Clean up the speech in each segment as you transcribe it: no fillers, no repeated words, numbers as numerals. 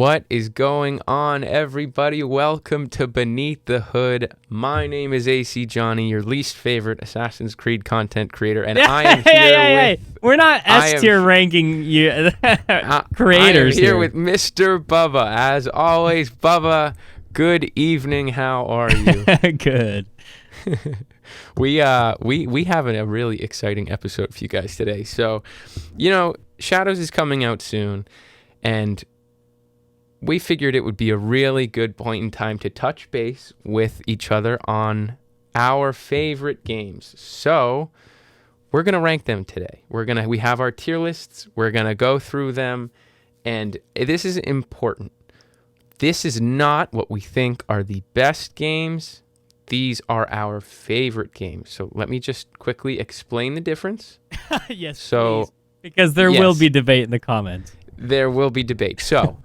What is going on, everybody? Welcome to Beneath the Hood. My name is AC Johnny, your least favorite Assassin's Creed content creator, and I am here with... We're not S-tier ranking you creators I am here with Mr. Bubba. As always, Bubba, good evening. How are you? Good. We have a really exciting episode for you guys today. So, Shadows is coming out soon, and we figured it would be a really good point in time to touch base with each other on our favorite games. So we're going to rank them today. We have our tier lists. We're going to go through them. And this is important. This is not what we think are the best games. These are our favorite games. So let me just quickly explain the difference. Yes, please. Because there will be debate in the comments. There will be debate. So,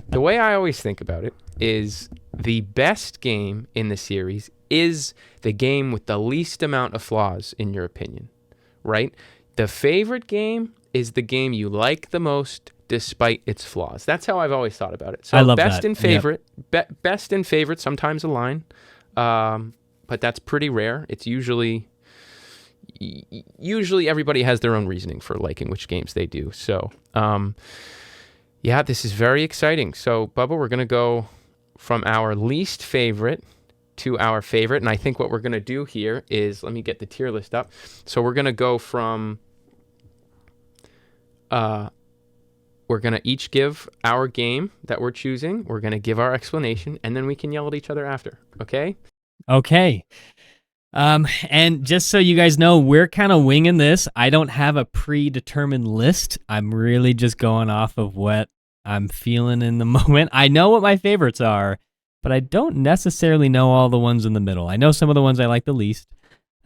the way I always think about it is the best game in the series is the game with the least amount of flaws, in your opinion, right? The favorite game is the game you like the most despite its flaws. That's how I've always thought about it. So, I love best that. and favorite, best and favorite sometimes align, but that's pretty rare. It's usually everybody has their own reasoning for liking which games they do. So, yeah, this is very exciting. So, Bubba, we're going to go from our least favorite to our favorite. And I think what we're going to do here is, let me get the tier list up. So we're going to go from, we're going to each give our game that we're choosing. We're going to give our explanation, and then we can yell at each other after. Okay? Okay. And just so you guys know, we're kind of winging this. I don't have a predetermined list. I'm really just going off of what I'm feeling in the moment. I know what my favorites are, but I don't necessarily know all the ones in the middle. I know some of the ones I like the least.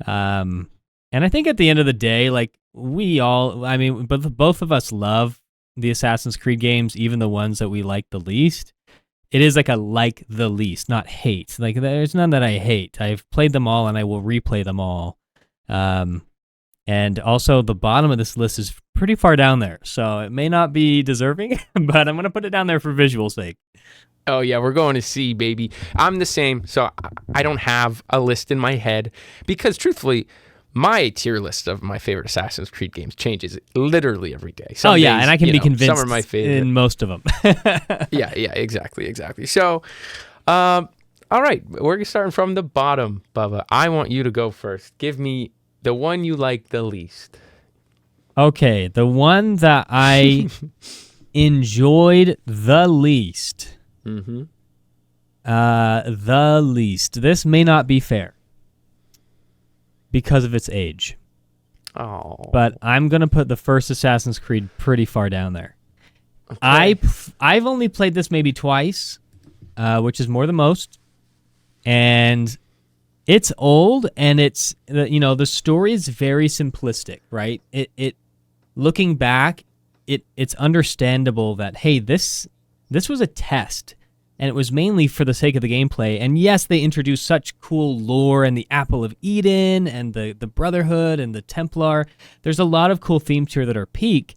And I think at the end of the day, like both of us love the Assassin's Creed games, even the ones that we like the least. It is like the least, not hate. Like there's none that I hate. I've played them all and I will replay them all. And also the bottom of this list is pretty far down there. So it may not be deserving, but I'm going to put it down there for visual sake. Oh, yeah, we're going to C, baby. I'm the same. So I don't have a list in my head because truthfully, my tier list of my favorite Assassin's Creed games changes literally every day. Some days, and I can be convinced some are my favorite. In most of them. Yeah, exactly. So, all right, we're starting from the bottom, Bubba. I want you to go first. Give me the one you like the least. Okay, the one that I enjoyed the least. Mm-hmm. The least. This may not be fair because of its age. Oh. But I'm going to put the first Assassin's Creed pretty far down there. Okay. I've only played this maybe twice, which is more than most. And it's old, and the story is very simplistic, right? It looking back, it's understandable that, hey, this was a test. And it was mainly for the sake of the gameplay. And yes, they introduced such cool lore and the Apple of Eden and the Brotherhood and the Templar. There's a lot of cool themes here that are peak,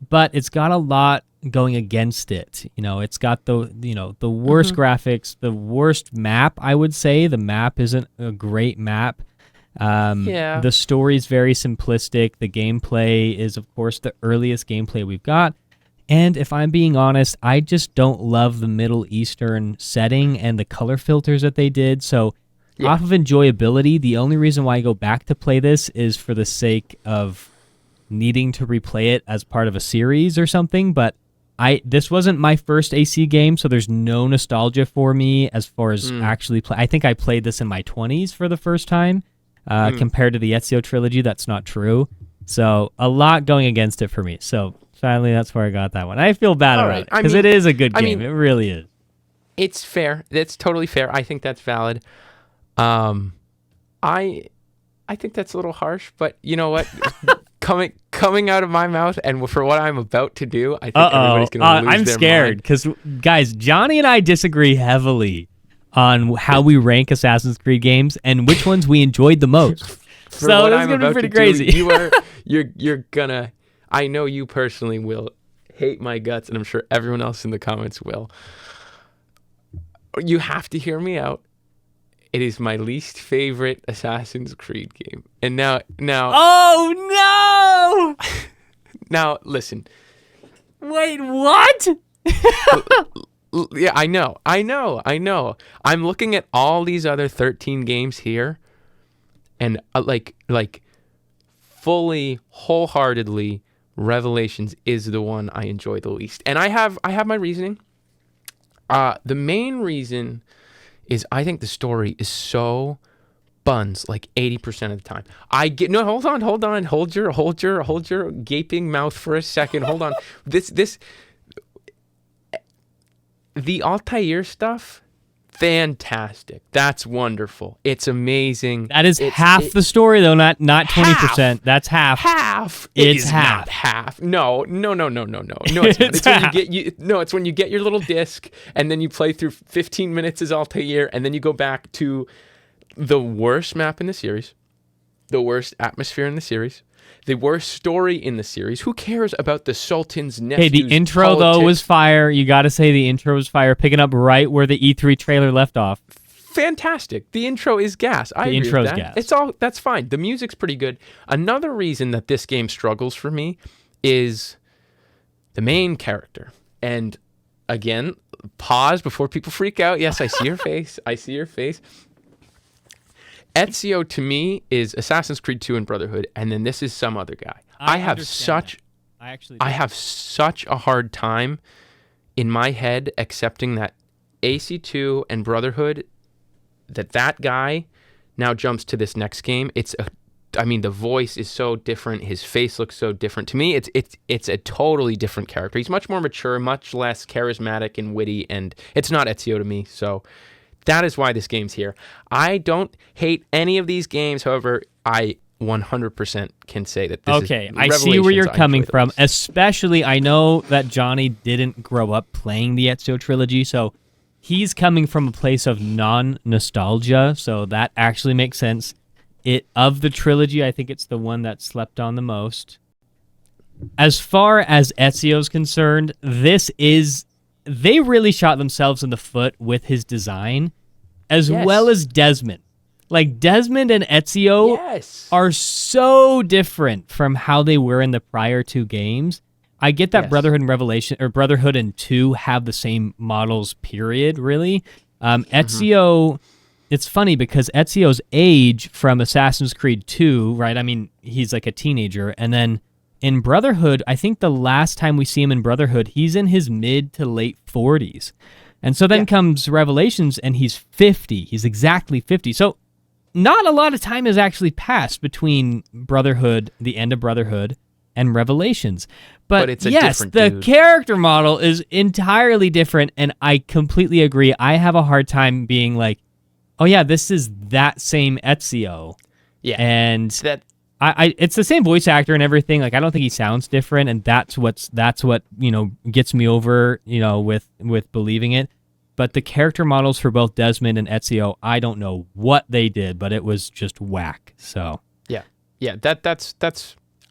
but it's got a lot going against it. It's got the worst graphics, the worst map, I would say. The map isn't a great map. The story is very simplistic. The gameplay is, of course, the earliest gameplay we've got. And if I'm being honest, I just don't love the Middle Eastern setting and the color filters that they did. So off of enjoyability, the only reason why I go back to play this is for the sake of needing to replay it as part of a series or something. But this wasn't my first AC game, so there's no nostalgia for me as far as actually play. I think I played this in my 20s for the first time. Compared to the Ezio trilogy, that's not true. So a lot going against it for me. So finally, that's where I got that one. I feel bad about it because it is a good game. It really is. It's fair. It's totally fair. I think that's valid. I think that's a little harsh, but you know what? coming out of my mouth and for what I'm about to do, I think everybody's going to lose their mind. I'm scared because, guys, Johnny and I disagree heavily on how we rank Assassin's Creed games and which ones we enjoyed the most. So this is going to be pretty crazy. You're gonna, I know you personally will hate my guts, and I'm sure everyone else in the comments will. You have to hear me out. It is my least favorite Assassin's Creed game. And now. Oh no! Now listen. Wait, what? Yeah, I know. I'm looking at all these other 13 games here, and like fully, wholeheartedly, Revelations is the one I enjoy the least. And I have my reasoning. The main reason is I think the story is so buns like 80% of the time. Hold on. Hold your gaping mouth for a second. Hold on. The Altair stuff, fantastic. That's wonderful. It's amazing. That is half the story, though, not 20%. That's half. Half. It's half. Not half. No. No, it's not. It's when you get your little disc and then you play through 15 minutes as Altair, and then you go back to the worst map in the series, the worst atmosphere in the series, the worst story in the series. Who cares about the Sultan's nephew's Hey, the intro, though, was fire. You got to say the intro was fire, picking up right where the E3 trailer left off. Fantastic. The intro is gas. I agree with that. Gas. That's fine. The music's pretty good. Another reason that this game struggles for me is the main character. And again, pause before people freak out. Yes, I see your face. Ezio to me is Assassin's Creed 2 and Brotherhood, and then this is some other guy. I have such a hard time in my head accepting that AC2 and Brotherhood, that guy now jumps to this next game. The voice is so different. His face looks so different. To me, it's a totally different character. He's much more mature, much less charismatic and witty, and it's not Ezio to me, so that is why this game's here. I don't hate any of these games. However, I 100% can say that this is okay. I see where you're coming from. Especially, I know that Johnny didn't grow up playing the Ezio trilogy, so he's coming from a place of non-nostalgia, so that actually makes sense. Of the trilogy, I think it's the one that slept on the most. As far as Ezio's concerned, they really shot themselves in the foot with his design, as well as Desmond. Like, Desmond and Ezio are so different from how they were in the prior two games. I get that Brotherhood and Revelation, or Brotherhood and 2 have the same models, period, really. Ezio, it's funny because Ezio's age from Assassin's Creed 2, right? I mean, he's like a teenager, and then in Brotherhood, I think the last time we see him in Brotherhood, he's in his mid to late 40s. And so then comes Revelations, and he's 50. He's exactly 50. So not a lot of time has actually passed between Brotherhood, the end of Brotherhood, and Revelations. But it's a different the dude. Character model is entirely different, and I completely agree. I have a hard time being like, oh yeah, this is that same Ezio. Yeah. And that it's the same voice actor and everything. Like, I don't think he sounds different, and that's what gets me over with believing it. But the character models for both Desmond and Ezio, I don't know what they did, but it was just whack. So yeah, that's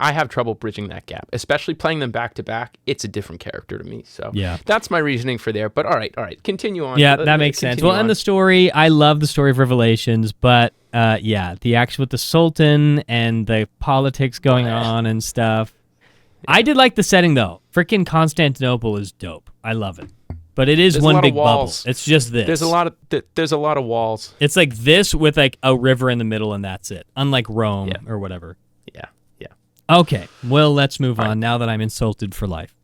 I have trouble bridging that gap, especially playing them back to back. It's a different character to me. So that's my reasoning for there. But all right, continue on. Yeah, that makes sense. Well, and the story, I love the story of Revelations, but the action with the Sultan and the politics going on and stuff. I did like the setting though. Freaking Constantinople is dope. I love it. But it is one big bubble. It's just this. There's a lot of walls. It's like this with like a river in the middle, and that's it. Unlike Rome or whatever. Yeah. Okay, well, let's move on now that I'm insulted for life.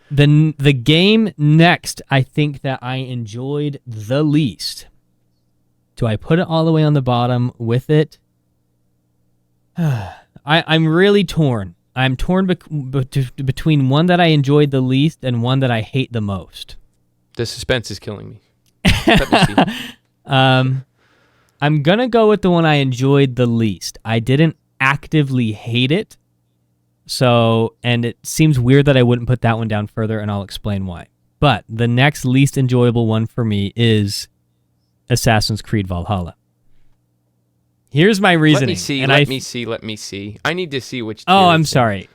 The game next, I think that I enjoyed the least. Do I put it all the way on the bottom with it? I'm really torn. I'm torn between one that I enjoyed the least and one that I hate the most. The suspense is killing me. Let me see. I'm going to go with the one I enjoyed the least. I didn't actively hate it, and it seems weird that I wouldn't put that one down further, and I'll explain why. But the next least enjoyable one for me is Assassin's Creed Valhalla. Here's my reasoning. Let me see. I need to see which. Oh, I'm sorry.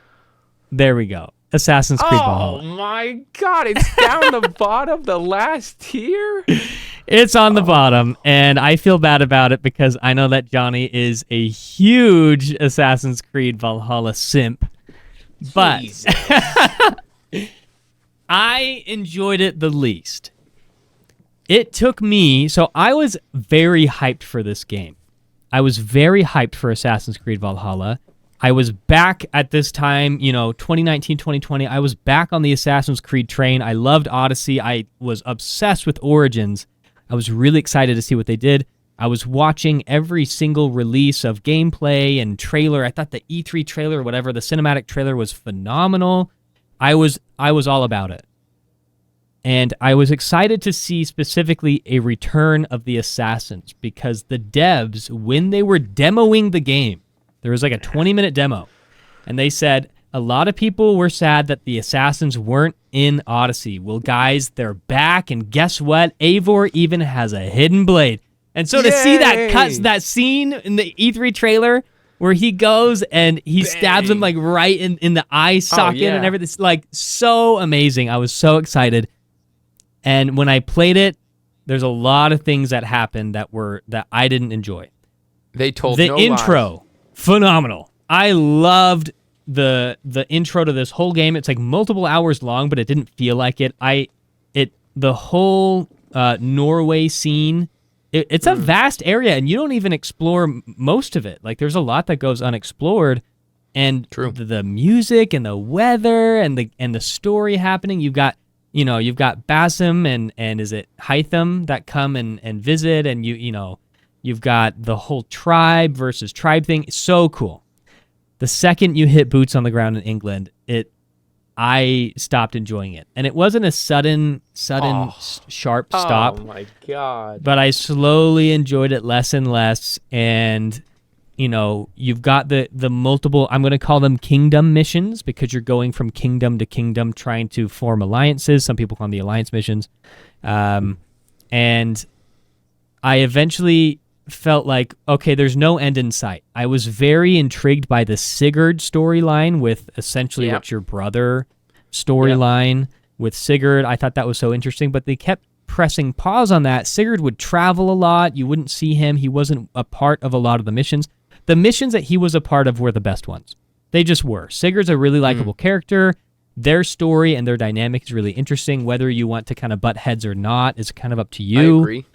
There we go. Assassin's Creed Valhalla. Oh my God! It's down the bottom, the last tier. It's on the bottom, and I feel bad about it because I know that Johnny is a huge Assassin's Creed Valhalla simp. But I enjoyed it the least. It took me, so I was very hyped for this game. I was very hyped for Assassin's Creed Valhalla. I was back at this time, 2019, 2020. I was back on the Assassin's Creed train. I loved Odyssey. I was obsessed with Origins. I was really excited to see what they did. I was watching every single release of gameplay and trailer. I thought the E3 trailer or whatever, the cinematic trailer was phenomenal. I was all about it. And I was excited to see specifically a return of the Assassins because the devs, when they were demoing the game, there was like a 20-minute demo, and they said a lot of people were sad that the Assassins weren't in Odyssey. Well, guys, they're back, and guess what? Eivor even has a hidden blade. And so to see that scene in the E3 trailer where he goes and he stabs him like right in the eye socket and everything, it's like so amazing. I was so excited. And when I played it, there's a lot of things that happened that I didn't enjoy. They told the no intro. lies. Phenomenal. I loved the intro to this whole game. It's like multiple hours long, but it didn't feel like it. The whole Norway scene, it's a vast area, and you don't even explore most of it. Like there's a lot that goes unexplored, and the music and the weather and the story happening. You've got Basim and is it Hytham that come and visit, and you've got the whole tribe versus tribe thing. It's so cool. The second you hit boots on the ground in England, I stopped enjoying it. And it wasn't a sudden, sharp stop. Oh, my God. But I slowly enjoyed it less and less. And, you've got the multiple, I'm going to call them kingdom missions because you're going from kingdom to kingdom trying to form alliances. Some people call them the alliance missions. And I eventually felt like, okay, there's no end in sight. I was very intrigued by the Sigurd storyline with essentially what's your brother storyline with Sigurd. I thought that was so interesting, but they kept pressing pause on that. Sigurd would travel a lot. You wouldn't see him. He wasn't a part of a lot of the missions. The missions that he was a part of were the best ones. They just were. Sigurd's a really likable character. Their story and their dynamic is really interesting. Whether you want to kind of butt heads or not is kind of up to you. I agree.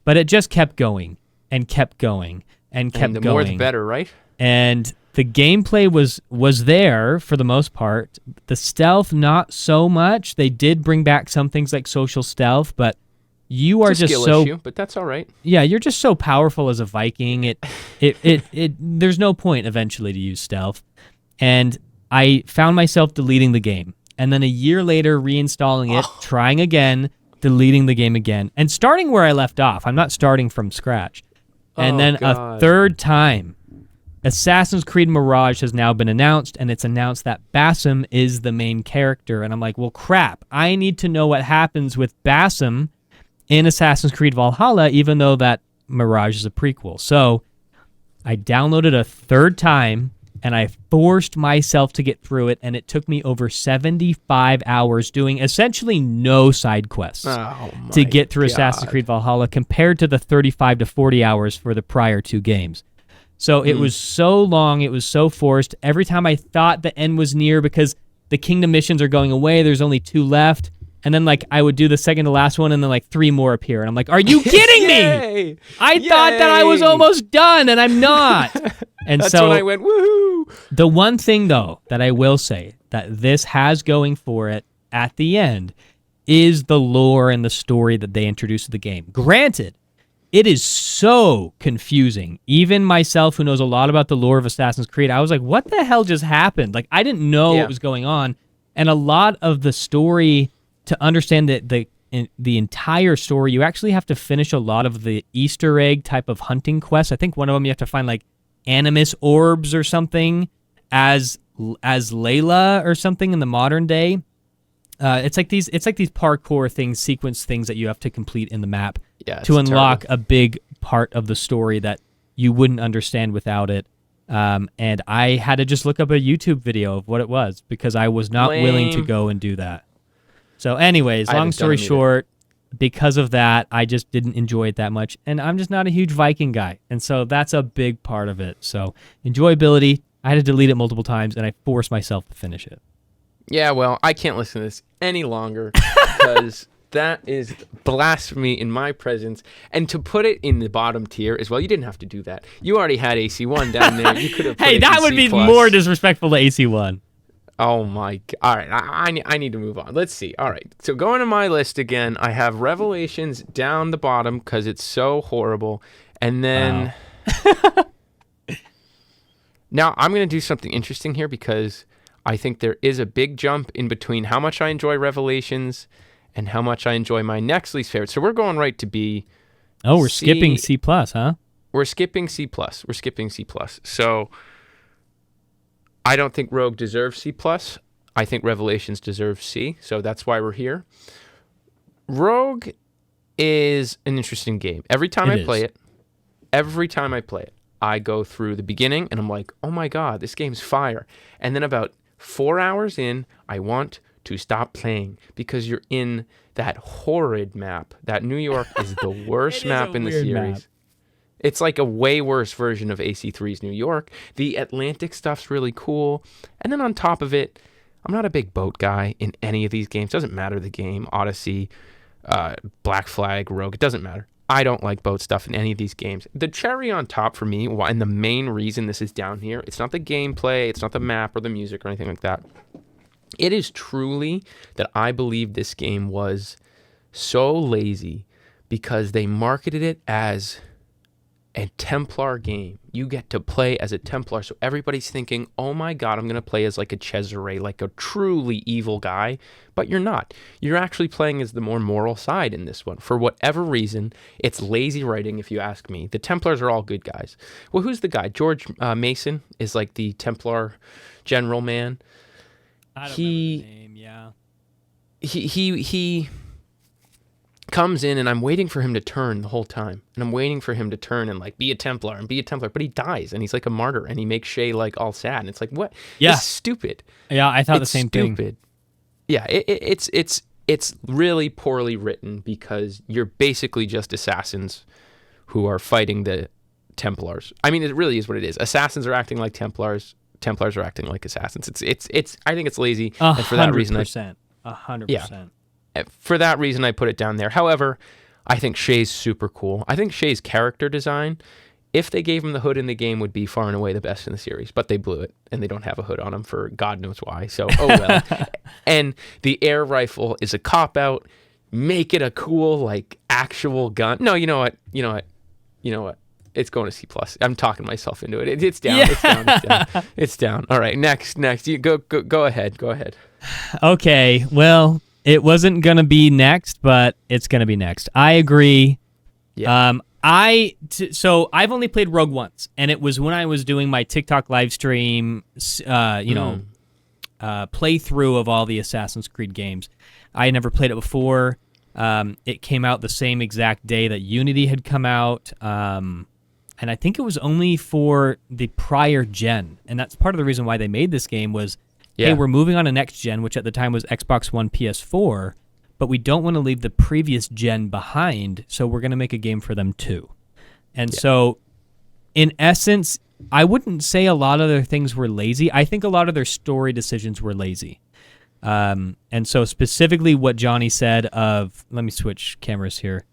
But it just kept going and kept going and kept the going. more the better, right? And the gameplay was there for the most part. The stealth, not so much. They did bring back some things like social stealth, but you are it's a just skill so issue, but that's all right. Yeah, you're just so powerful as a Viking. It there's no point eventually to use stealth. And I found myself deleting the game. And then a year later reinstalling it, trying again, deleting the game again, and starting where I left off. I'm not starting from scratch. And then a third time, Assassin's Creed Mirage has now been announced, and it's announced that Basim is the main character. And I'm like, well, crap. I need to know what happens with Basim in Assassin's Creed Valhalla, even though that Mirage is a prequel. So I downloaded a third time, and I forced myself to get through it, and it took me over 75 hours doing essentially no side quests to get through Assassin's Creed Valhalla compared to the 35 to 40 hours for the prior two games. So it was so long, it was so forced. Every time I thought the end was near because the kingdom missions are going away, there's only 2 left, and then I would do the second to last one, and then 3 more appear, and I'm like, are you kidding me? I thought that I was almost done, and I'm not. And that's so when I went, woohoo! The one thing, though, that I will say that this has going for it at the end is the lore and the story that they introduced to the game. Granted, it is so confusing. Even myself, who knows a lot about the lore of Assassin's Creed, I was like, what the hell just happened? I didn't know what was going on. And a lot of the story, to understand the entire story, you actually have to finish a lot of the Easter egg type of hunting quests. I think one of them you have to find animus orbs or something as Layla or something in the modern day. It's like these parkour things, sequence things that you have to complete in the map to unlock a big part of the story that you wouldn't understand without it. And I had to just look up a YouTube video of what it was because I was not willing to go and do that. So anyways, long story short, because of that, I just didn't enjoy it that much. And I'm just not a huge Viking guy. And so that's a big part of it. So enjoyability, I had to delete it multiple times, and I forced myself to finish it. Yeah, well, I can't listen to this any longer because that is blasphemy in my presence. And to put it in the bottom tier as well, you didn't have to do that. You already had AC1 down there. You could have put Hey, that would be more disrespectful to AC1. Oh my God. All right, I need to move on. Let's see. All right, so going to my list again, I have Revelations down the bottom because it's so horrible. And then... Wow. Now, I'm going to do something interesting here because I think there is a big jump in between how much I enjoy Revelations and how much I enjoy my next least favorite. So we're going right to B. Oh, we're skipping C+, huh? We're skipping C+. We're skipping C+. So I don't think Rogue deserves C+. I think Revelations deserves C. So that's why we're here. Rogue is an interesting game. Every time I play it, I go through the beginning and I'm like, oh my God, this game's fire. And then about 4 hours in, I want to stop playing because you're in that horrid map. That New York is the worst map in the series. Map. It's like a way worse version of AC3's New York. The Atlantic stuff's really cool. And then on top of it, I'm not a big boat guy in any of these games. Doesn't matter the game, Odyssey, Black Flag, Rogue, it doesn't matter. I don't like boat stuff in any of these games. The cherry on top for me, and the main reason this is down here, it's not the gameplay, it's not the map or the music or anything like that. It is truly that I believe this game was so lazy because they marketed it as a Templar game. You get to play as a Templar, so everybody's thinking, oh my God, I'm going to play as like a Cesare, like a truly evil guy, but you're not. You're actually playing as the more moral side in this one. For whatever reason, it's lazy writing if you ask me. The Templars are all good guys. Well, who's the guy? George Mason is like the Templar general man. I don't remember the name, yeah. He comes in and I'm waiting for him to turn the whole time. And I'm waiting for him to turn and like be a Templar. But he dies and he's like a martyr and he makes Shay like all sad. And it's like, what? Yeah. It's stupid. Yeah, I thought the same thing. Yeah, it's really poorly written because you're basically just assassins who are fighting the Templars. I mean, it really is what it is. Assassins are acting like Templars. Templars are acting like assassins. It's. I think it's lazy. 100%. And for that reason, 100%. Yeah. For that reason, I put it down there. However, I think Shay's super cool. I think Shay's character design, if they gave him the hood in the game, would be far and away the best in the series. But they blew it, and they don't have a hood on him for God knows why. So, oh well. And the air rifle is a cop-out. Make it a cool, like, actual gun. No, you know what? It's going to C+. I'm talking myself into it. It's down. Yeah. It's down. All right, next. You go ahead. Go ahead. Okay, well... It wasn't going to be next, but it's going to be next. I agree. Yeah. So I've only played Rogue once, and it was when I was doing my TikTok live stream, playthrough of all the Assassin's Creed games. I had never played it before. It came out the same exact day that Unity had come out, and I think it was only for the prior gen, and that's part of the reason why they made this game was, hey, we're moving on to next gen, which at the time was Xbox One, PS4, but we don't want to leave the previous gen behind, so we're going to make a game for them too. And so, in essence, I wouldn't say a lot of their things were lazy. I think a lot of their story decisions were lazy. And so specifically what Johnny said of... Let me switch cameras here.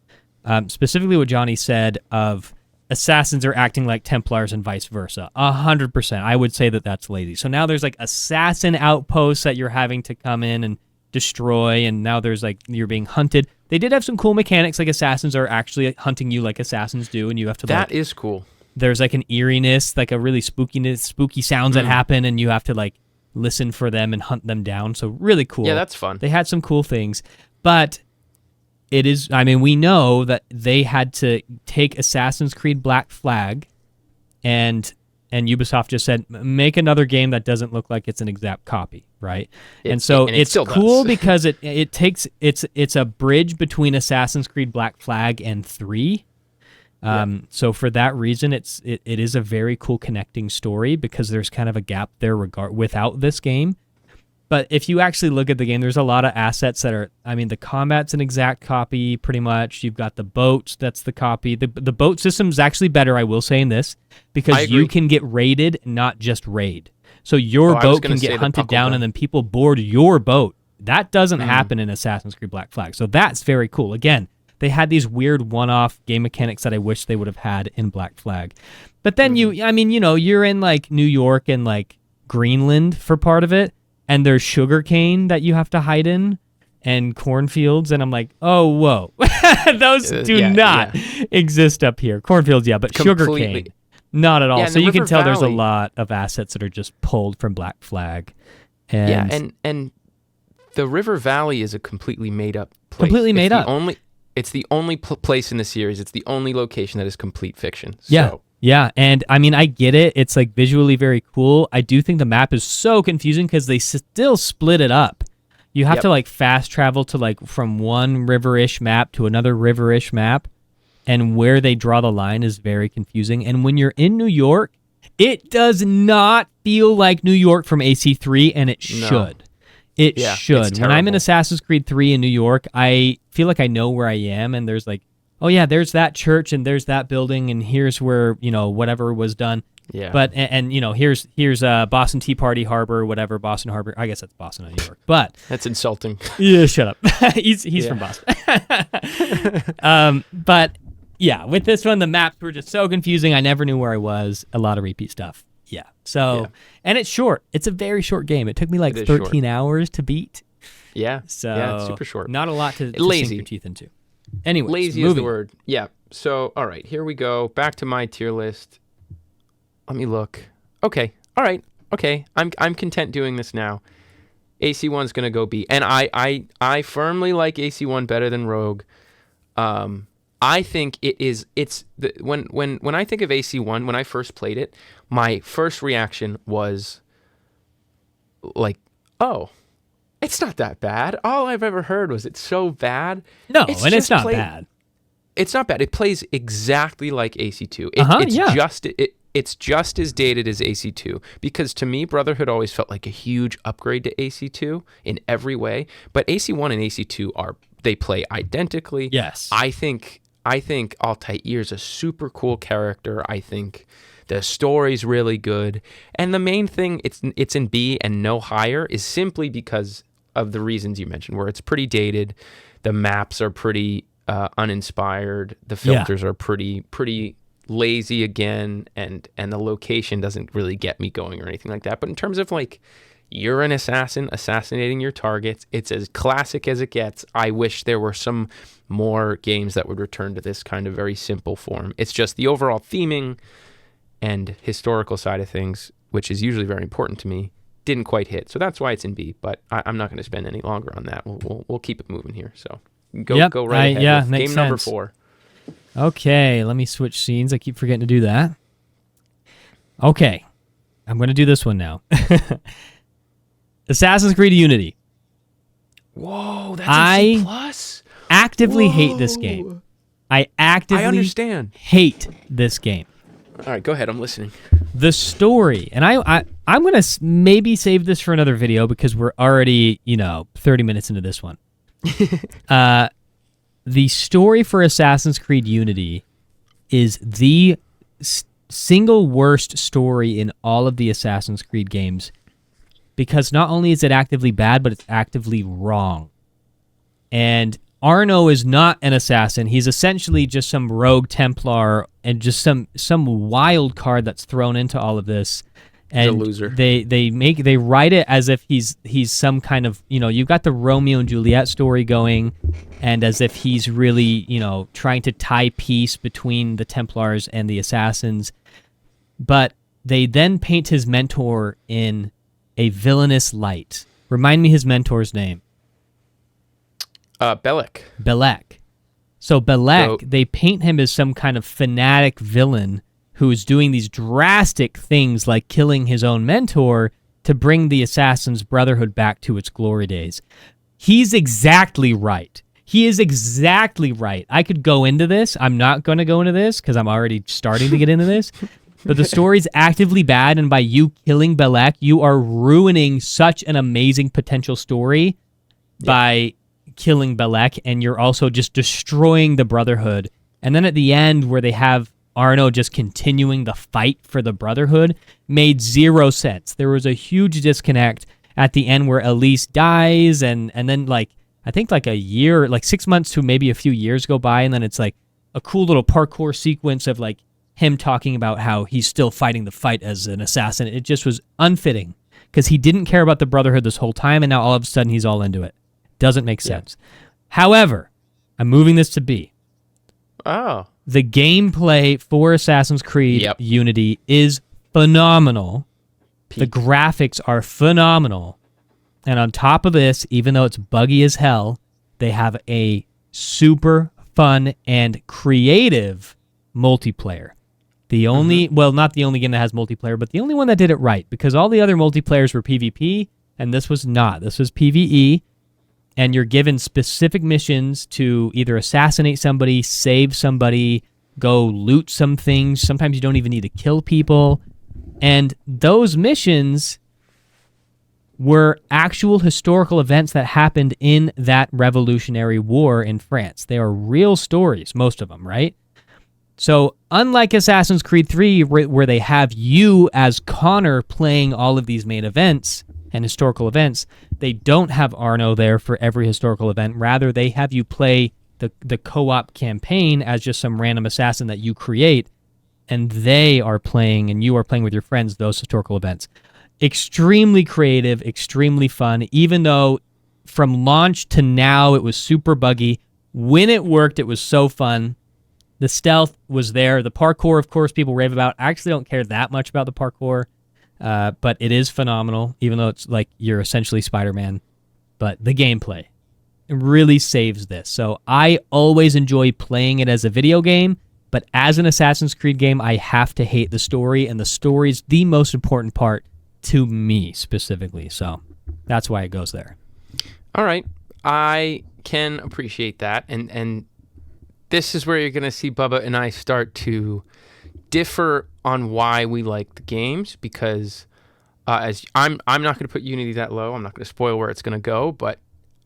Specifically what Johnny said of... Assassins are acting like Templars and vice versa. 100%. I would say that that's lazy. So now there's like assassin outposts that you're having to come in and destroy, and now there's like you're being hunted. They did have some cool mechanics, like assassins are actually hunting you like assassins do, and you have to. That is cool. There's like an eeriness, like a really spooky sounds that happen, and you have to like listen for them and hunt them down. So really cool. Yeah, that's fun. They had some cool things, but. It is, I mean, we know that they had to take Assassin's Creed Black Flag and Ubisoft just said, make another game that doesn't look like it's an exact copy, right? And so it's cool because it's a bridge between Assassin's Creed Black Flag and 3. So for that reason, it is a very cool connecting story because there's kind of a gap there without this game. But if you actually look at the game, there's a lot of assets that are, I mean, the combat's an exact copy pretty much. You've got the boats, that's the copy. The boat system's actually better, I will say, in this, because you can get raided, not just raid. So your boat can get hunted down and then people board your boat. That doesn't happen in Assassin's Creed Black Flag. So that's very cool. Again, they had these weird one-off game mechanics that I wish they would have had in Black Flag. But then you're in like New York and like Greenland for part of it. And there's sugarcane that you have to hide in and cornfields. And I'm like, oh, whoa. Those do not exist up here. Cornfields, yeah, but sugarcane, not at all. Yeah, so you can tell there's a lot of assets that are just pulled from Black Flag. And and the River Valley is a completely made up place. Completely made up. It's the only place in the series. It's the only location that is complete fiction. Yeah. So. Yeah, and I mean, I get it. It's like visually very cool. I do think the map is so confusing because they still split it up. You have to like fast travel to like from one river-ish map to another river-ish map, and where they draw the line is very confusing. And when you're in New York, it does not feel like New York from AC3, and it should. It should. When I'm in Assassin's Creed 3 in New York, I feel like I know where I am, and there's like, oh yeah, there's that church and there's that building and here's where, whatever was done. Yeah. But and here's Boston Tea Party Harbor, whatever, Boston Harbor. I guess that's Boston, not New York. But that's insulting. Yeah, shut up. He's from Boston. But yeah, with this one the maps were just so confusing. I never knew where I was. A lot of repeat stuff. Yeah. So and it's short. It's a very short game. It took me like 13 hours to beat. Yeah. So it's super short. Not a lot to sink your teeth into. Anyway, lazy is the word. Yeah. So, all right, here we go. Back to my tier list. Let me look. Okay. All right. Okay. I'm content doing this now. AC1's gonna go B, and I firmly like AC1 better than Rogue. I think when I think of AC1, when I first played it, my first reaction was like, oh. It's not that bad. All I've ever heard was it's so bad. No, it's not bad. It's not bad. It plays exactly like AC2. It's just as dated as AC2 because to me, Brotherhood always felt like a huge upgrade to AC2 in every way. But AC1 and AC2 they play identically. Yes. I think Altair's a super cool character. I think the story's really good. And the main thing it's in B and no higher is simply because of the reasons you mentioned, where it's pretty dated, the maps are pretty uninspired, the filters are pretty lazy again, and the location doesn't really get me going or anything like that. But in terms of like, you're an assassin assassinating your targets, it's as classic as it gets. I wish there were some more games that would return to this kind of very simple form. It's just the overall theming and historical side of things, which is usually very important to me, didn't quite hit. So that's why it's in B, but I'm not going to spend any longer on that. We'll keep it moving here. So go right ahead with game number 4. Okay, let me switch scenes. I keep forgetting to do that. Okay, I'm going to do this one now. Assassin's Creed Unity. Whoa, that's a C+? Actively hate this game. I understand. Hate this game. All right, go ahead. I'm listening. The story, and I'm going to maybe save this for another video because we're already, 30 minutes into this one. The story for Assassin's Creed Unity is the single worst story in all of the Assassin's Creed games because not only is it actively bad, but it's actively wrong. And Arno is not an assassin. He's essentially just some rogue Templar and just some wild card that's thrown into all of this. And he's a loser. They write it as if he's some kind of, you've got the Romeo and Juliet story going, and as if he's really, trying to tie peace between the Templars and the assassins. But they then paint his mentor in a villainous light. Remind me his mentor's name. Belek. So Belek, they paint him as some kind of fanatic villain who is doing these drastic things like killing his own mentor to bring the Assassin's Brotherhood back to its glory days. He's exactly right. He is exactly right. I could go into this. I'm not going to go into this because I'm already starting to get into this. But the story's actively bad, and by you killing Belek, you are ruining such an amazing potential story by killing Belek, and you're also just destroying the Brotherhood. And then at the end, where they have Arno just continuing the fight for the Brotherhood, made zero sense. There was a huge disconnect at the end where Elise dies, and then I think a year, 6 months to maybe a few years go by, and then it's like a cool little parkour sequence of like him talking about how he's still fighting the fight as an assassin. It just was unfitting because he didn't care about the Brotherhood this whole time, and now all of a sudden he's all into it. Doesn't make sense. However, I'm moving this to B. Oh. The gameplay for Assassin's Creed Unity is phenomenal. The graphics are phenomenal. And on top of this, even though it's buggy as hell, they have a super fun and creative multiplayer. The only, not the only game that has multiplayer, but the only one that did it right, because all the other multiplayers were PvP, and this was not. This was PvE, and you're given specific missions to either assassinate somebody, save somebody, go loot some things. Sometimes you don't even need to kill people. And those missions were actual historical events that happened in that Revolutionary War in France. They are real stories, most of them, right? So unlike Assassin's Creed 3, where they have you as Connor playing all of these main events and historical events, they don't have Arno there for every historical event. Rather, they have you play the co-op campaign as just some random assassin that you create, and they are playing, and you are playing with your friends, those historical events. Extremely creative, extremely fun, even though from launch to now it was super buggy. When it worked, it was so fun. The stealth was there. The parkour, of course, people rave about. I actually don't care that much about the parkour, but it is phenomenal, even though it's like you're essentially Spider-Man. But the gameplay, it really saves this. So I always enjoy playing it as a video game, but as an Assassin's Creed game, I have to hate the story, and the story's the most important part to me specifically. So that's why it goes there. All right. I can appreciate that. And this is where you're going to see Bubba and I start to differ on why we like the games, because as I'm not going to put Unity that low. I'm not going to spoil where it's going to go, but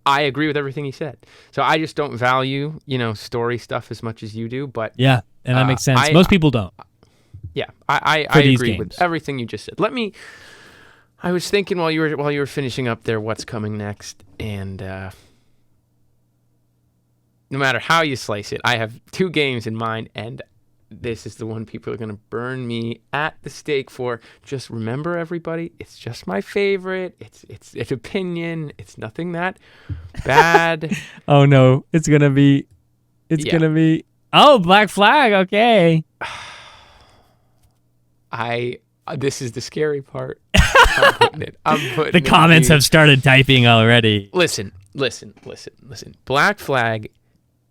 I agree with everything he said. So I just don't value, story stuff as much as you do, but yeah, and that makes sense. Most people don't. Yeah, I agree with everything you just said. I was thinking while you were finishing up there, what's coming next, and no matter how you slice it, I have two games in mind, and this is the one people are going to burn me at the stake for. Just remember, everybody, it's just my favorite. It's an opinion. It's nothing that bad. Oh no, it's gonna be. Oh, Black Flag. Okay. This is the scary part. I'm putting it. The comments have started typing already. Listen. Black Flag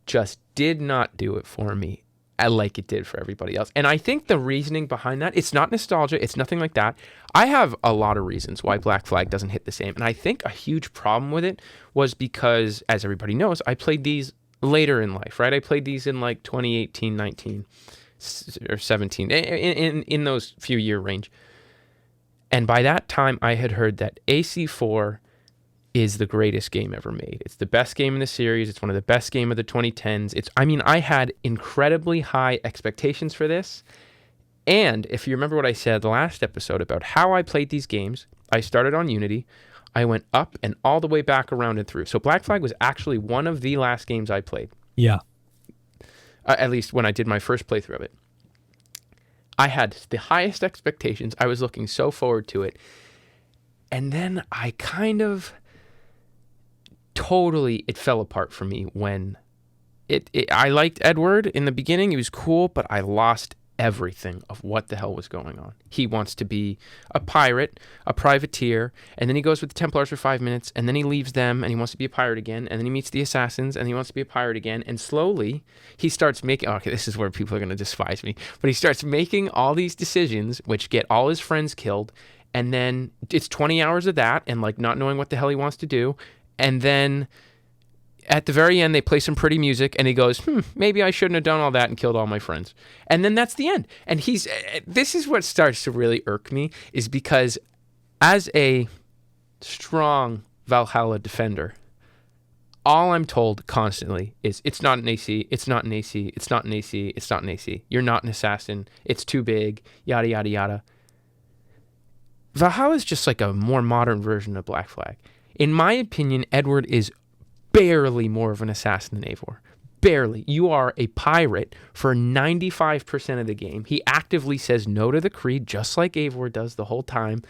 just did not do it for me like it did for everybody else. And I think the reasoning behind that, it's not nostalgia. It's nothing like that. I have a lot of reasons why Black Flag doesn't hit the same. And I think a huge problem with it was because, as everybody knows, I played these later in life, right? I played these in like 2018, 19, or 17, in those few year range. And by that time, I had heard that AC4 is the greatest game ever made. It's the best game in the series. It's one of the best game of the 2010s. I had incredibly high expectations for this. And if you remember what I said last episode about how I played these games, I started on Unity. I went up and all the way back around and through. So Black Flag was actually one of the last games I played. Yeah. At least when I did my first playthrough of it. I had the highest expectations. I was looking so forward to it. And then I kind of totally, it fell apart for me when I liked Edward in the beginning. He was cool, but I lost everything of what the hell was going on. He wants to be a pirate, a privateer, and then he goes with the Templars for 5 minutes, and then he leaves them, and he wants to be a pirate again, and then he meets the assassins, and he wants to be a pirate again, and slowly he starts making, okay, this is where people are going to despise me, but he starts making all these decisions which get all his friends killed, and then it's 20 hours of that, and like not knowing what the hell he wants to do, and then at the very end, they play some pretty music, and he goes, maybe I shouldn't have done all that and killed all my friends. And then that's the end. And this is what starts to really irk me, is because as a strong Valhalla defender, all I'm told constantly is, it's not an AC, it's not an AC, it's not an AC, it's not an AC. You're not an assassin. It's too big, yada, yada, yada. Valhalla is just like a more modern version of Black Flag. In my opinion, Edward is barely more of an assassin than Eivor. Barely. You are a pirate for 95% of the game. He actively says no to the creed, just like Eivor does the whole time.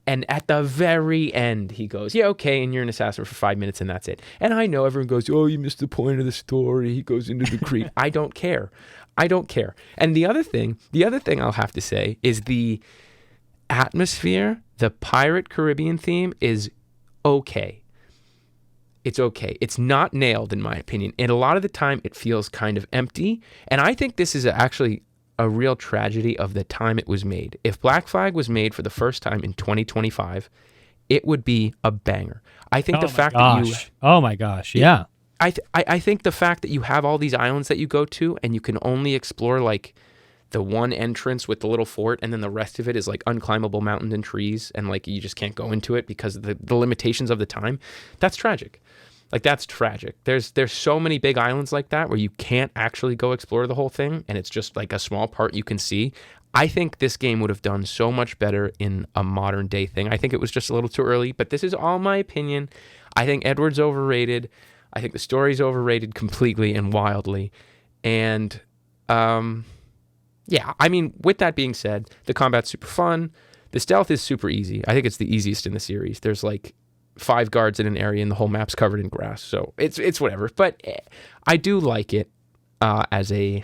And at the very end, he goes, yeah, okay, and you're an assassin for 5 minutes, and that's it. And I know everyone goes, oh, you missed the point of the story. He goes into the creed. I don't care. I don't care. And the other thing I'll have to say is the atmosphere, the Pirate Caribbean theme is okay. It's okay. It's not nailed, in my opinion. And a lot of the time, it feels kind of empty. And I think this is actually a real tragedy of the time it was made. If Black Flag was made for the first time in 2025, it would be a banger. I think Oh my gosh, yeah. I think the fact that you have all these islands that you go to and you can only explore like the one entrance with the little fort, and then the rest of it is like unclimbable mountains and trees, and like you just can't go into it because of the limitations of the time. That's tragic. Like, that's tragic. There's so many big islands like that where you can't actually go explore the whole thing, and it's just like a small part you can see. I think this game would have done so much better in a modern day thing. I think it was just a little too early, but this is all my opinion. I think Edward's overrated. I think the story's overrated completely and wildly. And yeah, I mean, with that being said, the combat's super fun. The stealth is super easy. I think it's the easiest in the series. There's like 5 guards in an area and the whole map's covered in grass. So it's whatever. But I do like it as a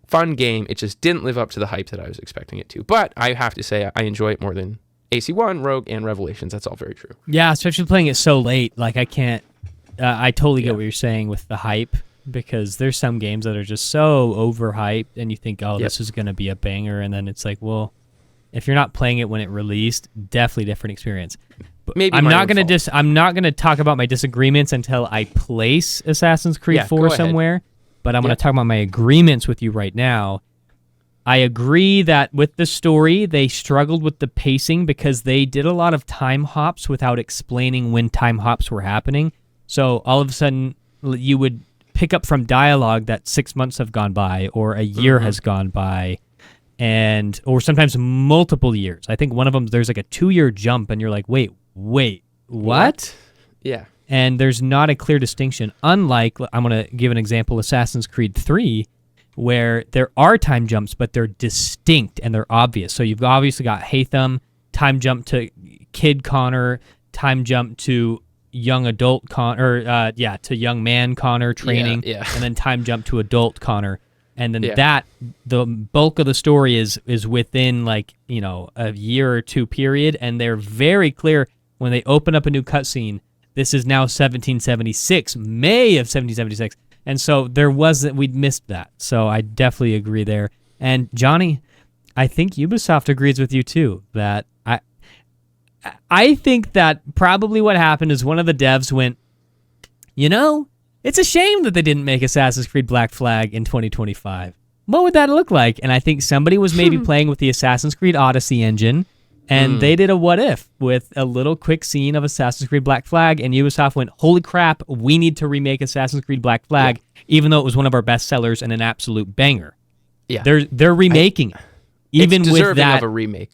fun game. It just didn't live up to the hype that I was expecting it to. But I have to say I enjoy it more than AC1, Rogue, and Revelations. That's all very true. Yeah, especially playing it so late. Like, I can't... I totally get what you're saying with the hype, because there's some games that are just so overhyped, and you think, oh, this is going to be a banger, and then it's like, well, if you're not playing it when it released, definitely different experience. But maybe I'm not going to talk about my disagreements until I place Assassin's Creed 4 somewhere, but I'm going to talk about my agreements with you right now. I agree that with the story, they struggled with the pacing because they did a lot of time hops without explaining when time hops were happening. So all of a sudden, you would pick up from dialogue that 6 months have gone by or a year has gone by, or sometimes multiple years. I think one of them, there's like a 2-year jump, and you're like, wait, what? Yeah. And there's not a clear distinction. Unlike, I'm going to give an example, Assassin's Creed 3, where there are time jumps, but they're distinct and they're obvious. So you've obviously got Haytham, time jump to Kid Connor, time jump to young adult to young man Connor training, and then time jump to adult Connor, and then the bulk of the story is within like, you know, a year or two period, and they're very clear when they open up a new cutscene. This is now 1776, May of 1776, and so we'd missed that. So I definitely agree there. And Johnny, I think Ubisoft agrees with you too, that I think that probably what happened is one of the devs went, you know, it's a shame that they didn't make Assassin's Creed Black Flag in 2025. What would that look like? And I think somebody was maybe playing with the Assassin's Creed Odyssey engine, and they did a what if with a little quick scene of Assassin's Creed Black Flag, and Ubisoft went, holy crap, we need to remake Assassin's Creed Black Flag, even though it was one of our best sellers and an absolute banger. Yeah, they're remaking it. Even it's with deserving that of a remake.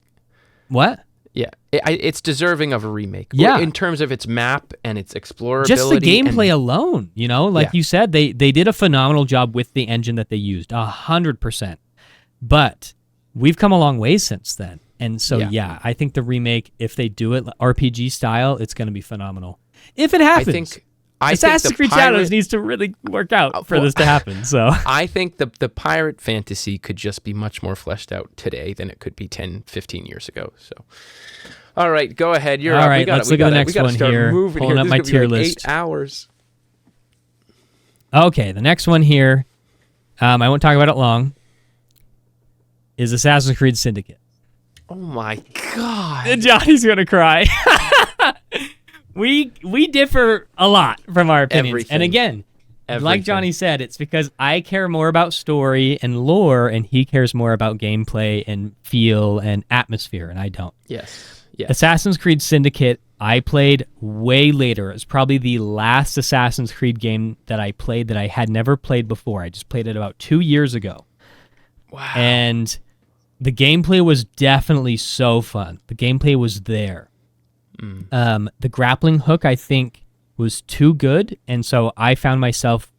What? Yeah, it's deserving of a remake. Yeah. In terms of its map and its explorability. Just the gameplay alone, you know? Like you said, they did a phenomenal job with the engine that they used, 100%. But we've come a long way since then. And so, I think the remake, if they do it RPG style, it's going to be phenomenal. If it happens. Assassin's Creed Shadows needs to really work out for this to happen. So I think the pirate fantasy could just be much more fleshed out today than it could be 10, 15 years ago. So, all right, go ahead. You're up. All right, let's look at the next one here. Pulling up my tier list. 8 hours. Okay, the next one here, I won't talk about it long, is Assassin's Creed Syndicate. Oh my God. Johnny's going to cry. We differ a lot from our opinions. Everything. And again, like Johnny said, it's because I care more about story and lore, and he cares more about gameplay and feel and atmosphere, and I don't. Yes. Assassin's Creed Syndicate, I played way later. It was probably the last Assassin's Creed game that I played that I had never played before. I just played it about 2 years ago. Wow. And the gameplay was definitely so fun. The gameplay was there. The grappling hook, I think, was too good, and so I found myself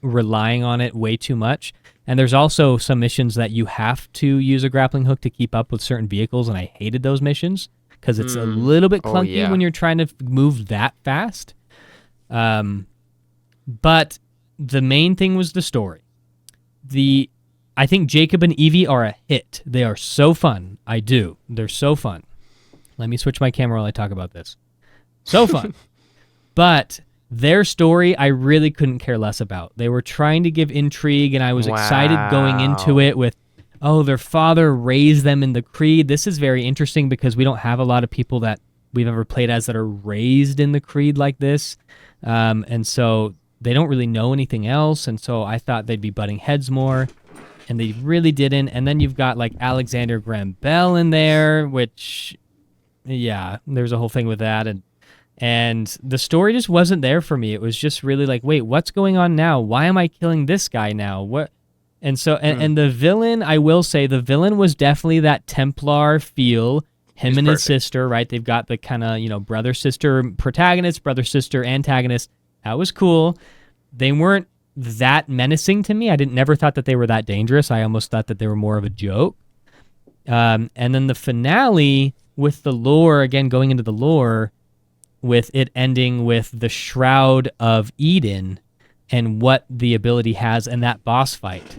relying on it way too much. And there's also some missions that you have to use a grappling hook to keep up with certain vehicles, and I hated those missions because it's a little bit clunky when you're trying to move that fast. But the main thing was the story. I think Jacob and Evie are a hit. They are so fun. I do. They're so fun. Let me switch my camera while I talk about this. So fun. But their story, I really couldn't care less about. They were trying to give intrigue, and I was excited going into it with, their father raised them in the Creed. This is very interesting because we don't have a lot of people that we've ever played as that are raised in the Creed like this. And so they don't really know anything else, and so I thought they'd be butting heads more, and they really didn't. And then you've got, like, Alexander Graham Bell in there, which, yeah, there's a whole thing with that, and the story just wasn't there for me. It was just really like, wait, what's going on now? Why am I killing this guy now? What? And so, and the villain, I will say, the villain was definitely that Templar feel. Him and his sister, right? They've got the kind of, brother-sister protagonist, brother-sister antagonist. That was cool. They weren't that menacing to me. I never thought that they were that dangerous. I almost thought that they were more of a joke. And then the finale with the lore, again, going into the lore, with it ending with the Shroud of Eden and what the ability has, and that boss fight.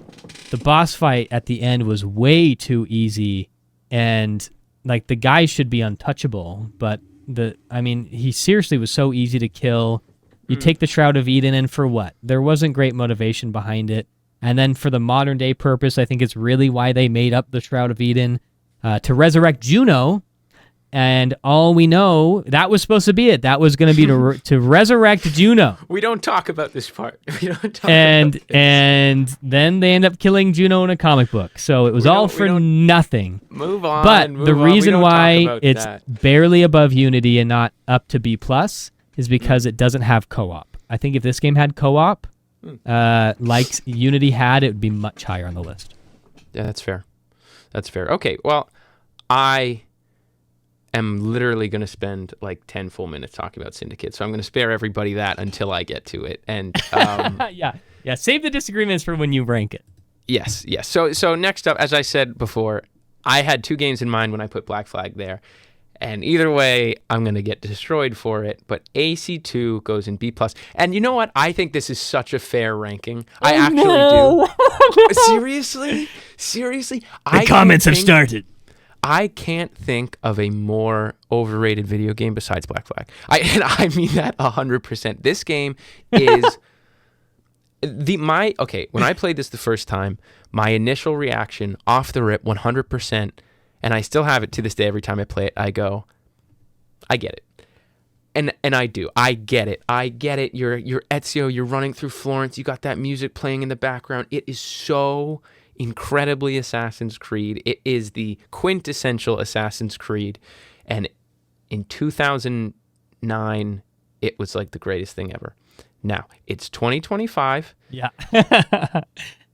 The boss fight at the end was way too easy, and like the guy should be untouchable, but he seriously was so easy to kill. You take the Shroud of Eden, and for what? There wasn't great motivation behind it. And then for the modern day purpose, I think it's really why they made up the Shroud of Eden, to resurrect Juno. And all we know, that was supposed to be it. That was going to be to resurrect Juno. We don't talk about this part. We don't talk about this. And then they end up killing Juno in a comic book. So it was all for nothing. Move on. But the reason why it's barely above Unity and not up to B+ is because it doesn't have co-op. I think if this game had co-op, like Unity had, it would be much higher on the list. Yeah, that's fair. That's fair. Okay, well, I am literally going to spend like 10 full minutes talking about Syndicate, so I'm going to spare everybody that until I get to it. And yeah, save the disagreements for when you rank it. Yes. So next up, as I said before, I had two games in mind when I put Black Flag there, and either way, I'm going to get destroyed for it. But AC2 goes in B+. And you know what? I think this is such a fair ranking. I actually do. Seriously? The comments have started. I can't think of a more overrated video game besides Black Flag. I mean that 100%. This game is when I played this the first time, my initial reaction off the rip 100%, and I still have it to this day. Every time I play it, I go, I get it. And I do. I get it. You're Ezio, you're running through Florence, you got that music playing in the background. It is so incredibly Assassin's Creed. It is the quintessential Assassin's Creed, and in 2009 it was like the greatest thing ever. Now it's 2025,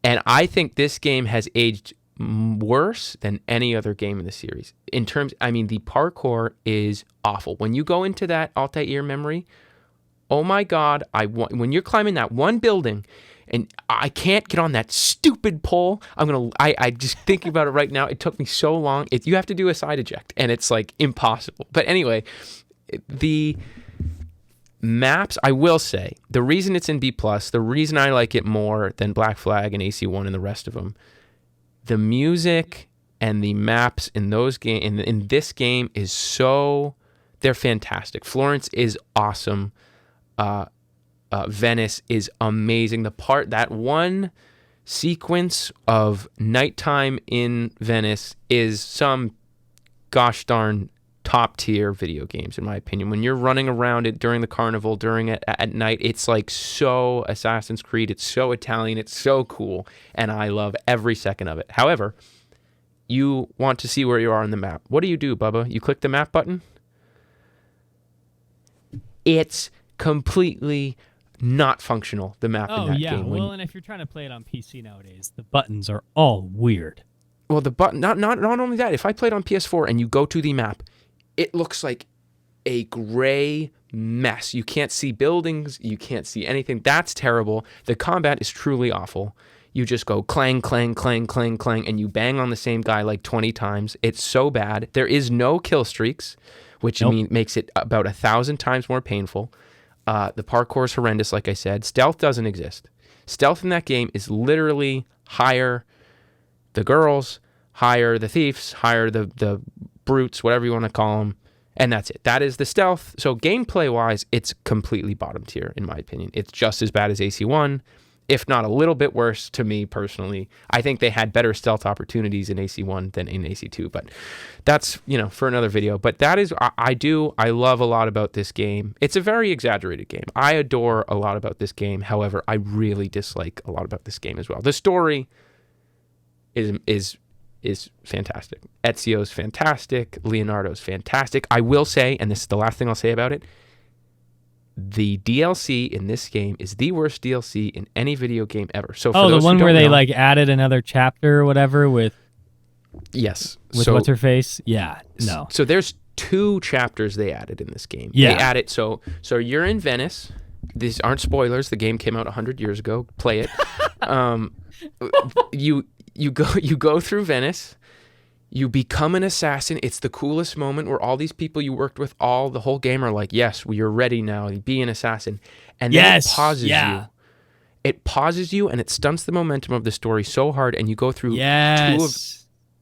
and I think this game has aged worse than any other game in the series. In terms, the parkour is awful. When you go into that Altair memory, oh my god, when you're climbing that one building and I can't get on that stupid pole. I just thinking about it right now. It took me so long. You have to do a side eject, and it's like impossible. But anyway, the maps, I will say, the reason it's in B+, the reason I like it more than Black Flag and AC1 and the rest of them, the music and the maps in those in this game is they're fantastic. Florence is awesome. Venice is amazing. That one sequence of nighttime in Venice is some gosh darn top tier video games, in my opinion. When you're running around it during the carnival, at night, it's like so Assassin's Creed. It's so Italian. It's so cool. And I love every second of it. However, you want to see where you are on the map. What do you do, Bubba? You click the map button? It's completely not functional, the map in that game. Well, and if you're trying to play it on PC nowadays, the buttons are all weird. Well, the button, not only that, if I played on PS4 and you go to the map, it looks like a gray mess. You can't see buildings. You can't see anything. That's terrible. The combat is truly awful. You just go clang, clang, clang, clang, clang, and you bang on the same guy like 20 times. It's so bad. There is no kill streaks, which makes it about 1,000 times more painful. The parkour is horrendous, like I said. Stealth doesn't exist. Stealth in that game is literally hire the girls, hire the thieves, hire the brutes, whatever you want to call them, and that's it. That is the stealth. So gameplay-wise, it's completely bottom tier, in my opinion. It's just as bad as AC1, if not a little bit worse to me personally. I think they had better stealth opportunities in AC1 than in AC2, but that's, for another video. But that is, I love a lot about this game. It's a very exaggerated game. I adore a lot about this game. However, I really dislike a lot about this game as well. The story is fantastic. Ezio's fantastic. Leonardo's fantastic. I will say, and this is the last thing I'll say about it, the DLC in this game is the worst DLC in any video game ever. So for the those one who where don't they know, added another chapter or whatever with what's her face? Yeah, no. So there's 2 chapters they added in this game. Yeah. They added so you're in Venice. These aren't spoilers. The game came out 100 years ago. Play it. You go through Venice. You become an assassin. It's the coolest moment where all these people you worked with the whole game are like, yes, you're ready now. Be an assassin. And then it pauses you. It pauses you and it stunts the momentum of the story so hard. And you go through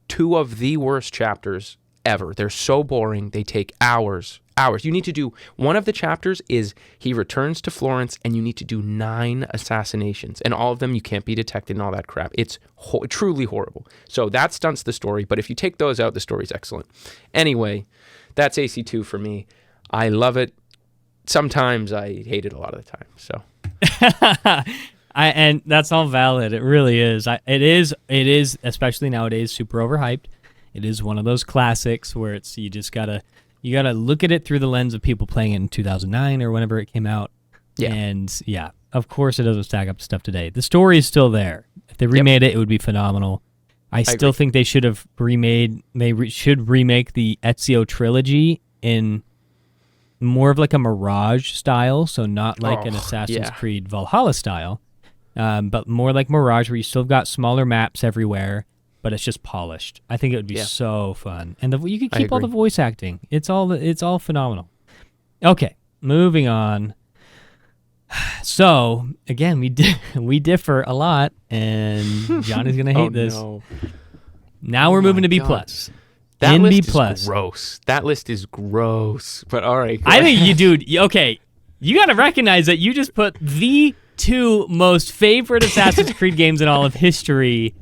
two of the worst chapters ever. They're so boring. They take hours. You need to do, one of the chapters is he returns to Florence and you need to do 9 assassinations, and all of them you can't be detected and all that crap. It's truly horrible. So that stunts the story, but if you take those out, the story's excellent. Anyway, that's AC2 for me. I love it. Sometimes I hate it a lot of the time. So and that's all valid. It really is. It is especially nowadays super overhyped. It is one of those classics where you just gotta look at it through the lens of people playing it in 2009 or whenever it came out. Yeah. And of course it doesn't stack up to stuff today. The story is still there. If they remade it would be phenomenal. I still think they should have should remake the Ezio trilogy in more of like a Mirage style, so not like an Assassin's Creed Valhalla style, but more like Mirage where you still got smaller maps everywhere, but it's just polished. I think it would be so fun. And you could keep all the voice acting. It's all phenomenal. Okay, moving on. So, again, we differ a lot, and Johnny's going to hate this. No. Now we're moving to B+. That list B+. is gross. That list is gross. But all right. I think you got to recognize that you just put the 2 most favorite Assassin's Creed games in all of history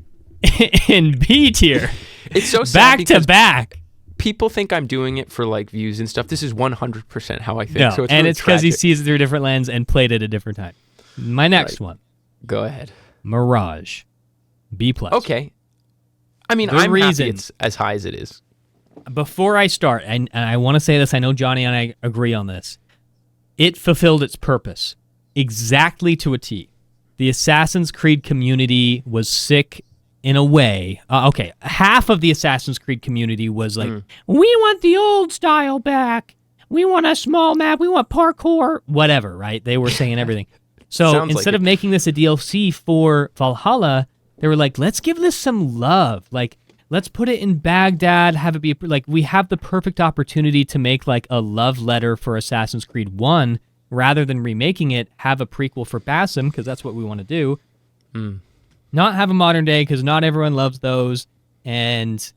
in B tier. It's so sad back to back. People think I'm doing it for like views and stuff. This is 100% how I think. No, so it's and really it's because he sees it through a different lens and played it a different time. My next one. Go ahead. Mirage. B+. Okay. I mean, I'm happy it's as high as it is. Before I start, and I want to say this, I know Johnny and I agree on this. It fulfilled its purpose exactly to a T. The Assassin's Creed community was sick in a way. Half of the Assassin's Creed community was like, we want the old style back. We want a small map. We want parkour. Whatever, right? They were saying everything. So instead of making this a DLC for Valhalla, they were like, let's give this some love. Like, let's put it in Baghdad, have it be like, we have the perfect opportunity to make like a love letter for Assassin's Creed 1 rather than remaking it, have a prequel for Basim, because that's what we want to do. Not have a modern day, because not everyone loves those. And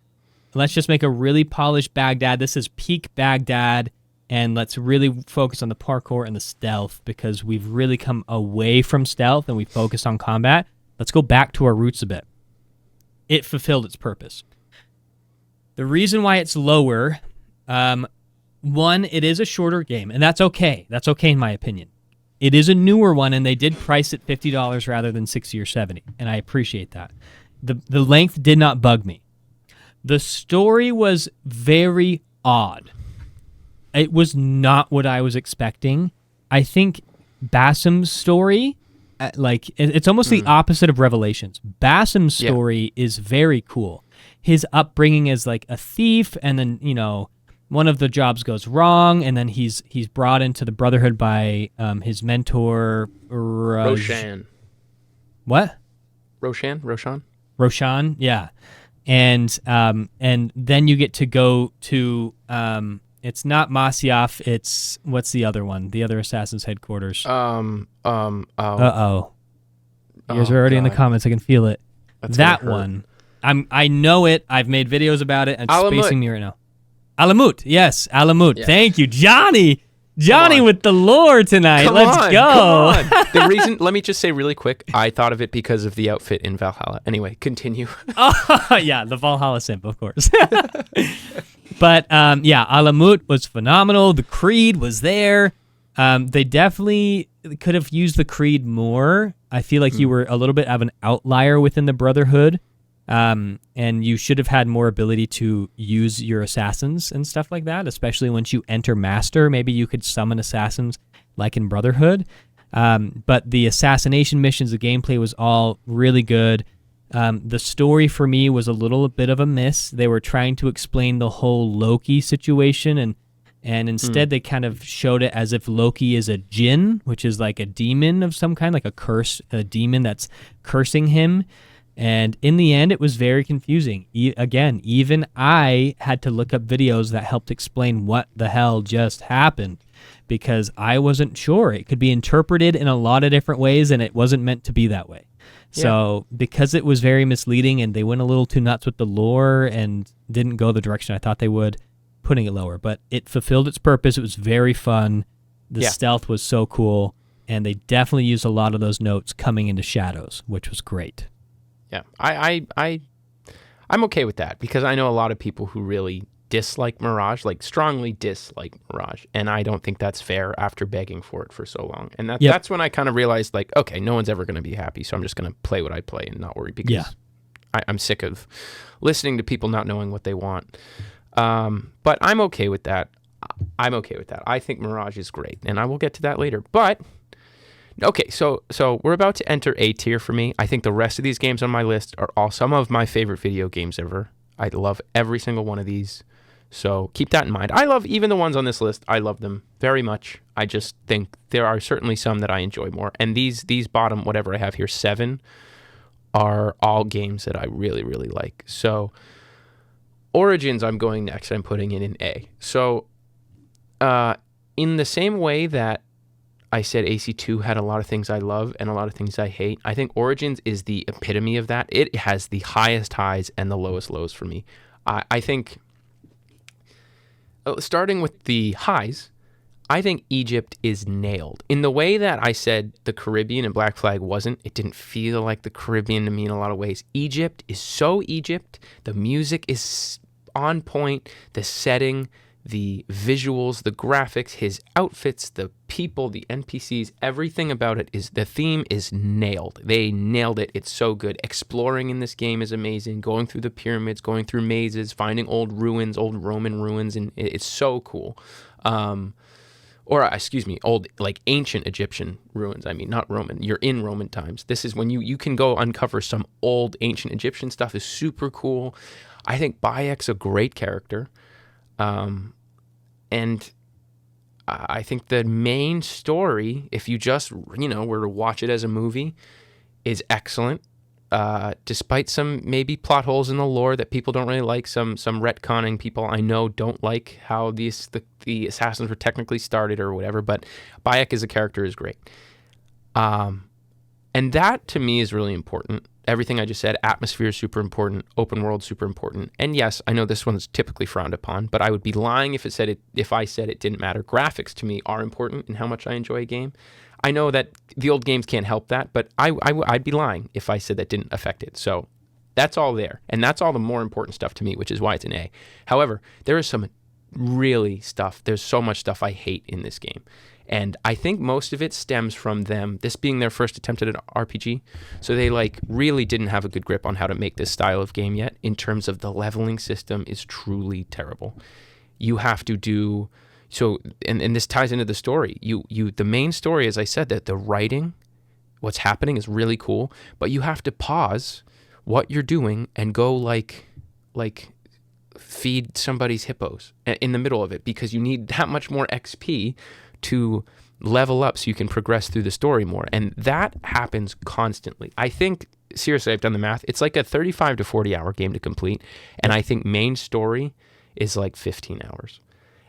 let's just make a really polished Baghdad. This is peak Baghdad. And let's really focus on the parkour and the stealth, because we've really come away from stealth and we focused on combat. Let's go back to our roots a bit. It fulfilled its purpose. The reason why it's lower, One, it is a shorter game, and that's okay. That's okay in my opinion. It is a newer one, and they did price it $50 rather than $60 or $70, and I appreciate that. The length did not bug me. The story was very odd. It was not what I was expecting. I think Bassam's story, it's almost the opposite of Revelations. Bassam's story is very cool. His upbringing as like a thief, and then, one of the jobs goes wrong, and then he's brought into the Brotherhood by his mentor, Roshan. What? Roshan, yeah. And then you get to go to it's not Masyaf, it's what's the other one? The other assassin's headquarters. You guys are already in the comments. I can feel it. That one. I know it. I've made videos about it. It's spacing me right now. Alamut. Yes, Alamut. Yeah. Thank you, Johnny. Johnny with the lore tonight. Let's go. Come on. The reason, let me just say really quick, I thought of it because of the outfit in Valhalla. Anyway, continue. Oh, yeah, the Valhalla simp, of course. But, Alamut was phenomenal. The Creed was there. They definitely could have used the Creed more. I feel like you were a little bit of an outlier within the Brotherhood. And you should have had more ability to use your assassins and stuff like that, especially once you enter Master. Maybe you could summon assassins like in Brotherhood. But the assassination missions, the gameplay was all really good. The story for me was a little bit of a miss. They were trying to explain the whole Loki situation, and instead they kind of showed it as if Loki is a djinn, which is like a demon of some kind, like a demon that's cursing him. And in the end, it was very confusing. Again, even I had to look up videos that helped explain what the hell just happened, because I wasn't sure. It could be interpreted in a lot of different ways, and it wasn't meant to be that way. Yeah. So because it was very misleading, and they went a little too nuts with the lore and didn't go the direction I thought they would, putting it lower. But it fulfilled its purpose. It was very fun. The stealth was so cool, and they definitely used a lot of those notes coming into Shadows, which was great. Yeah, I'm okay with that, because I know a lot of people who really dislike Mirage, like strongly dislike Mirage, and I don't think that's fair after begging for it for so long. And that's when I kind of realized, like, okay, no one's ever going to be happy, so I'm just going to play what I play and not worry, because I'm sick of listening to people not knowing what they want. But I'm okay with that. I think Mirage is great, and I will get to that later. But okay, so we're about to enter A tier for me. I think the rest of these games on my list are all some of my favorite video games ever. I love every single one of these, so keep that in mind. I love even the ones on this list. I love them very much. I just think there are certainly some that I enjoy more. And these bottom, whatever I have here, 7, are all games that I really, really like. So Origins, I'm going next. I'm putting it in A. So in the same way that I said AC2 had a lot of things I love and a lot of things I hate, I think Origins is the epitome of that. It has the highest highs and the lowest lows for me. I think, starting with the highs, I think Egypt is nailed. In the way that I said the Caribbean and Black Flag wasn't, it didn't feel like the Caribbean to me in a lot of ways. Egypt is so Egypt. The music is on point. The setting, the visuals, the graphics, his outfits, the people, the NPCs, everything about it is, the theme is nailed. They nailed it. It's so good. Exploring in this game is amazing. Going through the pyramids, going through mazes, finding old ruins, old Roman ruins, and it's so cool. Old, like ancient Egyptian ruins. I mean, not Roman. You're in Roman times. This is when you can go uncover some old ancient Egyptian stuff. Is super cool. I think Bayek's a great character. And I think the main story, if you just, were to watch it as a movie, is excellent. Despite some maybe plot holes in the lore that people don't really like, some retconning people I know don't like how the assassins were technically started or whatever, but Bayek as a character is great. And that to me is really important. Everything I just said, atmosphere is super important, open world super important. And yes, I know this one's typically frowned upon, but I would be lying if I said it didn't matter. Graphics to me are important in how much I enjoy a game. I know that the old games can't help that, but I'd be lying if I said that didn't affect it. So that's all there. And that's all the more important stuff to me, which is why it's an A. However, there is some really stuff. There's so much stuff I hate in this game. And I think most of it stems from them, this being their first attempt at an RPG. So they like really didn't have a good grip on how to make this style of game yet. In terms of the leveling system is truly terrible. You have to do, so, and this ties into the story. The main story, as I said, that the writing, what's happening is really cool, but you have to pause what you're doing and go like feed somebody's hippos in the middle of it, because you need that much more XP to level up so you can progress through the story more. And that happens constantly. I think, seriously, I've done the math. It's like a 35 to 40 hour game to complete. And I think main story is like 15 hours.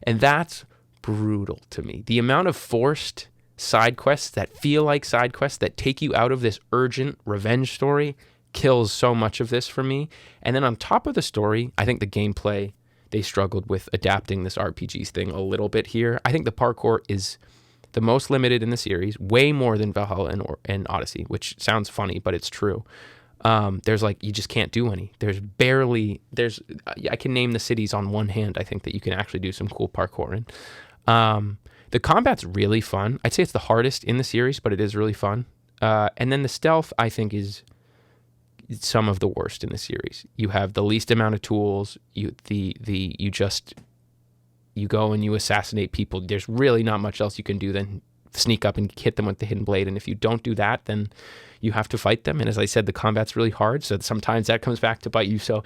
And that's brutal to me. The amount of forced side quests that feel like side quests that take you out of this urgent revenge story kills so much of this for me. And then on top of the story, I think the gameplay, they struggled with adapting this RPGs thing a little bit here. I think the parkour is the most limited in the series, way more than Valhalla and Odyssey, which sounds funny, but it's true. There's like, you just can't do any. I can name the cities on one hand, I think, that you can actually do some cool parkour in. The combat's really fun. I'd say it's the hardest in the series, but it is really fun. And then the stealth, I think, is some of the worst in the series. You have the least amount of tools. You go and you assassinate people. There's really not much else you can do than sneak up and hit them with the hidden blade. And if you don't do that, then you have to fight them. And as I said, the combat's really hard, so sometimes that comes back to bite you. So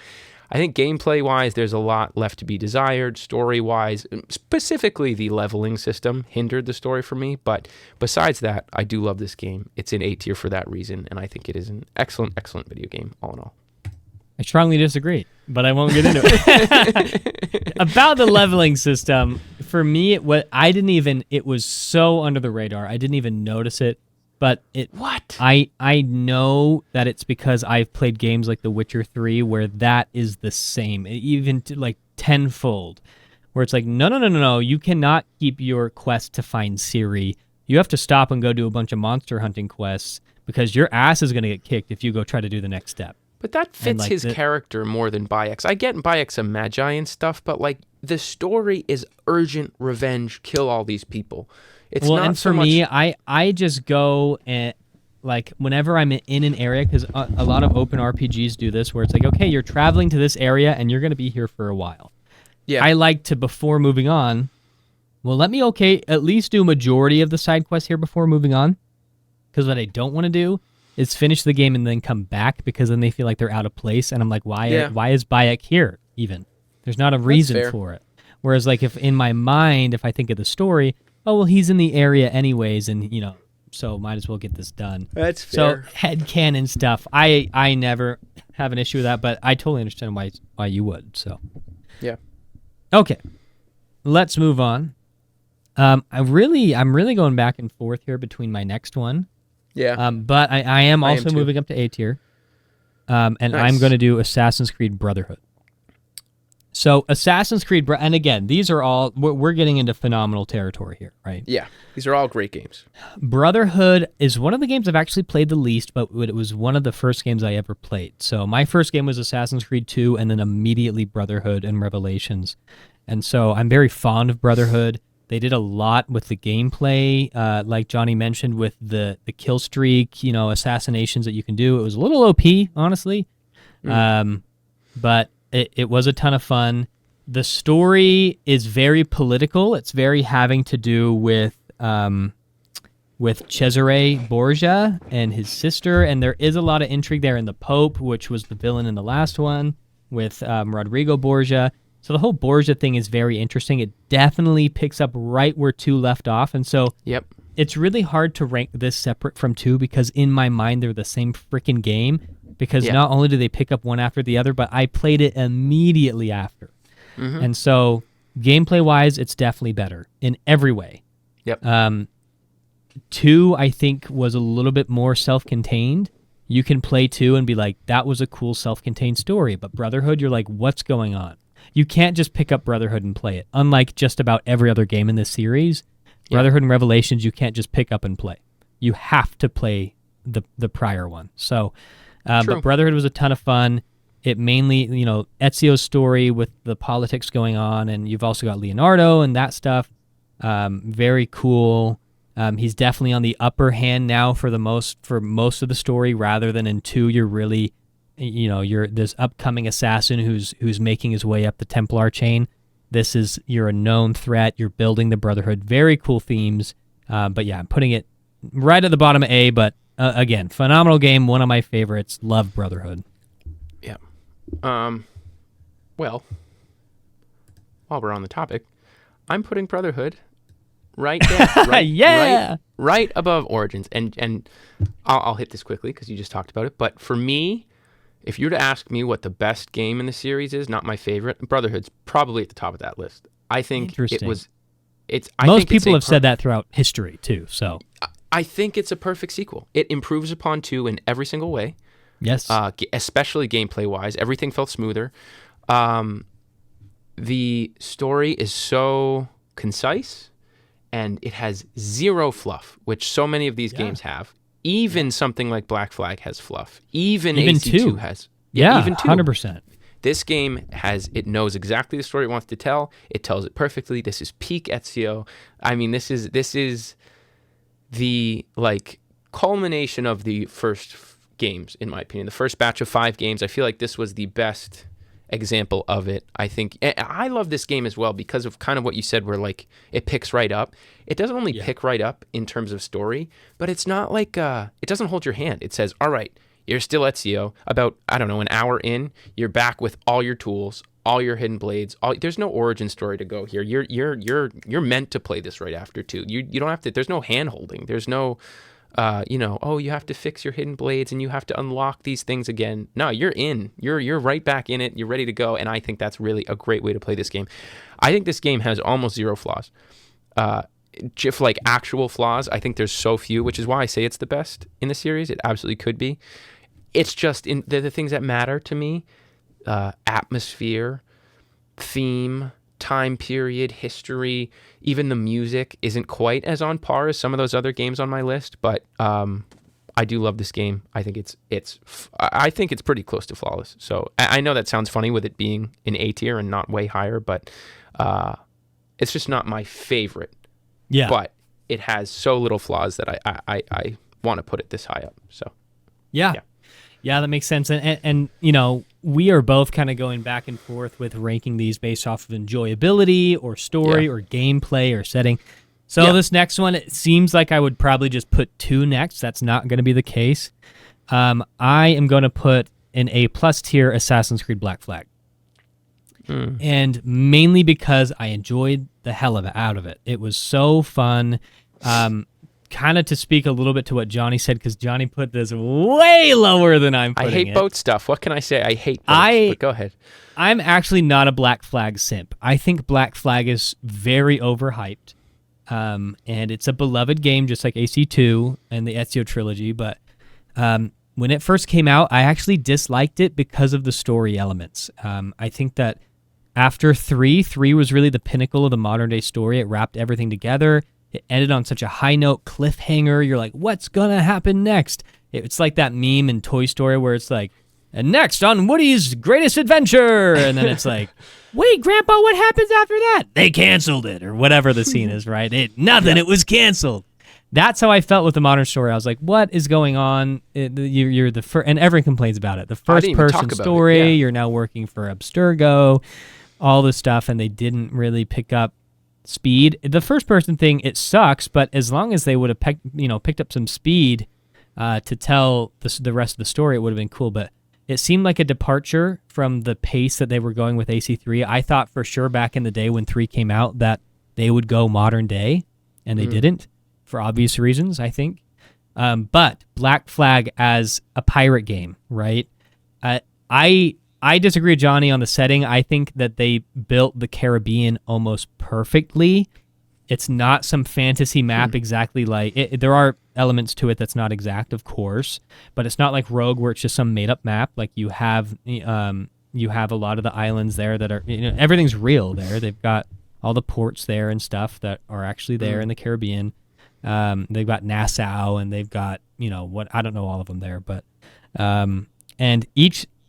I think gameplay-wise, there's a lot left to be desired. Story-wise, specifically the leveling system hindered the story for me. But besides that, I do love this game. It's in A tier for that reason, and I think it is an excellent, excellent video game, all in all. I strongly disagree, but I won't get into it. About the leveling system, for me, it was so under the radar. I didn't even notice it. But I know that it's because I've played games like The Witcher 3 where that is the same, even to like tenfold, where it's like, no, you cannot keep your quest to find Ciri. You have to stop and go do a bunch of monster hunting quests because your ass is going to get kicked if you go try to do the next step. But that fits his character more than Bayek's. I get Bayek's a magi and stuff, but like the story is urgent revenge, kill all these people. It's not and so for much... me, I just go and like whenever I'm in an area, because a lot of open RPGs do this, where it's like, okay, you're traveling to this area and you're going to be here for a while. Yeah. I like to, before moving on, well, let me at least do a majority of the side quests here before moving on, because what I don't want to do is finish the game and then come back, because then they feel like they're out of place, and I'm like, why is Bayek here even? There's not a reason for it. Whereas like if in my mind, if I think of the story, oh, well, he's in the area anyways, and, so might as well get this done. That's fair. So headcanon stuff, I never have an issue with that, but I totally understand why you would, so. Yeah. Okay, let's move on. I'm really going back and forth here between my next one. Yeah. But I am also moving up to A tier, and nice. I'm going to do Assassin's Creed Brotherhood. So Assassin's Creed, and again, these are all, we're getting into phenomenal territory here, right? Yeah, these are all great games. Brotherhood is one of the games I've actually played the least, but it was one of the first games I ever played. So my first game was Assassin's Creed 2, and then immediately Brotherhood and Revelations. And so I'm very fond of Brotherhood. They did a lot with the gameplay, like Johnny mentioned, with the kill streak, assassinations that you can do. It was a little OP, honestly, but it was a ton of fun. The story is very political. It's very having to do with Cesare Borgia and his sister, and there is a lot of intrigue there in the Pope, which was the villain in the last one, with Rodrigo Borgia. So the whole Borgia thing is very interesting. It definitely picks up right where 2 left off, and so it's really hard to rank this separate from 2, because in my mind they're the same freaking game, because not only do they pick up one after the other, but I played it immediately after. Mm-hmm. And so gameplay-wise, it's definitely better in every way. Yep. 2, I think, was a little bit more self-contained. You can play 2 and be like, that was a cool self-contained story, but Brotherhood, you're like, what's going on? You can't just pick up Brotherhood and play it. Unlike just about every other game in this series, Brotherhood and Revelations, you can't just pick up and play. You have to play the prior one. So, but Brotherhood was a ton of fun. it mainly, Ezio's story with the politics going on, and you've also got Leonardo and that stuff. Very cool. He's definitely on the upper hand now for most of the story, rather than in 2 you're really, you're this upcoming assassin who's making his way up the Templar chain. You're a known threat. You're building the Brotherhood. Very cool themes. But yeah, I'm putting it right at the bottom of A, but again, phenomenal game. One of my favorites. Love Brotherhood. Yeah. Well, while we're on the topic, I'm putting Brotherhood right there. Yeah. Right above Origins. And I'll hit this quickly because you just talked about it. But for me, if you were to ask me what the best game in the series is, not my favorite, Brotherhood's probably at the top of that list. I think it was. Most people have said that throughout history too. So I think it's a perfect sequel. It improves upon 2 in every single way. Yes. Especially gameplay wise, everything felt smoother. The story is so concise, and it has zero fluff, which so many of these games have. Even something like Black Flag has fluff. Even AC2 2 has. Yeah, even 2. 100%. This game it knows exactly the story it wants to tell. It tells it perfectly. This is peak Ezio. I mean, this is the culmination of the first games, in my opinion. The first batch of 5 games. I feel like this was the best example of it. I think I love this game as well because of kind of what you said, where it picks right up. It doesn't only pick right up in terms of story, but it's not it doesn't hold your hand. It says, all right, you're still Ezio. About, I don't know, an hour in, you're back with all your tools, all your hidden blades. There's no origin story to go here. You're meant to play this right after 2. You don't have to. There's no hand holding. There's no you have to fix your hidden blades and you have to unlock these things again. No, you're in. You're right back in it. You're ready to go. And I think that's really a great way to play this game. I think this game has almost zero flaws. Just actual flaws, I think there's so few, which is why I say it's the best in the series. It absolutely could be. It's just the things that matter to me: atmosphere, theme, time period, history. Even the music isn't quite as on par as some of those other games on my list, but I do love this game. I think it's pretty close to flawless. So I know that sounds funny with it being in A tier and not way higher, but it's just not my favorite. Yeah. But it has so little flaws that I want to put it this high up. So yeah, that makes sense. And we are both kind of going back and forth with ranking these based off of enjoyability or story or gameplay or setting. So this next one, it seems like I would probably just put 2 next. That's not going to be the case. I am going to put an A+ tier Assassin's Creed Black Flag. And mainly because I enjoyed the hell out of it. It was so fun. Kind of to speak a little bit to what Johnny said, because Johnny put this way lower than I'm putting it. I hate boat stuff. What can I say? I hate boats, but go ahead. I'm actually not a Black Flag simp. I think Black Flag is very overhyped. And it's a beloved game, just like AC2 and the Ezio trilogy. But when it first came out, I actually disliked it because of the story elements. I think that after 3 was really the pinnacle of the modern-day story. It wrapped everything together. It ended on such a high note cliffhanger. You're like, what's going to happen next? It's like that meme in Toy Story where it's like, and next on Woody's Greatest Adventure. And then it's like, wait, Grandpa, what happens after that? They canceled it, or whatever the scene is, right? It was canceled. That's how I felt with the modern story. I was like, what is going on? You're the first, and everyone complains about it. The first person story, you're now working for Abstergo, all this stuff, and they didn't really pick up speed. The first person thing, it sucks, but as long as they would have picked up some speed to tell the rest of the story, it would have been cool. But it seemed like a departure from the pace that they were going with AC3. I thought for sure back in the day when 3 came out that they would go modern day, and they didn't, for obvious reasons, I think. But Black Flag as a pirate game, right? I disagree with Johnny on the setting. I think that they built the Caribbean almost perfectly. It's not some fantasy map exactly like it. There are elements to it that's not exact, of course, but it's not like Rogue where it's just some made-up map. Like you have a lot of the islands there that are, everything's real there. They've got all the ports there and stuff that are actually there in the Caribbean. They've got Nassau and they've got, I don't know all of them there, but and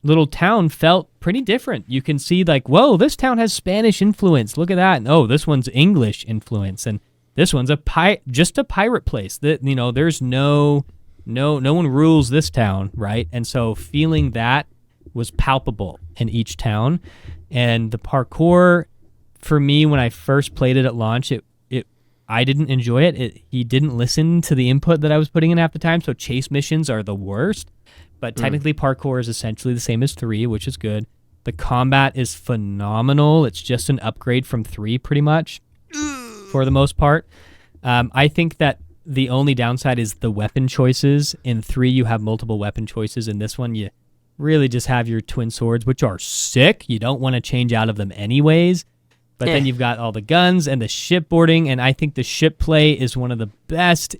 little town felt pretty different. You can see like, whoa, this town has Spanish influence. Look at that. And, oh, this one's English influence. And this one's just a pirate place. That, you know, there's no one rules this town, right? And so feeling that was palpable in each town. And the parkour, for me, when I first played it at launch, I didn't enjoy it. He didn't listen to the input that I was putting in half the time, so chase missions are the worst. But technically, parkour is essentially the same as 3, which is good. The combat is phenomenal. It's just an upgrade from 3, pretty much, for the most part. I think that the only downside is the weapon choices. In 3, you have multiple weapon choices. In this one, you really just have your twin swords, which are sick. You don't want to change out of them anyways. But then you've got all the guns and the shipboarding, and I think the ship play is one of the best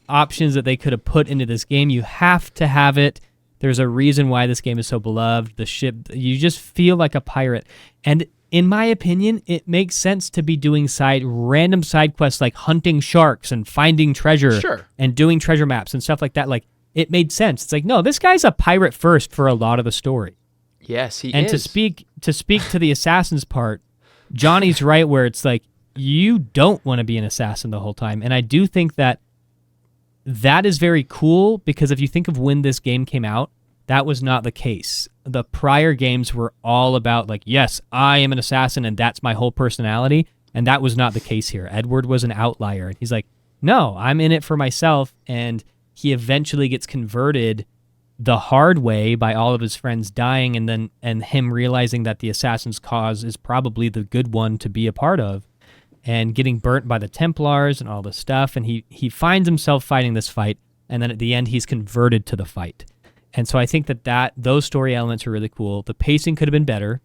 options that they could have put into this game. You have to have it. There's a reason why this game is so beloved. The ship, you just feel like a pirate. And in my opinion, it makes sense to be doing random side quests like hunting sharks and finding treasure and doing treasure maps and stuff like that. Like, it made sense. It's like, no, this guy's a pirate first for a lot of the story. Yes, he is. And to speak to the assassins part, Johnny's right where it's like, you don't want to be an assassin the whole time. And I do think that is very cool, because if you think of when this game came out, that was not the case. The prior games were all about like, yes, I am an assassin and that's my whole personality. And that was not the case here. Edward was an outlier. And he's like, no, I'm in it for myself. And he eventually gets converted the hard way by all of his friends dying, and him realizing that the assassin's cause is probably the good one to be a part of, and getting burnt by the Templars and all this stuff. And he finds himself fighting this fight, and then at the end he's converted to the fight. And so I think that those story elements are really cool. The pacing could have been better.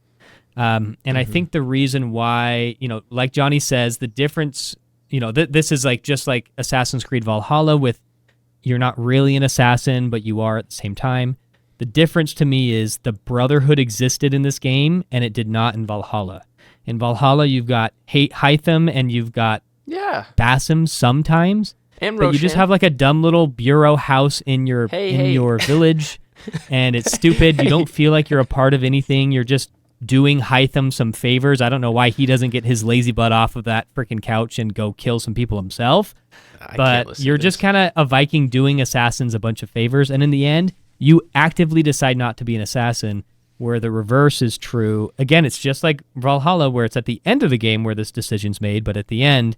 And I think the reason why, you know, like Johnny says, the difference, you know, this is like just like Assassin's Creed Valhalla, with you're not really an assassin, but you are at the same time. The difference to me is the Brotherhood existed in this game, and it did not in Valhalla. In Valhalla, you've got Hytham and you've got Basim sometimes. And but you just have like a dumb little bureau house in your your village, and it's stupid. You don't feel like you're a part of anything. You're just doing Hytham some favors. I don't know why he doesn't get his lazy butt off of that freaking couch and go kill some people himself. But you're just kind of a Viking doing assassins a bunch of favors, and in the end, you actively decide not to be an assassin, where the reverse is true. Again, it's just like Valhalla, where it's at the end of the game where this decision's made, but at the end,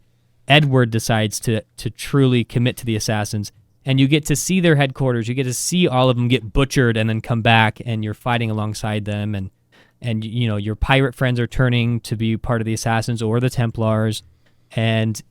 Edward decides to truly commit to the assassins, and you get to see their headquarters. You get to see all of them get butchered and then come back, and you're fighting alongside them, and you know, your pirate friends are turning to be part of the assassins or the Templars. And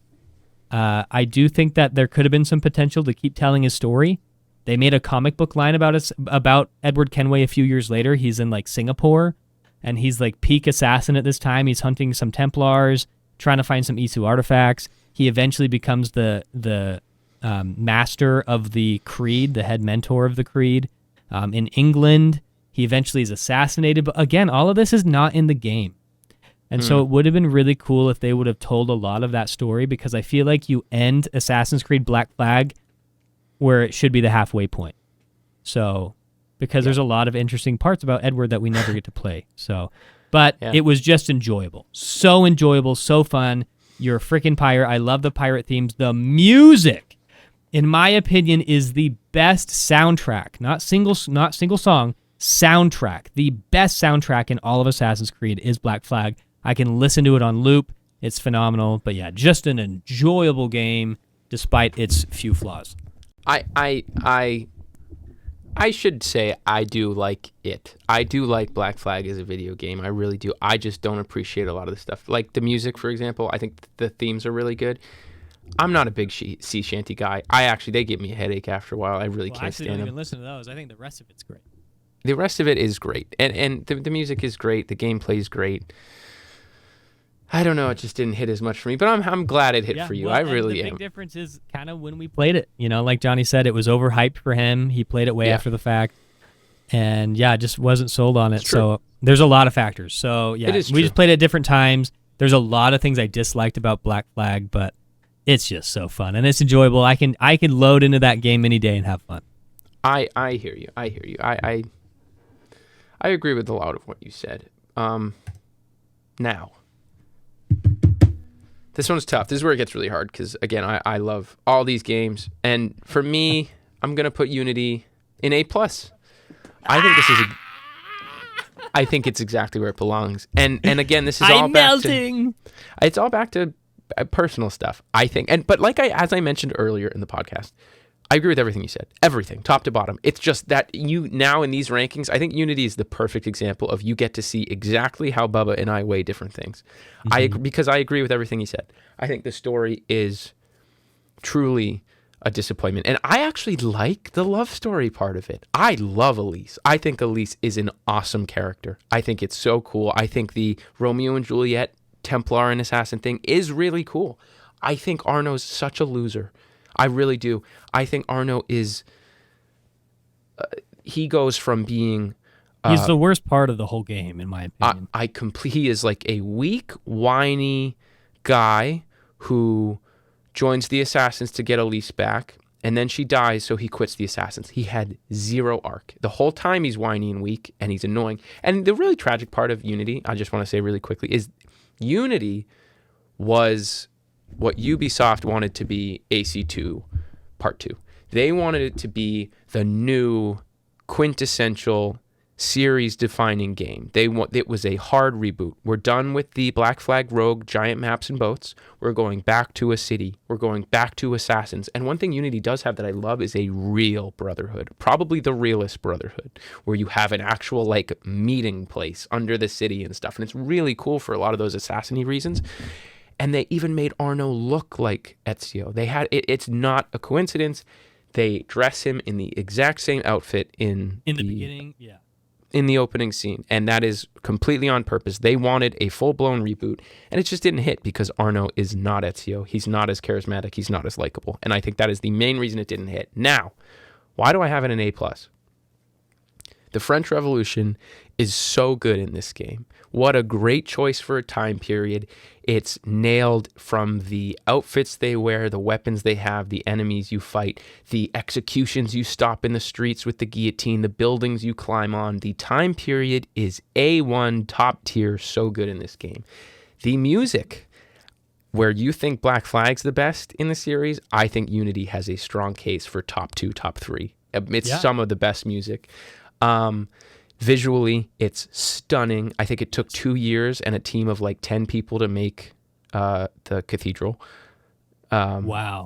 I do think that there could have been some potential to keep telling his story. They made a comic book line about Edward Kenway a few years later. He's in like Singapore, and he's like peak assassin at this time. He's hunting some Templars, trying to find some Isu artifacts. He eventually becomes the master of the Creed, the head mentor of the Creed. In England, he eventually is assassinated. But again, all of this is not in the game. And so it would have been really cool if they would have told a lot of that story, because I feel like you end Assassin's Creed Black Flag where it should be the halfway point. So, because there's a lot of interesting parts about Edward that we never get to play. So, but it was just enjoyable. So enjoyable, so fun. You're a freaking pirate. I love the pirate themes. The music, in my opinion, is the best soundtrack. Not single song, soundtrack. The best soundtrack in all of Assassin's Creed is Black Flag. I can listen to it on loop. It's phenomenal. But yeah, just an enjoyable game despite its few flaws. I should say I do like it. I do like Black Flag as a video game. I really do. I just don't appreciate a lot of the stuff. Like the music, for example. I think the themes are really good. I'm not a big sea shanty guy. They give me a headache after a while. I really can't stand them. I don't even listen to those. I think the rest of it's great. The rest of it is great. And the music is great. The gameplay is great. I don't know. It just didn't hit as much for me, but I'm glad it hit for you. I really am. The big difference is kind of when we played it. You know, like Johnny said, it was overhyped for him. He played it way after the fact, and just wasn't sold on it. So there's a lot of factors. So we just played it at different times. There's a lot of things I disliked about Black Flag, but it's just so fun and it's enjoyable. I can load into that game any day and have fun. I hear you. I agree with a lot of what you said. Now, this one's tough. This is where it gets really hard because, again, I love all these games. And for me, I'm going to put Unity in A+. I think it's exactly where it belongs. And again, this is all back to... It's all back to personal stuff, I think. But as I mentioned earlier in the podcast, I agree with everything you said. Everything, top to bottom. It's just that you now in these rankings, I think Unity is the perfect example of you get to see exactly how Bubba and I weigh different things. Because I agree with everything he said. I think the story is truly a disappointment. And I actually like the love story part of it. I love Elise. I think Elise is an awesome character. I think it's so cool. I think the Romeo and Juliet Templar and Assassin thing is really cool. I think Arno's such a loser. I really do. I think Arno is... he goes from being... he's the worst part of the whole game, in my opinion. He is like a weak, whiny guy who joins the Assassins to get Elise back, and then she dies, so he quits the Assassins. He had zero arc. The whole time he's whiny and weak, and he's annoying. And the really tragic part of Unity, I just want to say really quickly, is Unity was... what Ubisoft wanted to be AC2 Part 2. They wanted it to be the new quintessential series-defining game. It was a hard reboot. We're done with the Black Flag Rogue giant maps and boats. We're going back to a city. We're going back to Assassins. And one thing Unity does have that I love is a real Brotherhood. Probably the realest Brotherhood, where you have an actual meeting place under the city and stuff. And it's really cool for a lot of those assassin-y reasons. And they even made Arno look like Ezio. They had it's not a coincidence. They dress him in the exact same outfit in the beginning, yeah. In the opening scene, and that is completely on purpose. They wanted a full-blown reboot, and it just didn't hit because Arno is not Ezio. He's not as charismatic. He's not as likable, and I think that is the main reason it didn't hit. Now, why do I have it in A+? The French Revolution is so good in this game. What a great choice for a time period. It's nailed from the outfits they wear, the weapons they have, the enemies you fight, the executions you stop in the streets with the guillotine, the buildings you climb on. The time period is A1, top tier, so good in this game. The music, where you think Black Flag's the best in the series, I think Unity has a strong case for top 2, top 3. It's some of the best music. Visually, it's stunning. I think it took 2 years and a team of 10 people to make the cathedral. Wow.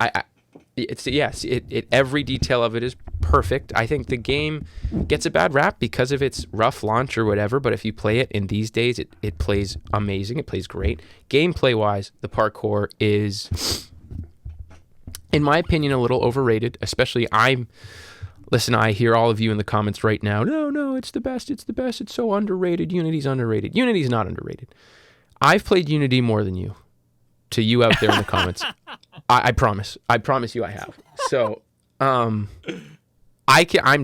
Every detail of it is perfect. I think the game gets a bad rap because of its rough launch or whatever, but if you play it in these days, it plays amazing. It plays great. Gameplay-wise, the parkour is, in my opinion, a little overrated, especially Listen, I hear all of you in the comments right now. No, it's the best. It's the best. It's so underrated. Unity's underrated. Unity's not underrated. I've played Unity more than you. To you out there in the comments. I promise. I promise you I have. So, I'm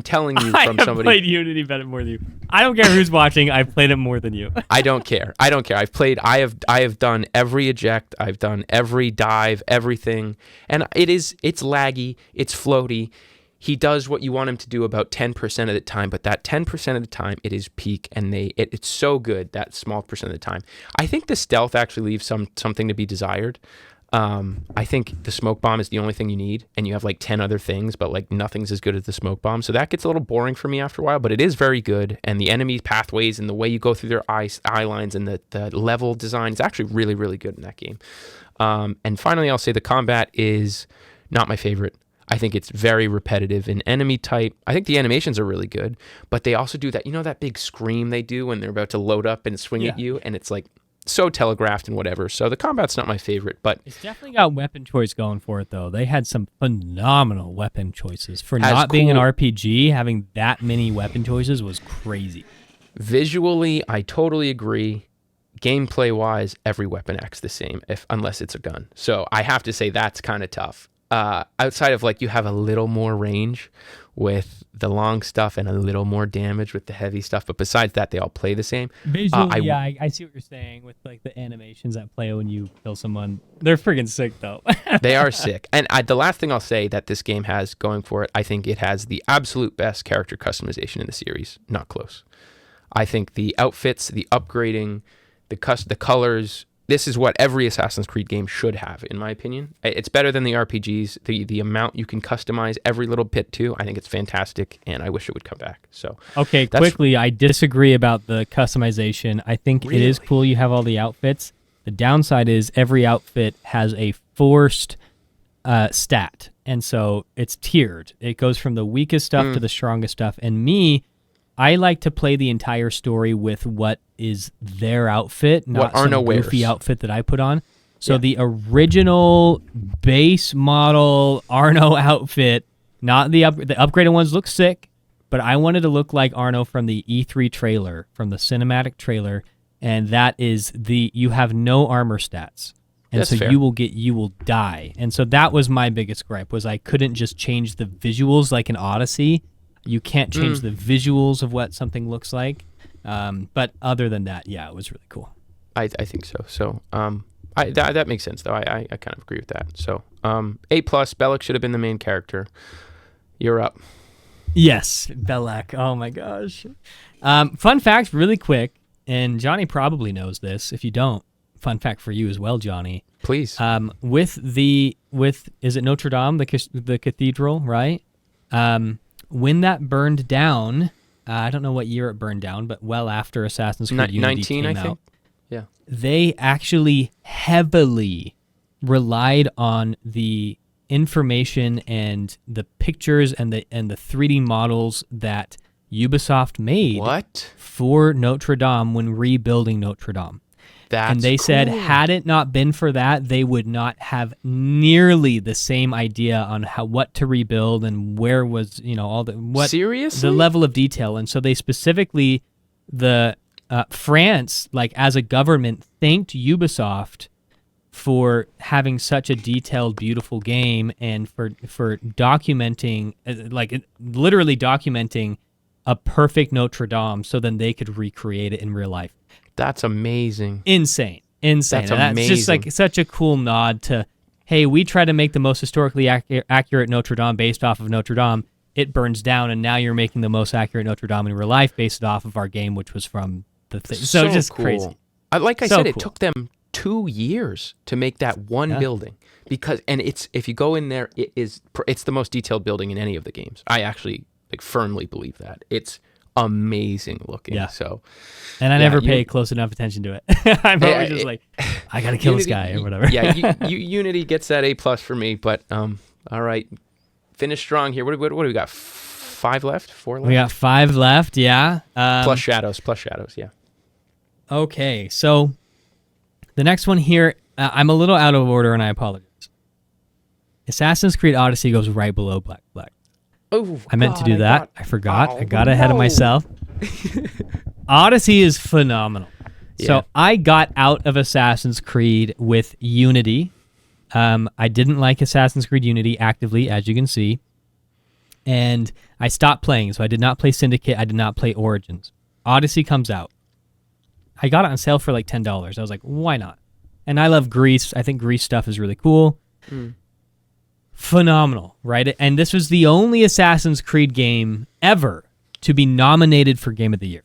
telling you from somebody. I played Unity better more than you. I don't care who's watching. I've played it more than you. I don't care. I have done every eject. I've done every dive, everything. And it's laggy. It's floaty. He does what you want him to do about 10% of the time, but that 10% of the time, it is peak, and it's so good, that small percent of the time. I think the stealth actually leaves something to be desired. I think the smoke bomb is the only thing you need, and you have 10 other things, but nothing's as good as the smoke bomb. So that gets a little boring for me after a while, but it is very good, and the enemy pathways and the way you go through their eye lines and the level design is actually really, really good in that game. And finally, I'll say the combat is not my favorite. I think it's very repetitive in enemy type. I think the animations are really good, but they also do that, that big scream they do when they're about to load up and swing at you, and it's so telegraphed and whatever. So the combat's not my favorite, but it's definitely got weapon choice going for it, though. They had some phenomenal weapon choices. For not being an RPG, having that many weapon choices was crazy. Visually, I totally agree. Gameplay-wise, every weapon acts the same, unless it's a gun. So I have to say that's kind of tough. Outside of you have a little more range with the long stuff and a little more damage with the heavy stuff, but besides that, they all play the same. Visually, I see what you're saying with the animations that play when you kill someone. They're friggin' sick, though. They are sick. And the last thing I'll say that this game has going for it, I think it has the absolute best character customization in the series. Not close. I think the outfits, the upgrading, the colors, this is what every Assassin's Creed game should have, in my opinion. It's better than the RPGs. The amount you can customize every little bit too, I think it's fantastic, and I wish it would come back. So okay, quickly, I disagree about the customization. I think it is cool you have all the outfits. The downside is every outfit has a forced stat, and so it's tiered. It goes from the weakest stuff to the strongest stuff. And I like to play the entire story with what is their outfit, not some goofy outfit that I put on. So the original base model Arno outfit, not the upgraded ones, look sick, but I wanted to look like Arno from the E3 trailer, from the cinematic trailer, and that is you have no armor stats. And That's so fair. you will die. And so that was my biggest gripe, was I couldn't just change the visuals like in Odyssey. You can't change the visuals of what something looks like. But other than that, yeah, it was really cool. I think so. So that makes sense, though. I kind of agree with that. So A+, Bellic should have been the main character. You're up. Yes, Bellic. Oh, my gosh. Fun fact, really quick, and Johnny probably knows this. If you don't, fun fact for you as well, Johnny. Please. With is it Notre Dame, the cathedral, right? When that burned down, I don't know what year it burned down, but well after Assassin's Creed Unity 19, came I think. out, Yeah. they actually heavily relied on the information and the pictures and the 3D models that Ubisoft made for Notre Dame when rebuilding Notre Dame. And they said, had it not been for that, they would not have nearly the same idea on what to rebuild and where was, Seriously? The level of detail. And so they specifically, France, like as a government, thanked Ubisoft for having such a detailed, beautiful game and for documenting, literally documenting a perfect Notre Dame, so then they could recreate it in real life. That's amazing. Insane. That's amazing. That's just like such a cool nod to, hey, we try to make the most historically accurate Notre Dame based off of Notre Dame. It burns down, and now you're making the most accurate Notre Dame in real life based off of our game, which was from the thing. So just cool. Crazy. Like I So said, cool. it took them 2 years to make that one building, and it's, if you go in there, it's the most detailed building in any of the games. I actually firmly believe that. It's amazing looking. Yeah. So, and I never pay close enough attention to it. I'm always just like, I gotta kill Unity, this guy or whatever. Yeah, Unity gets that A+ for me. But all right, finish strong here. What do we got? 5 left? 4 left? We got 5 left. Yeah. Plus shadows. Yeah. Okay, so the next one here, I'm a little out of order, and I apologize. Assassin's Creed Odyssey goes right below Black Flag. Oh, I meant to do that. I forgot. I got ahead of myself. Odyssey is phenomenal. Yeah. So I got out of Assassin's Creed with Unity. I didn't like Assassin's Creed Unity actively, as you can see. And I stopped playing. So I did not play Syndicate. I did not play Origins. Odyssey comes out. I got it on sale for like $10. I was like, why not? And I love Greece. I think Greece stuff is really cool. Phenomenal, right? And this was the only Assassin's Creed game ever to be nominated for Game of the Year.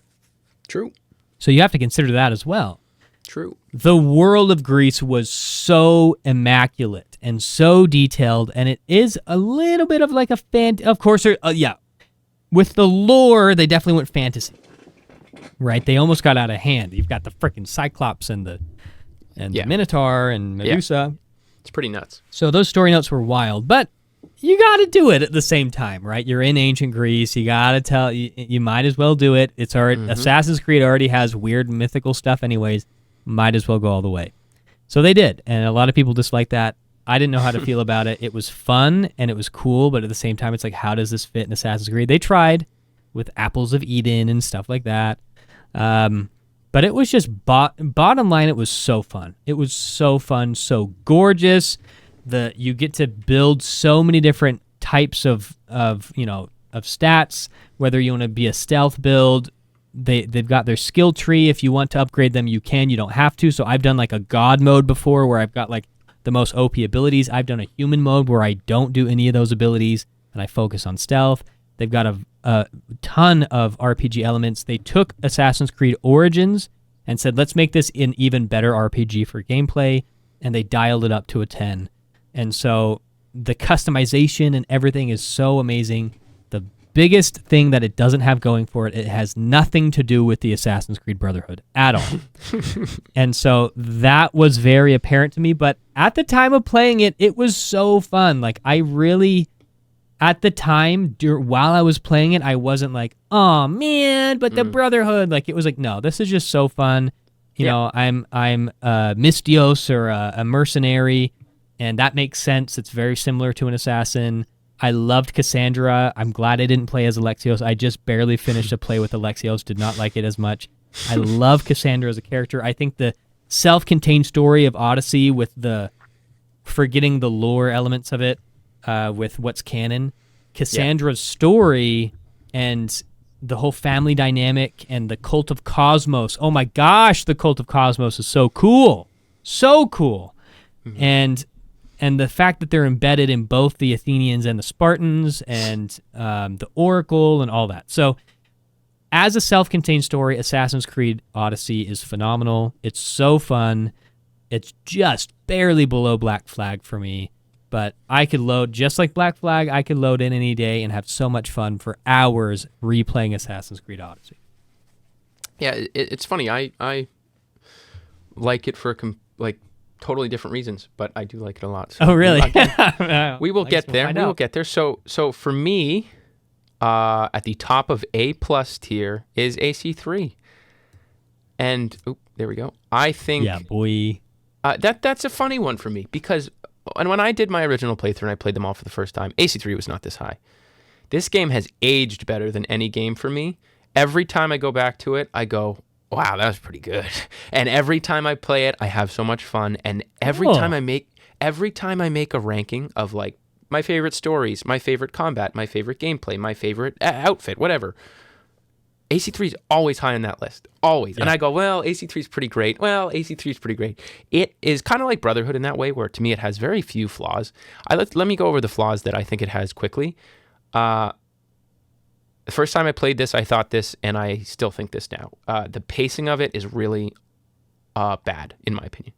True. So you have to consider that as well. True. The world of Greece was so immaculate and so detailed, and it is a little bit of like a of course, with the lore, they definitely went fantasy, right? They almost got out of hand. You've got the freaking Cyclops and the Minotaur and Medusa. Yeah. It's pretty nuts. So those story notes were wild, but you got to do it at the same time, right? You're in ancient Greece. You got to tell. You might as well do it. It's already Assassin's Creed already has weird mythical stuff, anyways. Might as well go all the way. So they did, and a lot of people disliked that. I didn't know how to feel about it. It was fun and it was cool, but at the same time, it's like, how does this fit in Assassin's Creed? They tried with Apples of Eden and stuff like that. But it was just, bottom line, it was so fun. It was so fun, so gorgeous. You get to build so many different types of stats, whether you want to be a stealth build. They've got their skill tree. If you want to upgrade them, you can. You don't have to. So I've done like a god mode before where I've got like the most OP abilities. I've done a human mode where I don't do any of those abilities and I focus on stealth. They've got a ton of RPG elements. They took Assassin's Creed Origins and said, let's make this an even better RPG for gameplay, and they dialed it up to a 10. And so the customization and everything is so amazing. The biggest thing that it doesn't have going for it, it has nothing to do with the Assassin's Creed Brotherhood at all. And so that was very apparent to me, but at the time of playing it, it was so fun. Like, I really, at the time, while I was playing it, I wasn't like, oh man, but the Brotherhood, like, it was like, no, this is just so fun. You know, I'm a Mystios or a mercenary, and that makes sense. It's very similar to an assassin. I loved Cassandra. I'm glad I didn't play as Alexios. I just barely finished a play with Alexios. Did not like it as much. I love Cassandra as a character. I think the self-contained story of Odyssey, with the forgetting the lore elements of it, with what's canon, Cassandra's story and the whole family dynamic and the Cult of Cosmos. Oh my gosh, the Cult of Cosmos is so cool. So cool. Mm-hmm. And the fact that they're embedded in both the Athenians and the Spartans and the Oracle and all that. So as a self-contained story, Assassin's Creed Odyssey is phenomenal. It's so fun. It's just barely below Black Flag for me. But I could load, just like Black Flag, I could load in any day and have so much fun for hours replaying Assassin's Creed Odyssey. Yeah, it's funny. I like it for totally different reasons, but I do like it a lot. So oh, really? Again, we will get there. We will get there. So for me, at the top of A+ tier is AC3. And there we go. I think boy. That's a funny one for me because when I did my original playthrough and I played them all for the first time, AC3 was not this high. This game has aged better than any game for me. Every time I go back to it, I go, wow, that was pretty good. And every time I play it, I have so much fun. And every time I make a ranking of like my favorite stories, my favorite combat, my favorite gameplay, my favorite outfit, whatever, AC3 is always high on that list. Always. Yeah. And I go, well, AC3 is pretty great. Well, AC3 is pretty great. It is kind of like Brotherhood in that way, where to me it has very few flaws. Let me go over the flaws that I think it has quickly. The first time I played this, I thought this, and I still think this now. The pacing of it is really bad, in my opinion.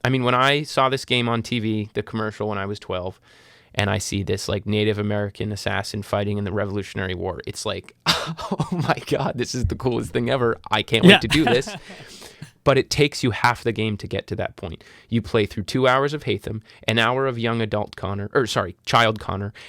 When I saw this game on TV, the commercial when I was 12, and I see this like Native American assassin fighting in the Revolutionary War, it's like, oh my God, this is the coolest thing ever. I can't wait to do this. But it takes you half the game to get to that point. You play through 2 hours of Hatham, an hour of child Connor,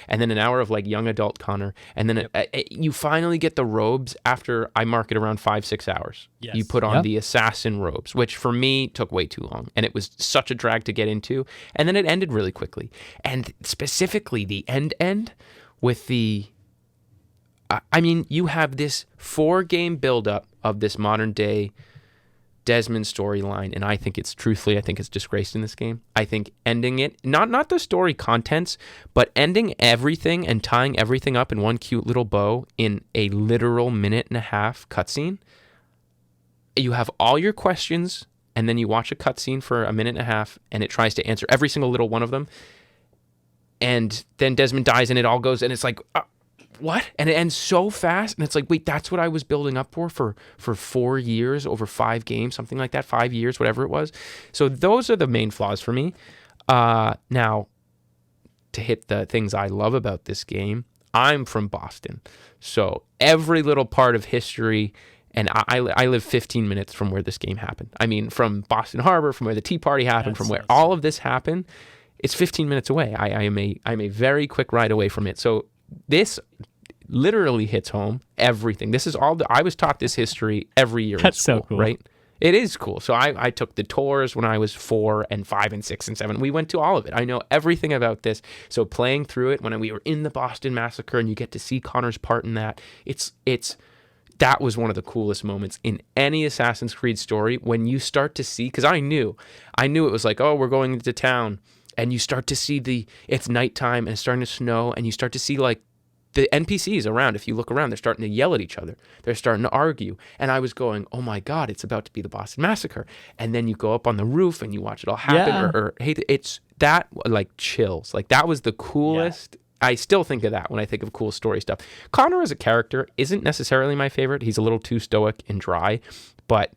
and then an hour of like young adult Connor, and then you finally get the robes after I mark it around 5-6 hours. Yes. You put on the assassin robes, which for me took way too long, and it was such a drag to get into, and then it ended really quickly. And specifically the end with the... you have this 4-game buildup of this modern day Desmond storyline, and I think it's disgraced in this game. I think ending it, not the story contents, but ending everything and tying everything up in one cute little bow in a literal 1.5-minute cutscene. You have all your questions, and then you watch a cutscene for 1.5 minutes, and it tries to answer every single little one of them. And then Desmond dies, and it all goes, and it's like, what? And it ends so fast, and it's like, wait, that's what I was building up for 4 years, over 5 games, something like that, 5 years, whatever it was. So those are the main flaws for me. Now, to hit the things I love about this game, I'm from Boston, so every little part of history, and I live 15 minutes from where this game happened. I mean, from Boston Harbor, from where the Tea Party happened, from where all of this happened, it's 15 minutes away. I'm a very quick ride away from it. So this literally hits home everything. This is all I was taught this history every year in school, so cool. Right? It is cool. So I took the tours when I was 4 and 5 and 6 and 7. We went to all of it. I know everything about this. So playing through it when we were in the Boston Massacre and you get to see Connor's part in that, that was one of the coolest moments in any Assassin's Creed story when you start to see, because I knew it was like, oh, we're going into town, and you start to see it's nighttime and it's starting to snow, and you start to see like the NPCs around, if you look around, they're starting to yell at each other. They're starting to argue. And I was going, oh my God, it's about to be the Boston Massacre. And then you go up on the roof and you watch it all happen. Or it's that, like, chills. Like, that was the coolest I still think of that when I think of cool story stuff. Connor as a character isn't necessarily my favorite. He's a little too stoic and dry, but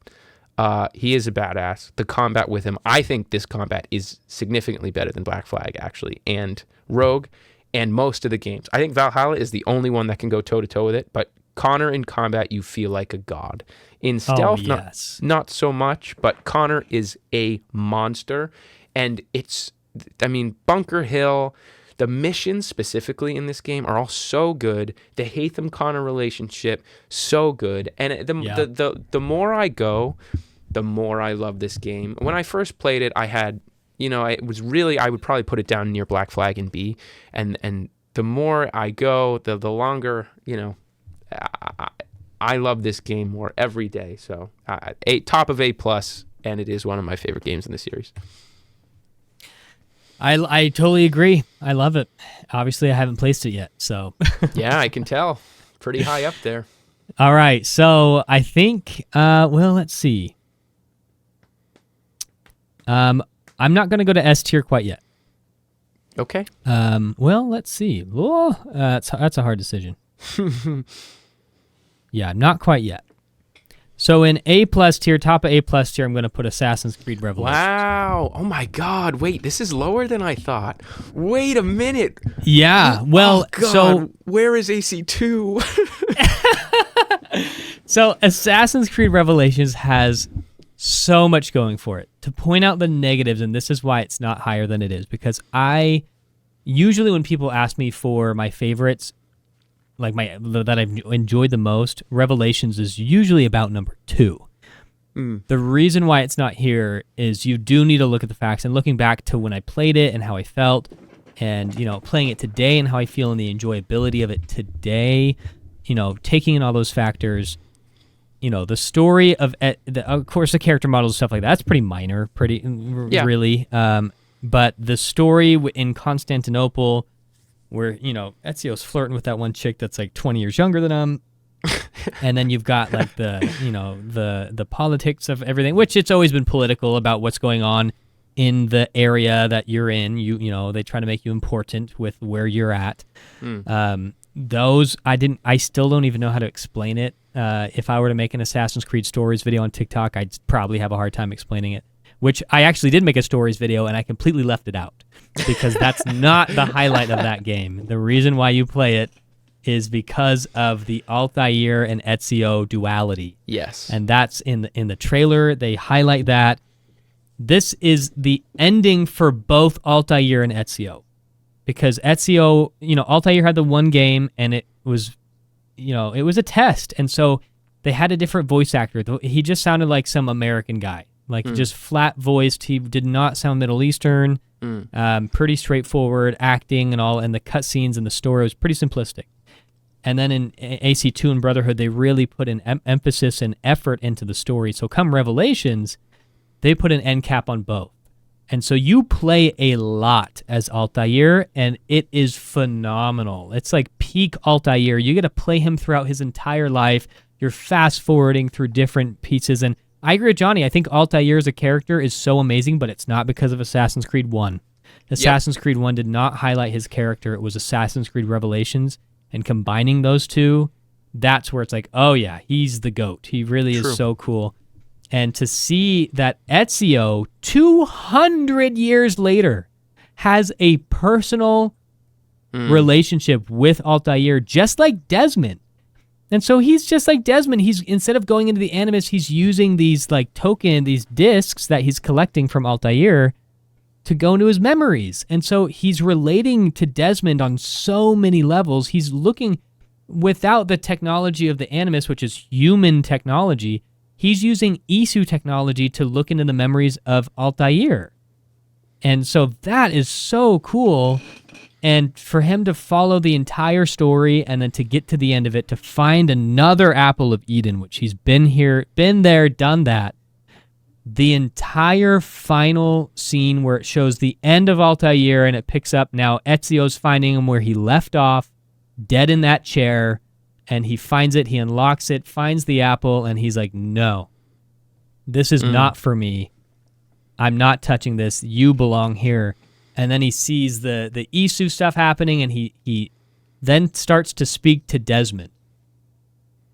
he is a badass. The combat with him, I think this combat is significantly better than Black Flag, actually, and Rogue, and most of the games. I think Valhalla is the only one that can go toe-to-toe with it, but Connor in combat, you feel like a god. In stealth, not so much, but Connor is a monster, and Bunker Hill, the missions specifically in this game are all so good. The Hatham-Connor relationship, so good. And the more I go, the more I love this game. When I first played it, I had, I would probably put it down near Black Flag and B. And the more I go, the longer, I love this game more every day. So top of A+, and it is one of my favorite games in the series. I totally agree. I love it. Obviously, I haven't placed it yet, so. Yeah, I can tell. Pretty high up there. All right, so I think, let's see. I'm not going to go to S tier quite yet. Okay. Let's see. Oh, that's a hard decision. Yeah, not quite yet. So in A+ tier, top of A+ tier, I'm going to put Assassin's Creed Revelations. Wow. Oh my God. Wait, this is lower than I thought. Wait a minute. Yeah. Well, God. So where is AC2? So Assassin's Creed Revelations has so much going for it. To point out the negatives, and this is why it's not higher than it is, because usually when people ask me for my favorites, like that I've enjoyed the most, Revelations is usually about number 2. The reason why it's not here is you do need to look at the facts, and looking back to when I played it and how I felt, and playing it today and how I feel and the enjoyability of it today, taking in all those factors, the story of course the character models and stuff like that's pretty minor, really. But the story in Constantinople, where Ezio's flirting with that one chick that's like 20 years younger than him, and then you've got like the politics of everything, which it's always been political about what's going on in the area that you're in. They try to make you important with where you're at. Those I still don't even know how to explain it. If I were to make an Assassin's Creed Stories video on TikTok, I'd probably have a hard time explaining it. Which I actually did make a stories video, and I completely left it out because that's not the highlight of that game. The reason why you play it is because of the Altair and Ezio duality. Yes. And that's in the trailer. They highlight that. This is the ending for both Altair and Ezio. Because Ezio, Altair had the one game, and it was, it was a test. And so they had a different voice actor. He just sounded like some American guy. Just flat-voiced. He did not sound Middle Eastern. Pretty straightforward acting and all, and the cutscenes and the story was pretty simplistic. And then in AC2 and Brotherhood, they really put an emphasis and effort into the story. So come Revelations, they put an end cap on both. And so you play a lot as Altair, and it is phenomenal. It's like peak Altair. You get to play him throughout his entire life. You're fast-forwarding through different pieces, and I agree with Johnny. I think Altair as a character is so amazing, but it's not because of Assassin's Creed 1. Assassin's Creed 1 did not highlight his character. It was Assassin's Creed Revelations, and combining those two, that's where it's like, oh yeah, he's the GOAT. He really is so cool. And to see that Ezio, 200 years later, has a personal relationship with Altair, just like Desmond. And so he's just like Desmond. He's, instead of going into the Animus, he's using these these discs that he's collecting from Altair to go into his memories. And so he's relating to Desmond on so many levels. He's looking, without the technology of the Animus, which is human technology, he's using Isu technology to look into the memories of Altair. And so that is so cool. And for him to follow the entire story and then to get to the end of it, to find another Apple of Eden, which he's been there, done that. The entire final scene where it shows the end of Altair and it picks up now Ezio's finding him where he left off, dead in that chair, and he finds it, he unlocks it, finds the apple, and he's like, no, this is not for me. I'm not touching this. You belong here. and then he sees the Isu stuff happening, and he then starts to speak to Desmond.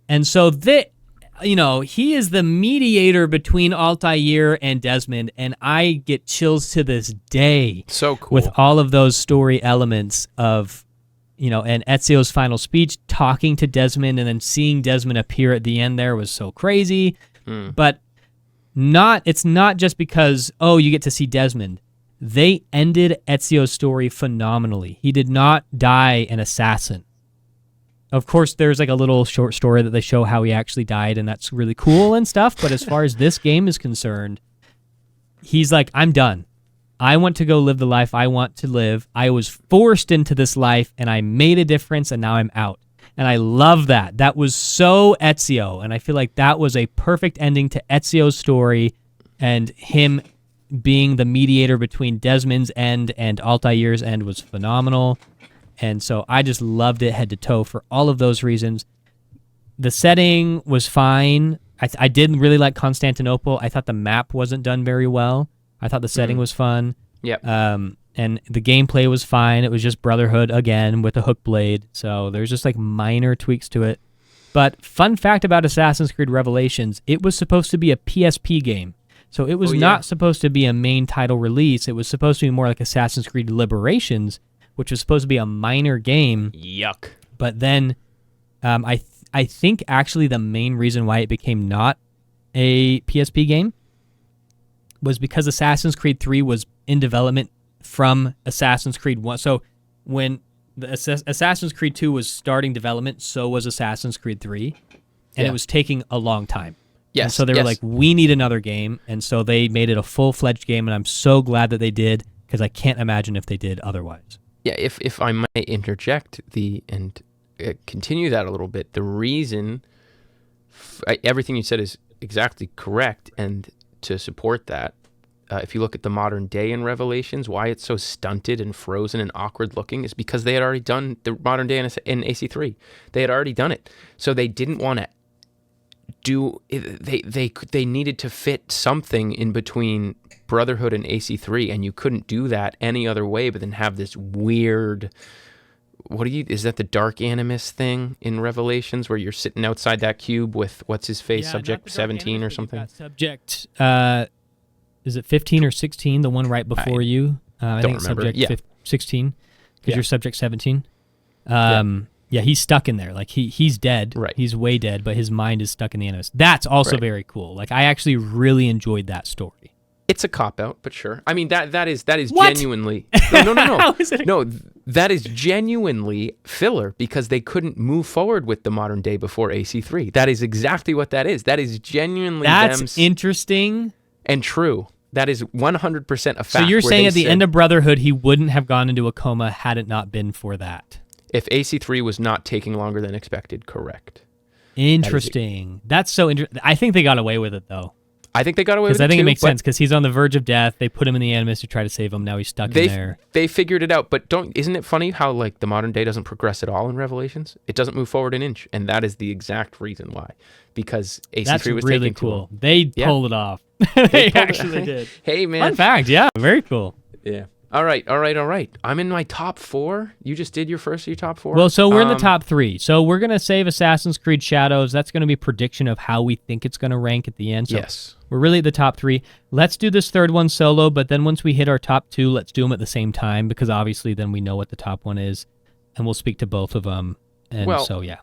And so he is the mediator between Altair and Desmond, and I get chills to this day. So cool. With all of those story elements of, and Ezio's final speech, talking to Desmond, and then seeing Desmond appear at the end there was so crazy. But it's not just because, you get to see Desmond. They ended Ezio's story phenomenally. He did not die an assassin. Of course, there's like a little short story that they show how he actually died, and that's really cool and stuff. But as far as this game is concerned, he's like, I'm done. I want to go live the life I want to live. I was forced into this life, and I made a difference, and now I'm out. And I love that. That was so Ezio, and I feel like that was a perfect ending to Ezio's story, and him being the mediator between Desmond's end and Altair's end was phenomenal. And so I just loved it head to toe for all of those reasons. The setting was fine. I did really like Constantinople. I thought the map wasn't done very well. I thought the setting was fun. Yep. And the gameplay was fine. It was just Brotherhood again with a hook blade. So there's just like minor tweaks to it. But fun fact about Assassin's Creed Revelations, it was supposed to be a PSP game. So it was not supposed to be a main title release. It was supposed to be more like Assassin's Creed Liberations, which was supposed to be a minor game. Yuck. But then I think actually the main reason why it became not a PSP game was because Assassin's Creed 3 was in development from Assassin's Creed 1. So when the Assassin's Creed 2 was starting development, so was Assassin's Creed 3, and it was taking a long time. Yes. And so they were like, we need another game, and so they made it a full-fledged game, and I'm so glad that they did, because I can't imagine if they did otherwise. Yeah, if I might interject and continue that a little bit, the reason everything you said is exactly correct, and to support that, if you look at the modern day in Revelations, why it's so stunted and frozen and awkward looking is because they had already done the modern day in AC3. They had already done it, so they didn't want to do. They needed to fit something in between Brotherhood and AC3, and you couldn't do that any other way but then have this weird, is that the dark animus thing in Revelations where you're sitting outside that cube with what's his face, Subject 17 or something? Subject, is it 15 or 16, the one right before you? I think it's remember. Subject 16, because you're Subject 17. Yeah, he's stuck in there. Like he's dead. Right. He's way dead, but his mind is stuck in the animus. That's also very cool. Like I actually really enjoyed that story. It's a cop-out, but sure. I mean, that is What? genuinely... No. How is it No, that is genuinely filler because they couldn't move forward with the modern day before AC3. That is exactly what that is. That is genuinely That's interesting. And true. That is 100% a fact. So you're saying at the end of Brotherhood, he wouldn't have gone into a coma had it not been for that? If AC3 was not taking longer than expected, correct. Interesting. That's so interesting. I think they got away with it, though. I think they got away with it, because I think too, it makes sense, because he's on the verge of death. They put him in the animus to try to save him. Now he's stuck in there. They figured it out, but isn't it funny how like the modern day doesn't progress at all in Revelations? It doesn't move forward an inch, and that is the exact reason why. Because AC3 was really taking cool. too long. They pulled it off. They actually did. Hey, man. Fun fact, yeah. Very cool. Yeah. All right. I'm in my top 4. You just did your first of your top 4? Well, so we're in the top 3. So we're going to save Assassin's Creed Shadows. That's going to be a prediction of how we think it's going to rank at the end. So yes. We're really at the top 3. Let's do this third one solo, but then once we hit our top 2, let's do them at the same time, because obviously then we know what the top one is, and we'll speak to both of them. And so, yeah.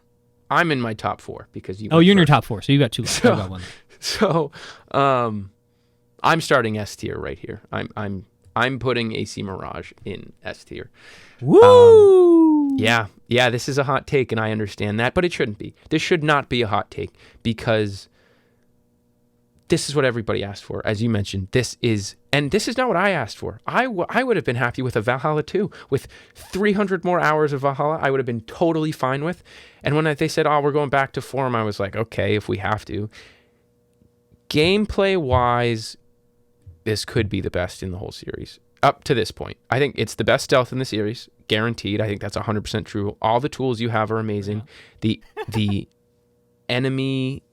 I'm in my top 4 because you. Oh, you're in your top 4, so you got 2 left. So, I got 1. So, I'm starting S tier right here. I'm putting AC Mirage in S tier. Woo! Yeah, this is a hot take, and I understand that, but it shouldn't be. This should not be a hot take, because this is what everybody asked for. As you mentioned, this is not what I asked for. I would have been happy with a Valhalla 2. With 300 more hours of Valhalla, I would have been totally fine with. And when they said, we're going back to form, I was like, okay, if we have to. Gameplay-wise, this could be the best in the whole series. Up to this point. I think it's the best stealth in the series. Guaranteed. I think that's 100% true. All the tools you have are amazing. The enemy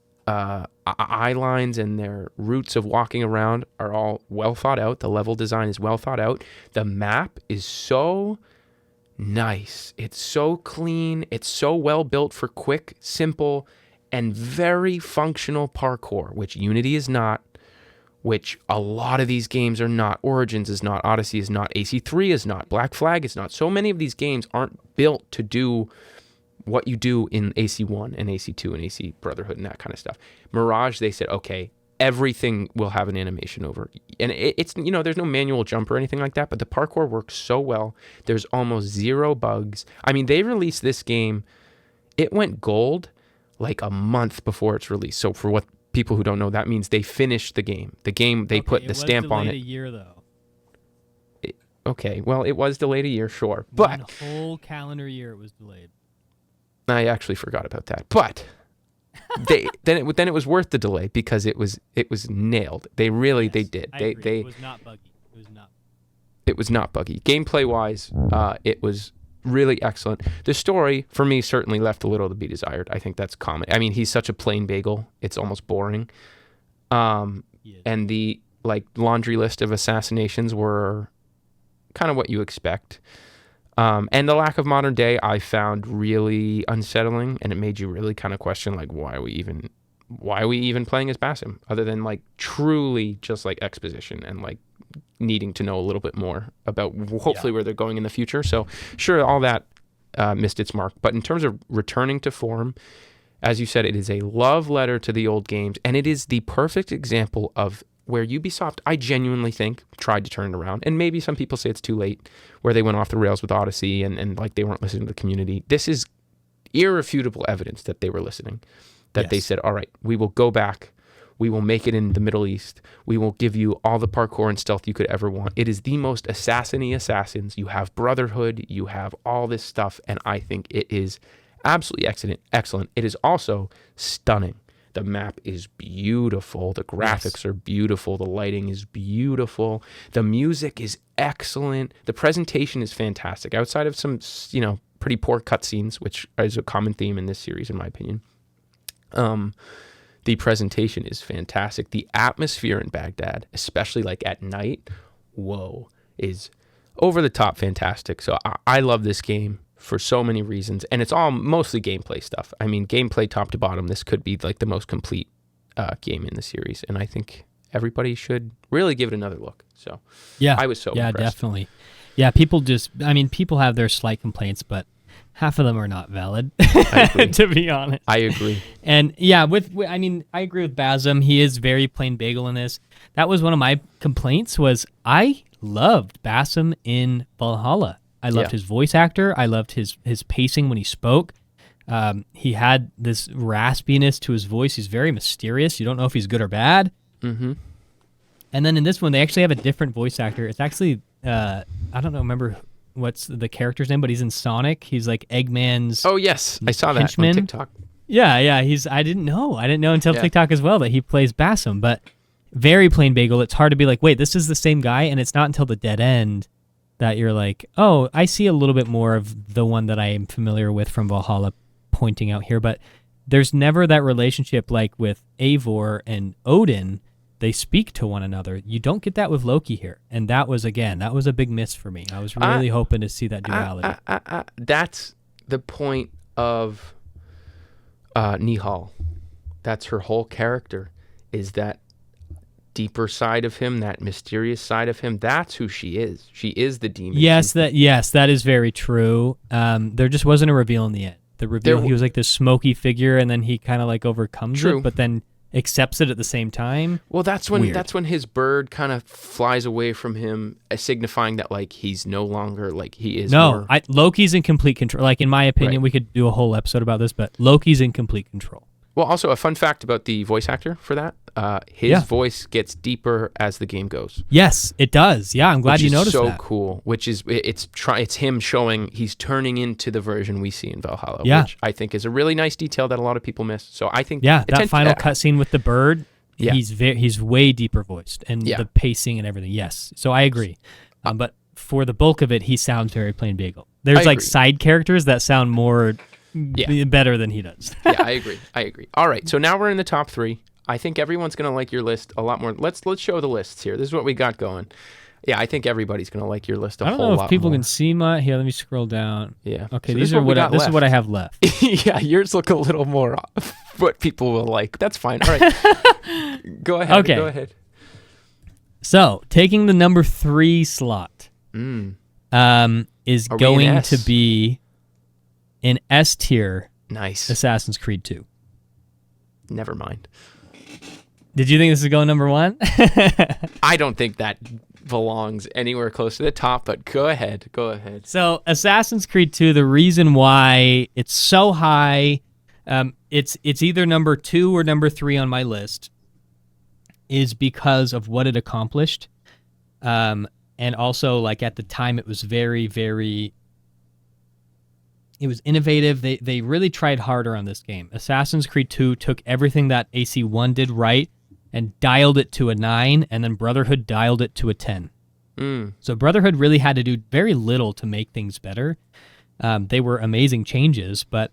eye lines and their routes of walking around are all well thought out. The level design is well thought out. The map is so nice. It's so clean. It's so well built for quick, simple, and very functional parkour, which Unity is not, which a lot of these games are not. Origins is not. Odyssey is not. AC3 is not. Black Flag is not. So many of these games aren't built to do what you do in AC1 and AC2 and AC Brotherhood and that kind of stuff. Mirage, they said, okay, everything will have an animation over. And it's, there's no manual jump or anything like that, but the parkour works so well. There's almost zero bugs. I mean, they released this game, it went gold like a month before its release. So for what people who don't know, that means they finished the game. The game, they put the stamp on it. It was delayed a year, though. Okay, well, it was delayed a year, sure. But one whole calendar year it was delayed. I actually forgot about that, but then it was worth the delay because it was nailed. They really they did. I agree. It was not buggy. It was not buggy. Gameplay wise, it was really excellent. The story for me certainly left a little to be desired. I think that's common. I mean, he's such a plain bagel; it's almost boring. And the laundry list of assassinations were kind of what you expect. And the lack of modern day I found really unsettling, and it made you really kind of question why are we even playing as Basim, other than truly just exposition and needing to know a little bit more about hopefully where they're going in the future. So sure, all that missed its mark, but in terms of returning to form, as you said, it is a love letter to the old games, and it is the perfect example of where Ubisoft, I genuinely think, tried to turn it around. And maybe some people say it's too late, where they went off the rails with Odyssey and they weren't listening to the community. This is irrefutable evidence that they were listening, that they said, all right, we will go back. We will make it in the Middle East. We will give you all the parkour and stealth you could ever want. It is the most assassiny assassins. You have Brotherhood. You have all this stuff. And I think it is absolutely excellent. It is also stunning. The map is beautiful. The graphics are beautiful. The lighting is beautiful. The music is excellent. The presentation is fantastic. Outside of some, pretty poor cutscenes, which is a common theme in this series, in my opinion. The presentation is fantastic. The atmosphere in Baghdad, especially at night, is over the top fantastic. So I love this game for so many reasons, and it's all mostly gameplay stuff. I mean, gameplay top to bottom, this could be the most complete game in the series, and I think everybody should really give it another look. So I was so impressed. Definitely. Yeah, people have their slight complaints, but half of them are not valid, to be honest. I agree. And I agree with Basim. He is very plain bagel in this. That was one of my complaints, was I loved Basim in Valhalla. I loved his voice actor. I loved his pacing when he spoke. He had this raspiness to his voice. He's very mysterious. You don't know if he's good or bad. Mm-hmm. And then in this one, they actually have a different voice actor. It's actually, I don't remember what's the character's name, but he's in Sonic. He's Eggman's Oh, yes. I saw that henchman. on TikTok. Yeah. I didn't know until TikTok as well that he plays Basim, but very plain bagel. It's hard to be wait, this is the same guy, and it's not until the dead end that you're oh, I see a little bit more of the one that I am familiar with from Valhalla pointing out here, but there's never that relationship with Eivor and Odin. They speak to one another. You don't get that with Loki here, and that was a big miss for me. I was really hoping to see that duality. That's the point of Nihal. That's her whole character, is that deeper side of him, that mysterious side of him. That's who she is. She is the demon. Yes, that is very true. There just wasn't a reveal in the end. The reveal, he was this smoky figure, and then he kind of overcomes it, but then accepts it at the same time. Well, that's when his bird kind of flies away from him, signifying that he's no longer he is. No, Loki's in complete control. In my opinion, we could do a whole episode about this, but Loki's in complete control. Well, also a fun fact about the voice actor for that, his voice gets deeper as the game goes. Yes, it does. Yeah, I'm glad you noticed that. Which is so cool. Which is it's him showing he's turning into the version we see in Valhalla, which I think is a really nice detail that a lot of people miss. So I think that final cutscene with the bird, he's way deeper voiced, and the pacing and everything. Yes, so I agree. But for the bulk of it, he sounds very plain bagel. There's side characters that sound more better than he does. Yeah, I agree. All right, so now we're in the top three. I think everyone's going to like your list a lot more. Let's show the lists here. This is what we got going. Yeah, I think everybody's going to like your list a whole lot more. I don't know if people can see my... Here, let me scroll down. Yeah. Okay, So this is what I have left. Yeah, yours look a little more what people will like. That's fine. All right. Go ahead. Okay. Go ahead. So, taking the number 3 slot is going to be an S tier. Nice. Assassin's Creed 2. Never mind. Did you think this is going number 1? I don't think that belongs anywhere close to the top, but go ahead. Go ahead. So, Assassin's Creed 2, the reason why it's so high, it's either number 2 or number 3 on my list, is because of what it accomplished. And also, like, at the time, it was very, very... It was innovative. They really tried harder on this game. Assassin's Creed 2 took everything that AC1 did right and dialed it to a 9, and then Brotherhood dialed it to a 10. So Brotherhood really had to do very little to make things better. They were amazing changes, but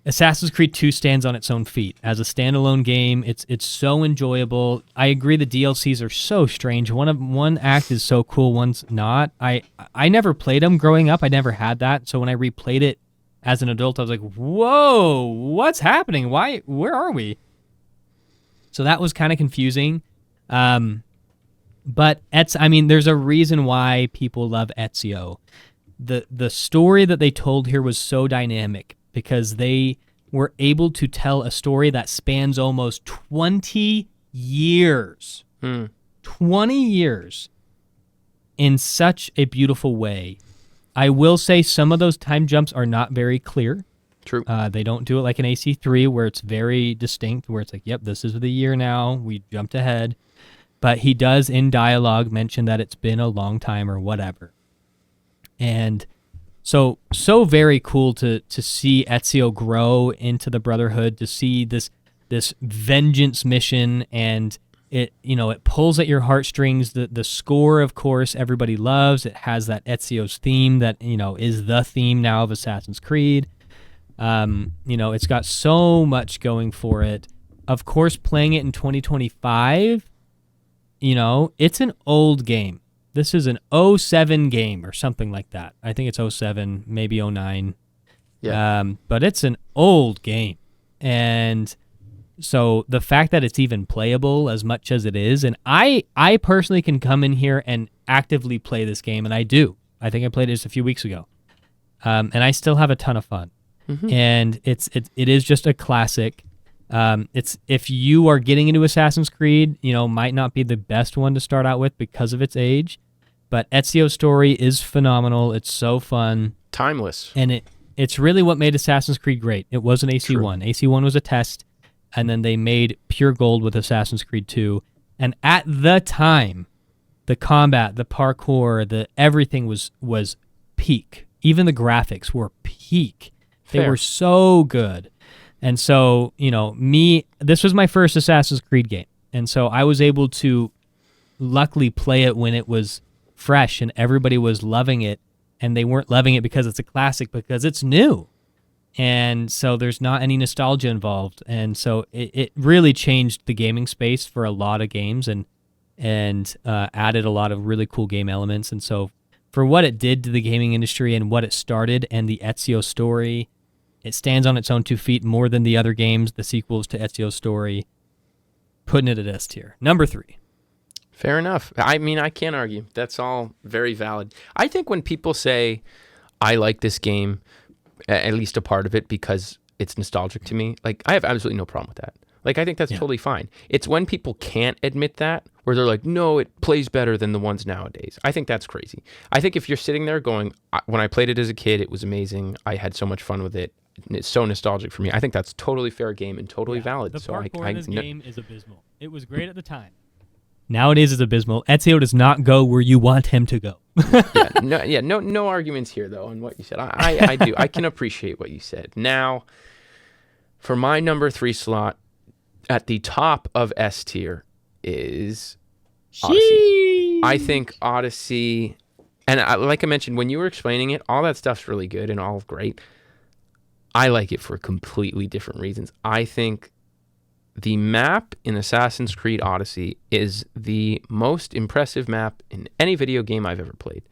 Assassin's Creed 2 stands on its own feet. As a standalone game, it's so enjoyable. I agree the DLCs are so strange. One act is so cool, one's not. I never played them growing up. I never had that. So when I replayed it as an adult, I was like, whoa, what's happening? Where are we? So that was kind of confusing. But there's a reason why people love Ezio. The story that they told here was so dynamic because they were able to tell a story that spans almost 20 years. 20 years in such a beautiful way. I will say some of those time jumps are not very clear. True. They don't do it like an AC3 where it's very distinct, where it's like, yep, this is the year now. We jumped ahead. But he does in dialogue mention that it's been a long time or whatever. And so very cool to see Ezio grow into the Brotherhood, to see this vengeance mission, and it pulls at your heartstrings. The score, of course, everybody loves. It has that Ezio's theme that is the theme now of Assassin's Creed. It's got so much going for it. Of course, playing it in 2025, it's an old game. This is an 07 game or something like that. I think it's 07, maybe 09. Yeah. But it's an old game. And so the fact that it's even playable as much as it is, and I personally can come in here and actively play this game, and I do. I think I played it just a few weeks ago. And I still have a ton of fun. Mm-hmm. And it is just a classic. It's if you are getting into Assassin's Creed, might not be the best one to start out with because of its age, but Ezio's story is phenomenal. It's so fun, timeless, and it's really what made Assassin's Creed great. It wasn't AC1. True. AC1 was a test, and then they made pure gold with Assassin's Creed 2. And at the time, the combat, the parkour, the everything was peak. Even the graphics were peak. They were so good. And so, this was my first Assassin's Creed game. And so I was able to luckily play it when it was fresh and everybody was loving it. And they weren't loving it because it's a classic, because it's new. And so there's not any nostalgia involved. And so it really changed the gaming space for a lot of games and added a lot of really cool game elements. And so for what it did to the gaming industry and what it started and the Ezio story, it stands on its own 2 feet more than the other games, the sequels to Ezio's story, putting it at S tier. Number 3. Fair enough. I mean, I can't argue. That's all very valid. I think when people say, I like this game, at least a part of it, because it's nostalgic to me, like, I have absolutely no problem with that. Like, I think that's totally fine. It's when people can't admit that, where they're like, no, it plays better than the ones nowadays. I think that's crazy. I think if you're sitting there going, when I played it as a kid, it was amazing. I had so much fun with it. It's so nostalgic for me. I think that's totally fair game and totally valid. The parkour in this game is abysmal. It was great at the time. Nowadays it's abysmal. Ezio does not go where you want him to go. No arguments here though on what you said. I do. I can appreciate what you said. Now, for my number 3 slot, at the top of S tier is Odyssey. I think Odyssey, and like I mentioned, when you were explaining it, all that stuff's really good and all great. I like it for completely different reasons. I think the map in Assassin's Creed Odyssey is the most impressive map in any video game I've ever played.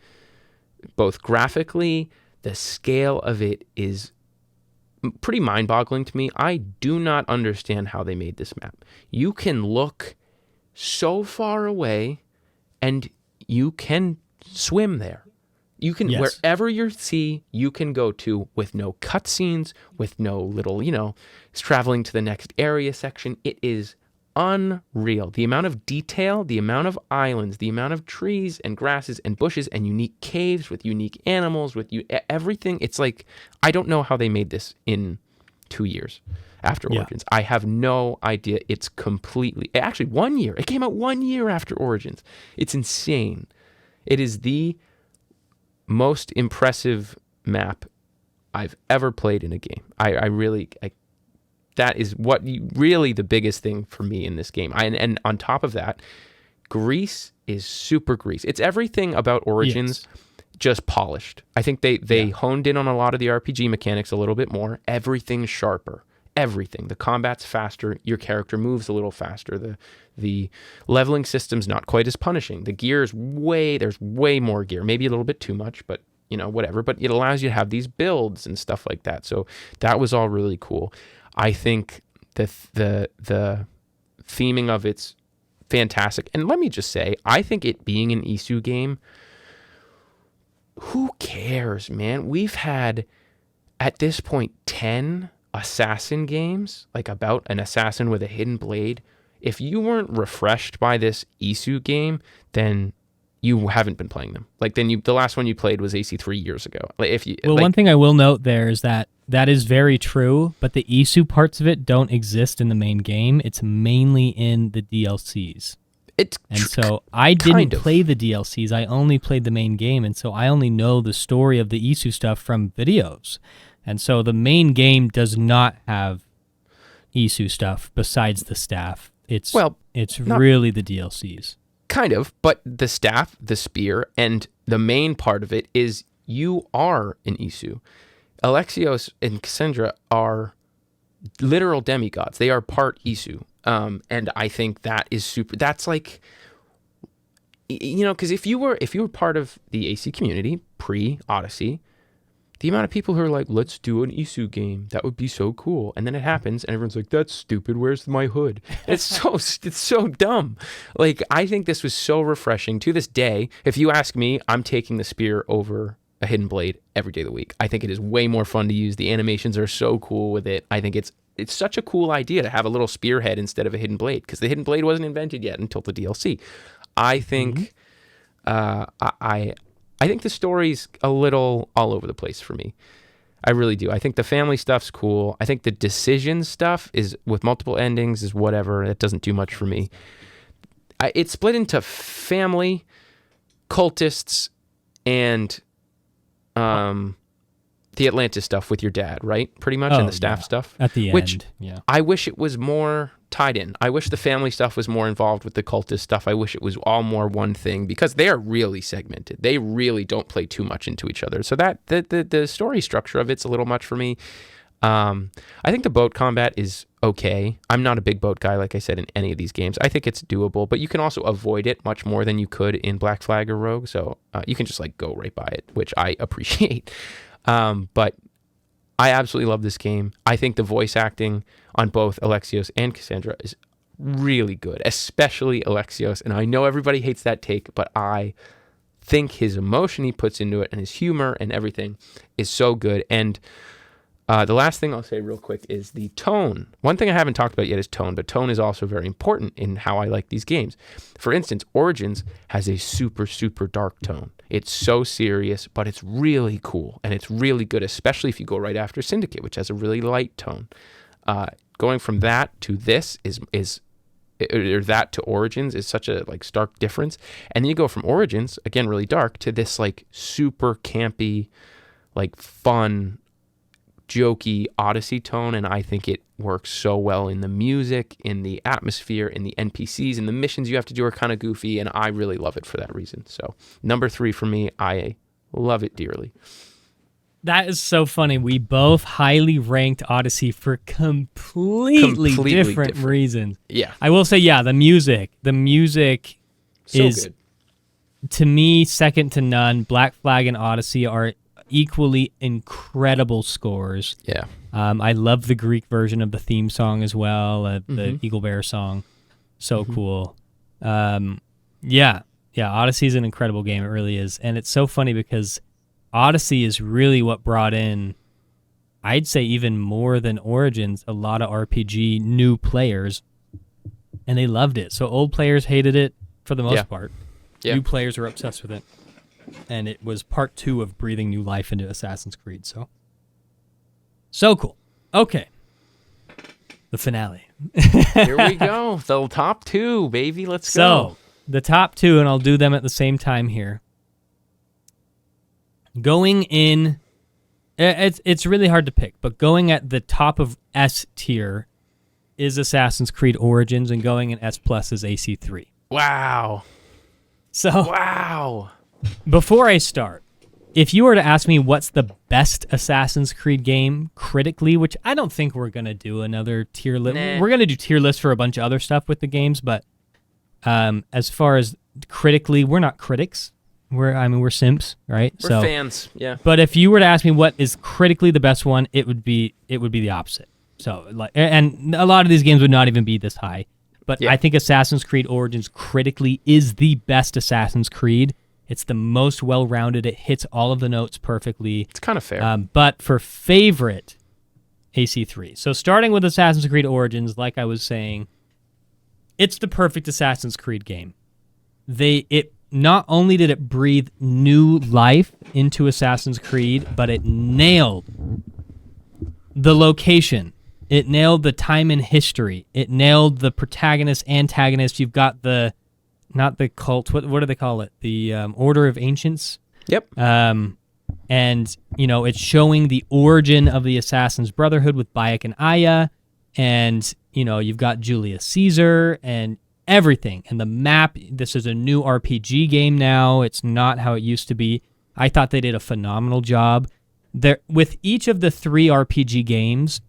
Both graphically, the scale of it is pretty mind-boggling to me. I do not understand how they made this map. You can look so far away and you can swim there. You can, wherever you see, you can go to with no cutscenes, with no little, traveling to the next area section. It is unreal. The amount of detail, the amount of islands, the amount of trees and grasses and bushes and unique caves with unique animals, with everything. It's like, I don't know how they made this in 2 years after Origins. I have no idea. It's completely, actually 1 year. It came out 1 year after Origins. It's insane. It is the most impressive map I've ever played in a game. I really, that is really the biggest thing for me in this game. And on top of that, Greece is super Greece. It's everything about Origins, just polished. I think they honed in on a lot of the RPG mechanics a little bit more. Everything's sharper. Everything. The combat's faster. Your character moves a little faster. The leveling system's not quite as punishing. The gear's there's way more gear. Maybe a little bit too much, but whatever. But it allows you to have these builds and stuff like that. So that was all really cool. I think the theming of it's fantastic. And let me just say, I think it being an Isu game, who cares, man? We've had, at this point, 10 assassin games, like about an assassin with a hidden blade. If you weren't refreshed by this Isu game, then you haven't been playing them. Like, then the last one you played was AC 3 years ago. One thing I will note there is that is very true, but the Isu parts of it don't exist in the main game. It's mainly in the DLCs. So I didn't play the DLCs. I only played the main game, and so I only know the story of the Isu stuff from videos. And so the main game does not have Isu stuff besides the staff. It's really the DLCs. Kind of, but the staff, the spear, and the main part of it is you are an Isu. Alexios and Cassandra are literal demigods. They are part Isu. And I think that is super. That's like, because if you were part of the AC community pre-Odyssey, the amount of people who are like, let's do an Isu game. That would be so cool. And then it happens and everyone's like, that's stupid. Where's my hood? It's so dumb. Like, I think this was so refreshing. To this day, if you ask me, I'm taking the spear over a hidden blade every day of the week. I think it is way more fun to use. The animations are so cool with it. I think it's such a cool idea to have a little spearhead instead of a hidden blade, because the hidden blade wasn't invented yet until the DLC. I think I think the story's a little all over the place for me. I really do. I think the family stuff's cool. I think the decision stuff is with multiple endings is whatever. It doesn't do much for me. It's split into family, cultists, and the Atlantis stuff with your dad, right? Pretty much, and the staff stuff. At the which end, yeah. I wish it was more tied in. I wish the family stuff was more involved with the cultist stuff. I wish it was all more one thing, because they are really segmented. They really don't play too much into each other. So that the story structure of it's a little much for me. I think the boat combat is okay. I'm not a big boat guy, like I said, in any of these games. I think it's doable, but you can also avoid it much more than you could in Black Flag or Rogue. So you can just like go right by it, which I appreciate. But I absolutely love this game. I think the voice acting on both Alexios and Cassandra is really good, especially Alexios. And I know everybody hates that take, but I think his emotion he puts into it and his humor and everything is so good. And the last thing I'll say real quick is the tone. One thing I haven't talked about yet is tone, but tone is also very important in how I like these games. For instance, Origins has a super, super dark tone. It's so serious, but it's really cool, and it's really good, especially if you go right after Syndicate, which has a really light tone. Going from that to this or that to Origins is such a like stark difference. And then you go from Origins, again, really dark, to this like super campy, like fun, jokey Odyssey tone, and I think it works so well in the music, in the atmosphere, in the NPCs, and the missions you have to do are kind of goofy, and I really love it for that reason. So number 3 for me, I love it dearly. That is so funny. We both highly ranked Odyssey for completely different reasons. Yeah. I will say, yeah, the music So is, good. to me, second to none. Black Flag and Odyssey are equally incredible scores. Yeah. I love the Greek version of the theme song as well, the Eagle Bear song. So cool. Yeah, Odyssey is an incredible game. It really is. And it's so funny because Odyssey is really what brought in, I'd say even more than Origins, a lot of RPG new players, and they loved it. So old players hated it for the most part. Yeah. New players were obsessed with it. And it was part 2 of breathing new life into Assassin's Creed. So cool. Okay. The finale. Here we go. The top 2, baby. Let's go. So, the top 2, and I'll do them at the same time here. Going in, it's really hard to pick, but going at the top of S tier is Assassin's Creed Origins, and going in S plus is AC3. Wow. So, before I start, if you were to ask me what's the best Assassin's Creed game critically, which I don't think we're going to do another tier list. Nah. We're going to do tier lists for a bunch of other stuff with the games, but as far as critically, we're not critics. We're simps, right? We're fans, yeah. But if you were to ask me what is critically the best one, it would be the opposite. So, and a lot of these games would not even be this high. But I think Assassin's Creed Origins critically is the best Assassin's Creed. It's the most well-rounded. It hits all of the notes perfectly. It's kind of fair. But for favorite, AC3. So starting with Assassin's Creed Origins, like I was saying, it's the perfect Assassin's Creed game. Not only did it breathe new life into Assassin's Creed, but it nailed the location. It nailed the time in history. It nailed the protagonist, antagonist. You've got not the cult, what do they call it? The Order of Ancients. Yep. And, it's showing the origin of the Assassin's Brotherhood with Bayek and Aya. And, you've got Julius Caesar and everything. And the map, this is a new RPG game now. It's not how it used to be. I thought they did a phenomenal job. With each of the 3 RPG games,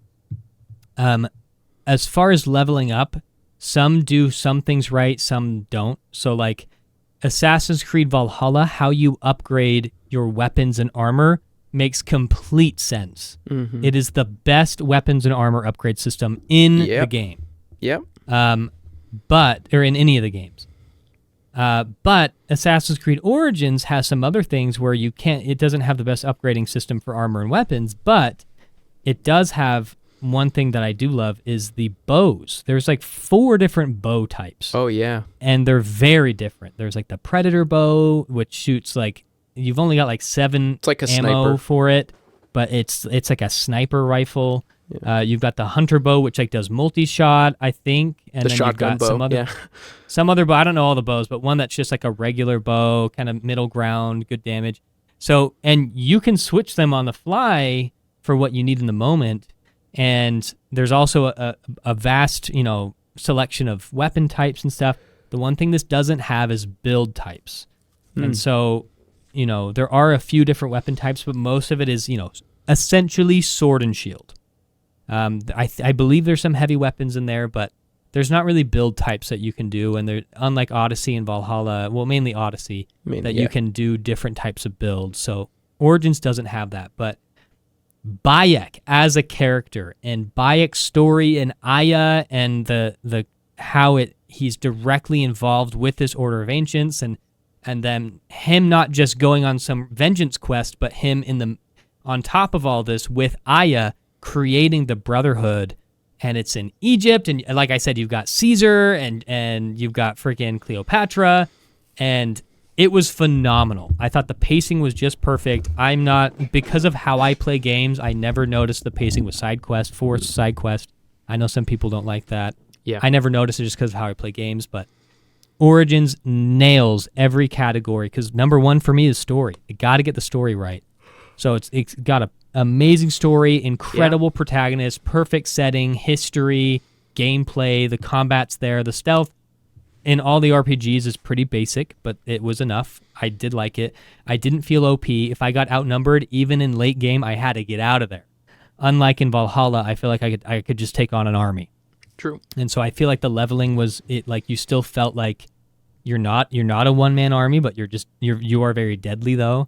as far as leveling up, some do some things right, some don't. So like Assassin's Creed Valhalla, how you upgrade your weapons and armor makes complete sense. Mm-hmm. It is the best weapons and armor upgrade system in the game. Yep. Or in any of the games. But Assassin's Creed Origins has some other things where it doesn't have the best upgrading system for armor and weapons, but it does have one thing that I do love is the bows. There's like 4 different bow types. Oh, yeah. And they're very different. There's like the Predator bow, which shoots like, you've only got like 7 it's like a ammo sniper for it, but it's like a sniper rifle. Yeah. You've got the Hunter bow, which like does multi-shot, I think. And the then shotgun you've got bow, some other bow. I don't know all the bows, but one that's just like a regular bow, kind of middle ground, good damage. So, and you can switch them on the fly for what you need in the moment. And there's also a vast, selection of weapon types and stuff. The one thing this doesn't have is build types. And so, there are a few different weapon types, but most of it is, essentially sword and shield. I believe there's some heavy weapons in there, but there's not really build types that you can do. And they're unlike Odyssey and Valhalla, well, mainly Odyssey, you can do different types of builds. So Origins doesn't have that, but Bayek as a character and Bayek's story and Aya and the how he's directly involved with this Order of Ancients and then him not just going on some vengeance quest, but him on top of all this with Aya creating the Brotherhood, and it's in Egypt, and like I said, you've got Caesar and you've got freaking Cleopatra, and it was phenomenal. I thought the pacing was just perfect. Because of how I play games, I never noticed the pacing with forced side quest. I know some people don't like that. Yeah. I never noticed it just because of how I play games, but Origins nails every category because number 1 for me is story. You got to get the story right. So it's got an amazing story, incredible protagonist, perfect setting, history, gameplay, the combat's there, the stealth. in all the RPGs is pretty basic, but it was enough. I did like it. I didn't feel OP. If I got outnumbered, even in late game, I had to get out of there. Unlike in Valhalla, I feel like I could just take on an army. True. And so I feel like the leveling was it, like you still felt like you're not a one-man army, but you are very deadly though.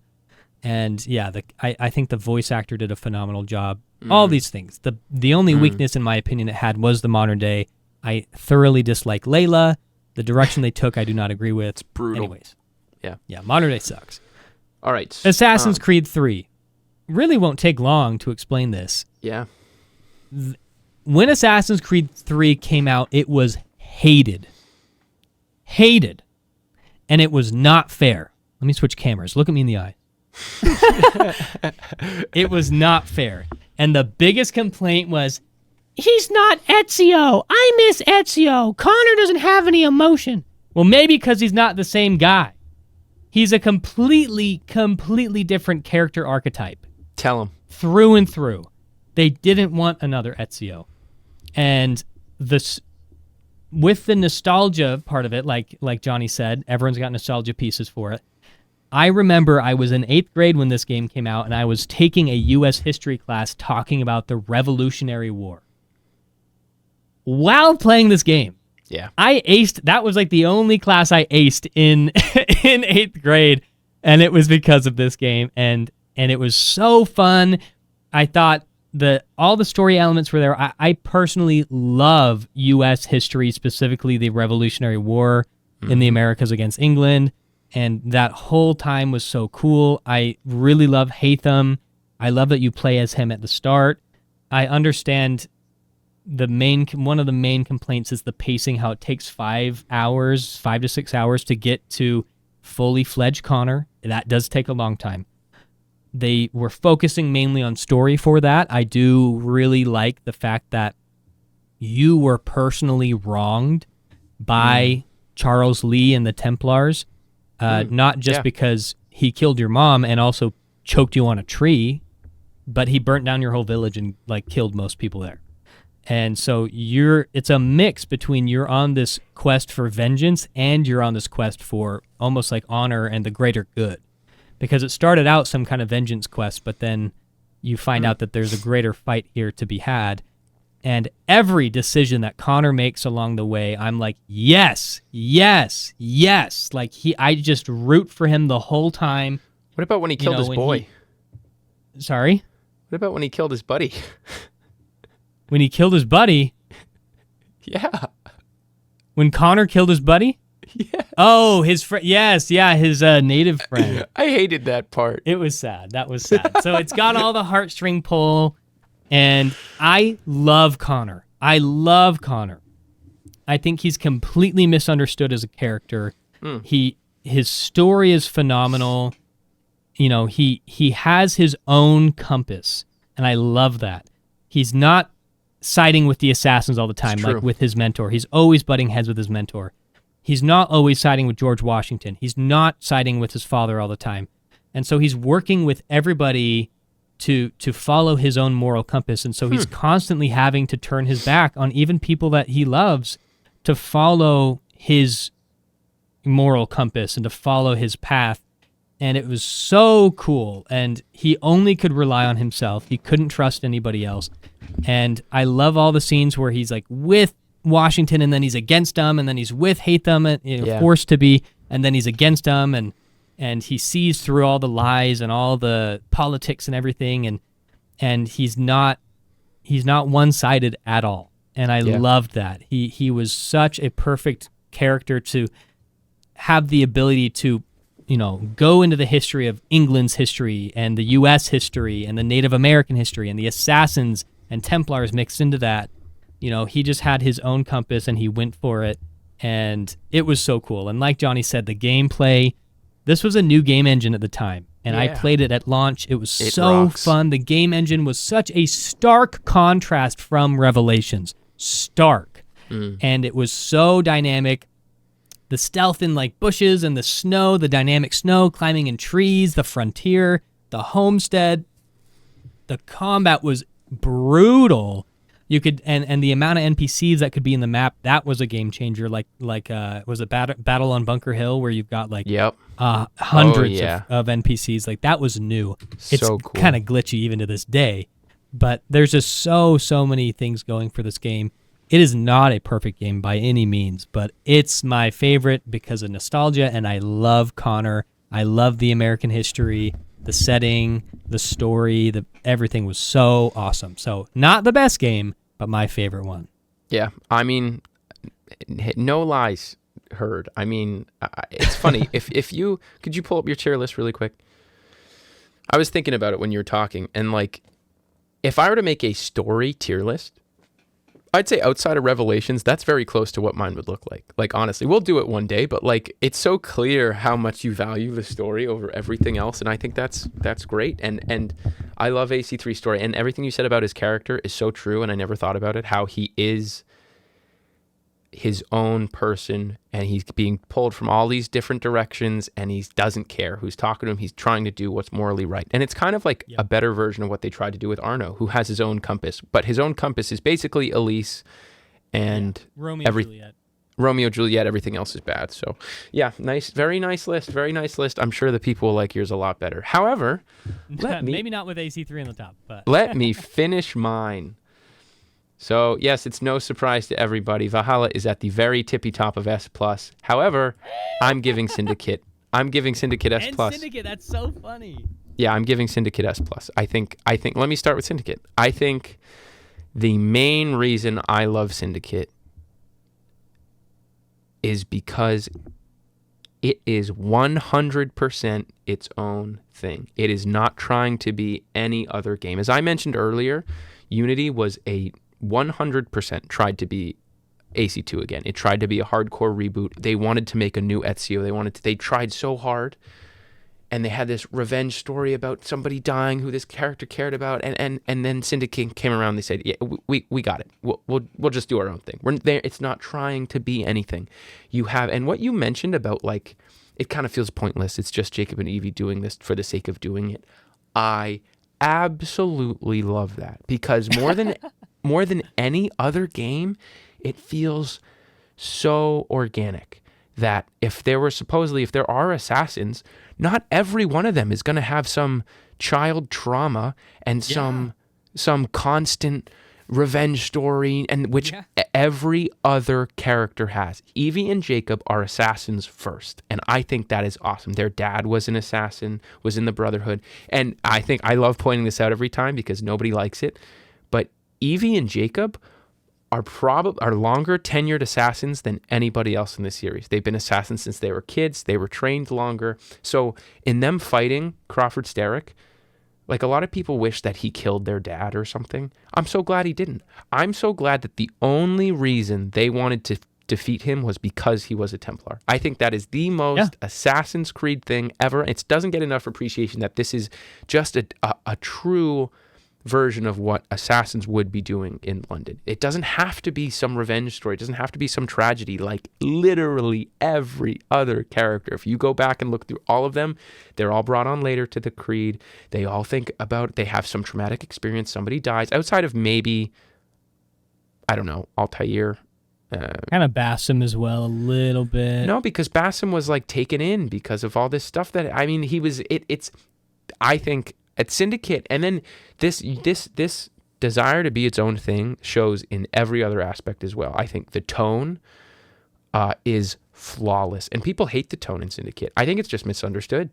And yeah, I think the voice actor did a phenomenal job. All these things. The only weakness in my opinion it had was the modern day. I thoroughly dislike Layla. The direction they took I do not agree with. It's brutal. Anyways. Yeah. Yeah, modern day sucks. All right. Assassin's Creed 3. Really won't take long to explain this. Yeah. When Assassin's Creed 3 came out, it was hated. Hated. And it was not fair. Let me switch cameras. Look at me in the eye. It was not fair. And the biggest complaint was, he's not Ezio. I miss Ezio. Connor doesn't have any emotion. Well, maybe because he's not the same guy. He's a completely different character archetype. Tell him. Through and through. They didn't want another Ezio. And with the nostalgia part of it, like Johnny said, everyone's got nostalgia pieces for it. I remember I was in 8th grade when this game came out, and I was taking a U.S. history class talking about the Revolutionary War. While playing this game, yeah, I aced. That was like the only class I aced in 8th grade, and it was because of this game, and it was so fun. I thought all the story elements were there. I personally love U.S. history, specifically the Revolutionary War in the Americas against England, and that whole time was so cool. I really love Hatham. I love that you play as him at the start. I understand one of the main complaints is the pacing, how it takes 5 to 6 hours to get to fully fledged Connor. That does take a long time. They were focusing mainly on story for that. I do really like the fact that you were personally wronged by Charles Lee and the Templars, not just because he killed your mom and also choked you on a tree, but he burnt down your whole village and killed most people there. And so it's a mix between you're on this quest for vengeance and you're on this quest for almost like honor and the greater good. Because it started out some kind of vengeance quest, but then you find out that there's a greater fight here to be had. And every decision that Connor makes along the way, I'm like, yes, yes, yes. I just root for him the whole time. What about when he killed his boy? Sorry? What about when he killed his buddy? When he killed his buddy? Yeah. When Connor killed his buddy? Yeah. Oh, his friend. Yes, yeah, his native friend. I hated that part. It was sad. That was sad. So it's got all the heartstring pull, and I love Connor. I think he's completely misunderstood as a character. His story is phenomenal. He has his own compass, and I love that. He's not siding with the assassins all the time, like with his mentor. He's always butting heads with his mentor. He's not always siding with George Washington. He's not siding with his father all the time. And so he's working with everybody to follow his own moral compass. And so he's constantly having to turn his back on even people that he loves to follow his moral compass and to follow his path. And it was so cool. And he only could rely on himself. He couldn't trust anybody else. And I love all the scenes where he's with Washington, and then he's against him, and then he's with Hatham, and forced to be, and then he's against him, and he sees through all the lies and all the politics and everything, and he's not one-sided at all. And I loved that. He was such a perfect character to have the ability to go into the history of England's history and the U.S. history and the Native American history and the assassins and Templars mixed into that. He just had his own compass and he went for it, and it was so cool. And like Johnny said, the gameplay, this was a new game engine at the time, and I played it at launch. It was so fun. The game engine was such a stark contrast from Revelations. Stark. And it was so dynamic. The stealth in bushes and the snow, the dynamic snow, climbing in trees, the frontier, the homestead. The combat was brutal. You could and the amount of NPCs that could be in the map, that was a game changer. Was it Battle on Bunker Hill where you've got like Yep. hundreds yeah. of NPCs. Like that was new. It's So cool. kind of glitchy even to this day, but there's just so many things going for this game. It is not a perfect game by any means, but it's my favorite because of nostalgia, and I love Connor. I love the American history, the setting, the story, everything was so awesome. So not the best game, but my favorite one. Yeah, I mean, no lies heard. I mean, it's funny. if you could you pull up your tier list really quick? I was thinking about it when you were talking, and like, if I were to make a story tier list, I'd say outside of Revelations, that's very close to what mine would look like. Like, honestly, we'll do it one day, but like, it's so clear how much you value the story over everything else, and I think that's great. And I love AC3's story, and everything you said about his character is so true, and I never thought about it, how he is his own person, and he's being pulled from all these different directions, and he doesn't care who's talking to him. He's trying to do what's morally right. And it's kind of like a better version of what they tried to do with Arno, who has his own compass, but his own compass is basically Elise and Romeo, Juliet, everything else is bad. So yeah, very nice list. I'm sure the people will like yours a lot better. However, maybe not with AC3 on the top, but let me finish mine. So, yes, it's no surprise to everybody. Valhalla is at the very tippy top of S+. However, I'm giving Syndicate S+. And Syndicate, that's so funny. Yeah, I'm giving Syndicate S+. I think let me start with Syndicate. I think the main reason I love Syndicate is because it is 100% its own thing. It is not trying to be any other game. As I mentioned earlier, Unity was a 100% tried to be AC2 again. It tried to be a hardcore reboot. They wanted to make a new Ezio. They tried so hard, and they had this revenge story about somebody dying who this character cared about, and then Syndicate came around. They said, "Yeah, we got it. We'll just do our own thing. We're there. It's not trying to be anything." And what you mentioned about like it kind of feels pointless. It's just Jacob and Evie doing this for the sake of doing it. I absolutely love that, because more than any other game, it feels so organic that if there are assassins, not every one of them is going to have some child trauma and some constant revenge story, and which every other character has. Evie and Jacob are assassins first, and I think that is awesome. Their dad was an assassin, was in the Brotherhood, and I love pointing this out every time because nobody likes it, but Evie and Jacob are longer tenured assassins than anybody else in the series. They've been assassins since they were kids. They were trained longer. So in them fighting Crawford Starrick, like a lot of people wish that he killed their dad or something. I'm so glad he didn't. I'm so glad that the only reason they wanted to defeat him was because he was a Templar. I think that is the most Assassin's Creed thing ever. It doesn't get enough appreciation that this is just a true version of what assassins would be doing in London. It doesn't have to be some revenge story. It doesn't have to be some tragedy. Like literally every other character, if you go back and look through all of them, they're all brought on later to the Creed. They all think about, they have some traumatic experience. Somebody dies outside of maybe, I don't know, Altair. Kind of Bassam as well, a little bit. No, because Bassam was like taken in because of all this stuff that, I mean, I think at Syndicate, and then this desire to be its own thing shows in every other aspect as well. I think the tone is flawless, and people hate the tone in Syndicate. I think it's just misunderstood.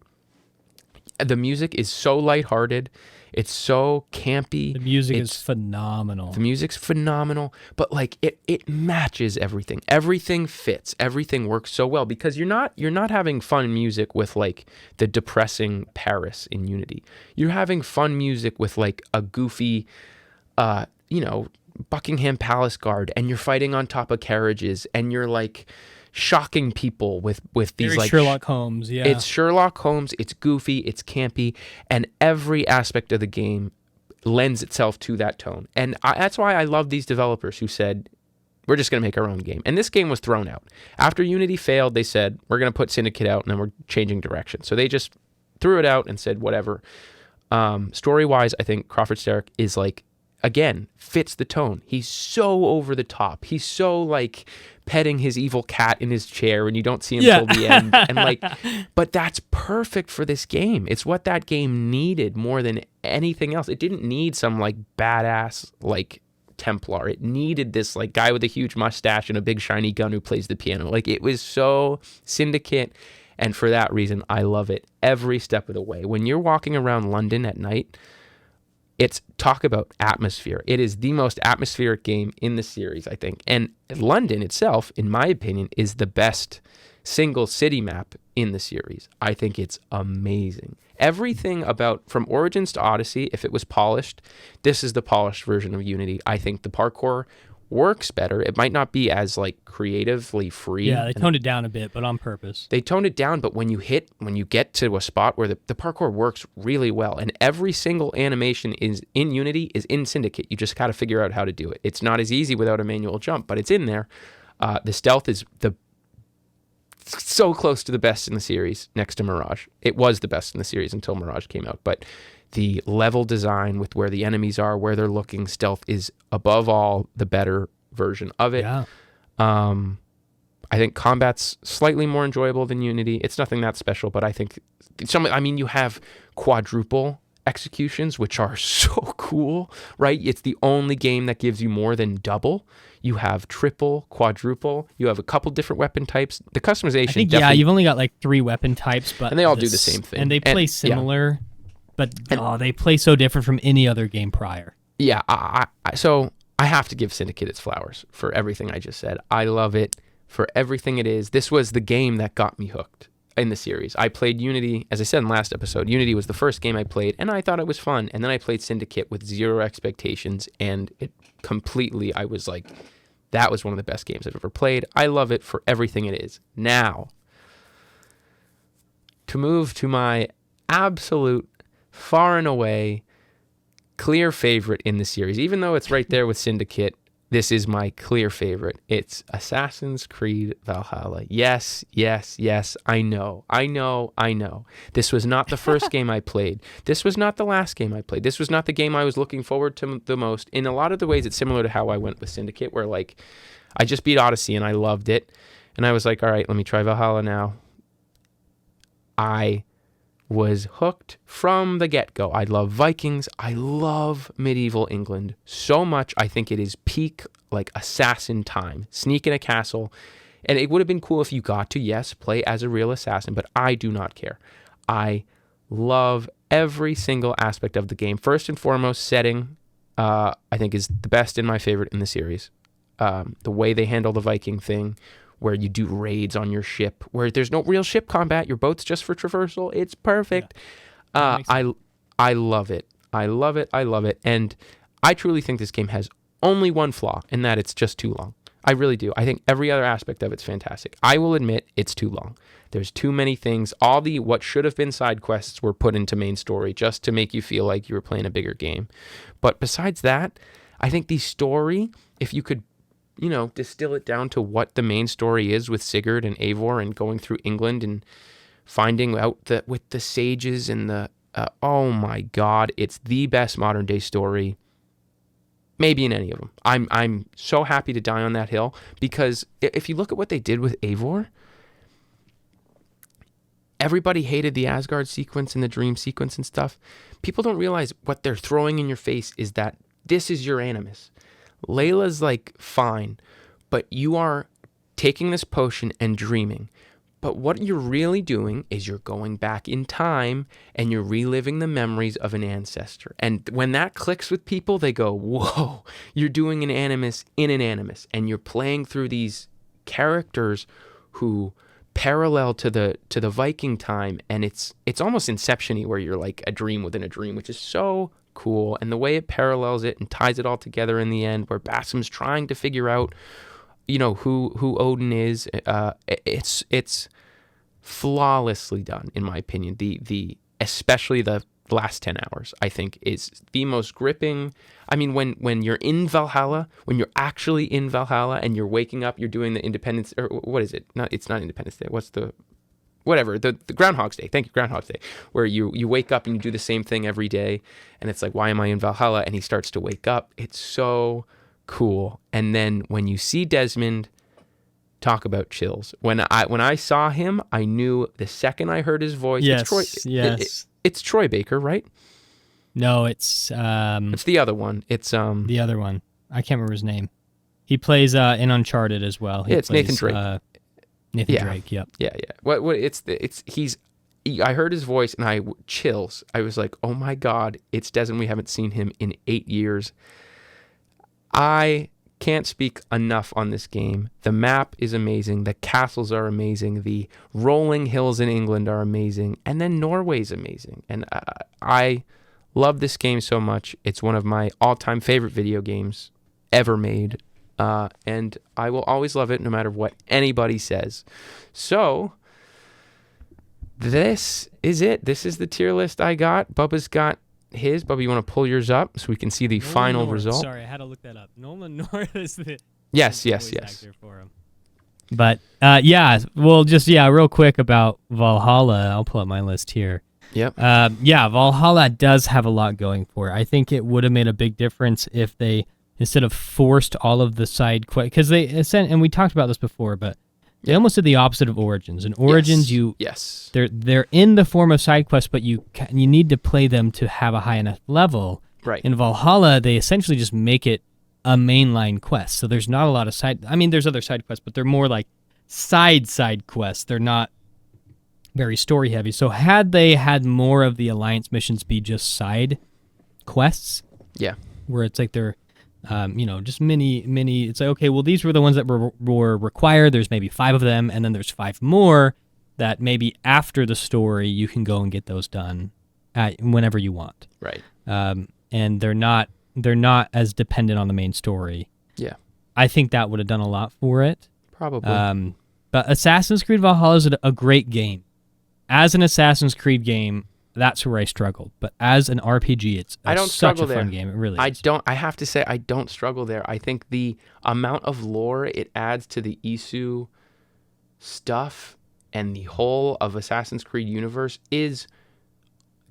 The music is so lighthearted. It's so campy. The music is phenomenal. The music's phenomenal, but like it matches everything. Everything fits. Everything works so well because you're not having fun music with like the depressing Paris in Unity. You're having fun music with like a goofy, Buckingham Palace guard, and you're fighting on top of carriages, and you're like shocking people with these very like Sherlock Holmes. Yeah, it's Sherlock Holmes. It's goofy. It's campy, and every aspect of the game lends itself to that tone. And that's why I love these developers who said, we're just going to make our own game. And this game was thrown out after Unity failed. They said, we're going to put Syndicate out, and then we're changing direction. So they just threw it out and said whatever. Story wise, I think Crawford Starrick is like again, fits the tone. He's so over the top. He's so like petting his evil cat in his chair and you don't see him till the end. And like, but that's perfect for this game. It's what that game needed more than anything else. It didn't need some like badass like Templar. It needed this like guy with a huge mustache and a big shiny gun who plays the piano. Like, it was so Syndicate. And for that reason, I love it every step of the way. When you're walking around London at night, it's talk about atmosphere. It is the most atmospheric game in the series, I think. And London itself, in my opinion, is the best single city map in the series. I think it's amazing. Everything about from Origins to Odyssey, if it was polished, this is the polished version of Unity. I think the parkour works better. It might not be as like creatively free. Yeah, they toned it down a bit, but on purpose. They toned it down, but when you get to a spot where the parkour works really well, and every single animation is in Unity is in Syndicate. You just got to figure out how to do it. It's not as easy without a manual jump, but it's in there. The stealth is so close to the best in the series next to Mirage. It was the best in the series until Mirage came out, but the level design with where the enemies are, where they're looking, stealth is above all the better version of it. Yeah. I think combat's slightly more enjoyable than Unity. It's nothing that special, but I think you have quadruple executions, which are so cool, right? It's the only game that gives you more than double. You have triple, quadruple. You have a couple different weapon types. The customization, I think, yeah, you've only got like 3 weapon types, but and they all do the same thing. And they play similar, but they play so different from any other game prior. Yeah, so I have to give Syndicate its flowers for everything I just said. I love it for everything it is. This was the game that got me hooked in the series. I played Unity, as I said in the last episode, Unity was the first game I played, and I thought it was fun. And then I played Syndicate with zero expectations, and it completely, I was like, that was one of the best games I've ever played. I love it for everything it is. Now, to move to my absolute, far and away, clear favorite in the series, even though it's right there with Syndicate, this is my clear favorite. It's Assassin's Creed Valhalla. Yes, yes, yes, I know. This was not the first game I played. This was not the last game I played. This was not the game I was looking forward to the most. In a lot of the ways, it's similar to how I went with Syndicate, where like I just beat Odyssey and I loved it. And I was like, all right, let me try Valhalla now. I was hooked from the get-go. I love Vikings. I love medieval England so much. I think it is peak like assassin time. Sneak in a castle. And it would have been cool if you got to, yes, play as a real assassin, but I do not care. I love every single aspect of the game. First and foremost, setting, I think is the best and my favorite in the series. The way they handle the Viking thing, where you do raids on your ship, where there's no real ship combat. Your boat's just for traversal. It's perfect. Yeah, I love it. I love it. I love it. And I truly think this game has only one flaw, in that it's just too long. I really do. I think every other aspect of it's fantastic. I will admit it's too long. There's too many things. All the what should have been side quests were put into main story just to make you feel like you were playing a bigger game. But besides that, I think the story, if you could distill it down to what the main story is with Sigurd and Eivor and going through England and finding out that with the sages and the, oh my God, it's the best modern day story, maybe in any of them. I'm so happy to die on that hill, because if you look at what they did with Eivor, everybody hated the Asgard sequence and the dream sequence and stuff. People don't realize what they're throwing in your face is that this is your animus. Layla's like, fine, but you are taking this potion and dreaming. But what you're really doing is you're going back in time and you're reliving the memories of an ancestor. And when that clicks with people, they go, whoa, you're doing an animus in an animus. And you're playing through these characters who parallel to the Viking time. And it's almost Inception-y, where you're like a dream within a dream, which is so cool. And the way it parallels it and ties it all together in the end, where Bassem's trying to figure out who Odin is, it's flawlessly done, in my opinion. The especially the last 10 hours, I think, is the most gripping. I mean, when you're in Valhalla, when you're actually in Valhalla and you're waking up, you're doing the Independence, or what is it? It's not Independence Day. What's the whatever, the Groundhog's Day. Thank you, Groundhog's Day, where you wake up and you do the same thing every day, and it's like, why am I in Valhalla? And he starts to wake up. It's so cool. And then when you see Desmond, talk about chills. When I saw him, I knew the second I heard his voice. Yes, It's Troy Baker, right? No, it's the other one. It's the other one. I can't remember his name. He plays in Uncharted as well. It's plays, Nathan Drake. Nathan Drake. Yep. Yeah. What? I heard his voice and chills. I was like, oh my God, it's Desmond. We haven't seen him in 8 years. I can't speak enough on this game. The map is amazing. The castles are amazing. The rolling hills in England are amazing. And then Norway's amazing. And I love this game so much. It's one of my all-time favorite video games ever made. And I will always love it no matter what anybody says. So this is it. This is the tier list I got. Bubba's got his. Bubba, you want to pull yours up so we can see the final result? Sorry, I had to look that up. Nolan North is the yes. actor for him. But real quick about Valhalla. I'll pull up my list here. Yep. Valhalla does have a lot going for it. I think it would have made a big difference if they, instead of forced all of the side quests, because and we talked about this before, but they almost did the opposite of Origins. In Origins, they're in the form of side quests, but you need to play them to have a high enough level. Right. In Valhalla, they essentially just make it a mainline quest. So there's not a lot of there's other side quests, but they're more like side quests. They're not very story heavy. So had they had more of the Alliance missions be just side quests, where it's like they're just mini. It's like, okay, well, these were the ones that were required. There's maybe 5 of them, and then there's 5 more that maybe after the story you can go and get those done whenever you want. Right. And they're not as dependent on the main story. Yeah. I think that would have done a lot for it. Probably. But Assassin's Creed Valhalla is a great game. As an Assassin's Creed game, that's where I struggled. But as an RPG, it's such a fun game. It really is. I have to say, I don't struggle there. I think the amount of lore it adds to the Isu stuff and the whole of Assassin's Creed universe is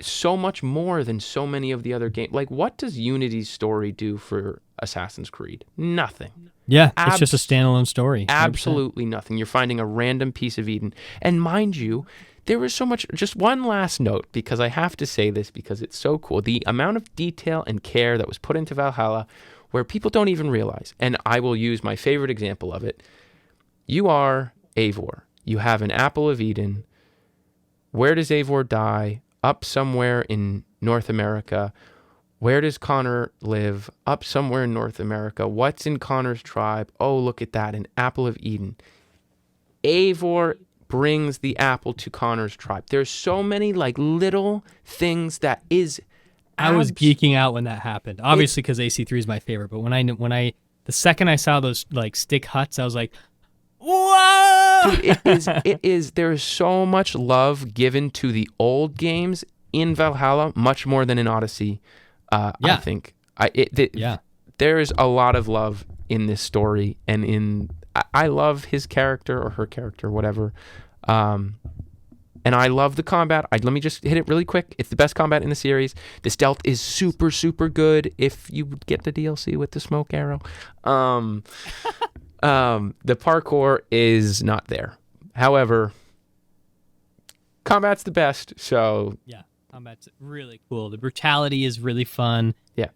so much more than so many of the other games. Like, what does Unity's story do for Assassin's Creed? Nothing. Yeah, it's just a standalone story. 100%. Absolutely nothing. You're finding a random piece of Eden. And mind you, there was so much, just one last note, because I have to say this because it's so cool. The amount of detail and care that was put into Valhalla where people don't even realize, and I will use my favorite example of it. You are Eivor. You have an apple of Eden. Where does Eivor die? Up somewhere in North America. Where does Connor live? Up somewhere in North America. What's in Connor's tribe? Oh, look at that, an apple of Eden. Eivor brings the apple to Connor's tribe. There's so many like little things that is. I was geeking out when that happened. Obviously, because AC3 is my favorite. But when I the second I saw those like stick huts, I was like, whoa! Dude, it is. There is so much love given to the old games in Valhalla, much more than in Odyssey. I think. There is a lot of love in this story, and I love his character or her character, whatever. And I love the combat. Let me just hit it really quick. It's the best combat in the series. The stealth is super, super good if you get the DLC with the smoke arrow. The parkour is not there. However, combat's the best, so... Yeah, combat's really cool. The brutality is really fun. Yeah.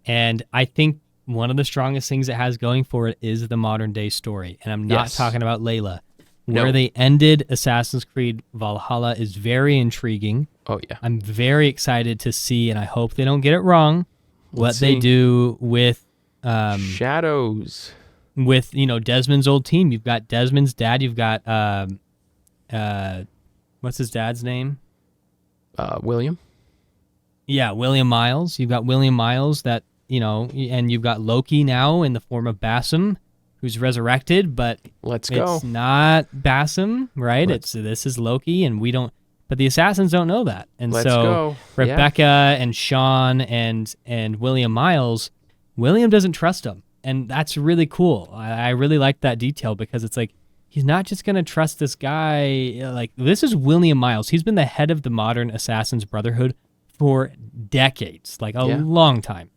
And I think one of the strongest things it has going for it is the modern day story. And I'm not talking about Layla. Where they ended Assassin's Creed Valhalla is very intriguing. Oh, yeah. I'm very excited to see, and I hope they don't get it wrong, what they do with... Shadows. With, Desmond's old team. You've got Desmond's dad. You've got... what's his dad's name? William. Yeah, William Miles. You've got William Miles that, and you've got Loki now in the form of Basim, who's resurrected, but it's not Basim, right? This is Loki, and we don't. But the assassins don't know that, and Rebecca and Sean and William Miles, William doesn't trust them, and that's really cool. I really like that detail because it's like he's not just going to trust this guy. Like, this is William Miles. He's been the head of the modern Assassin's Brotherhood for decades, like a long time.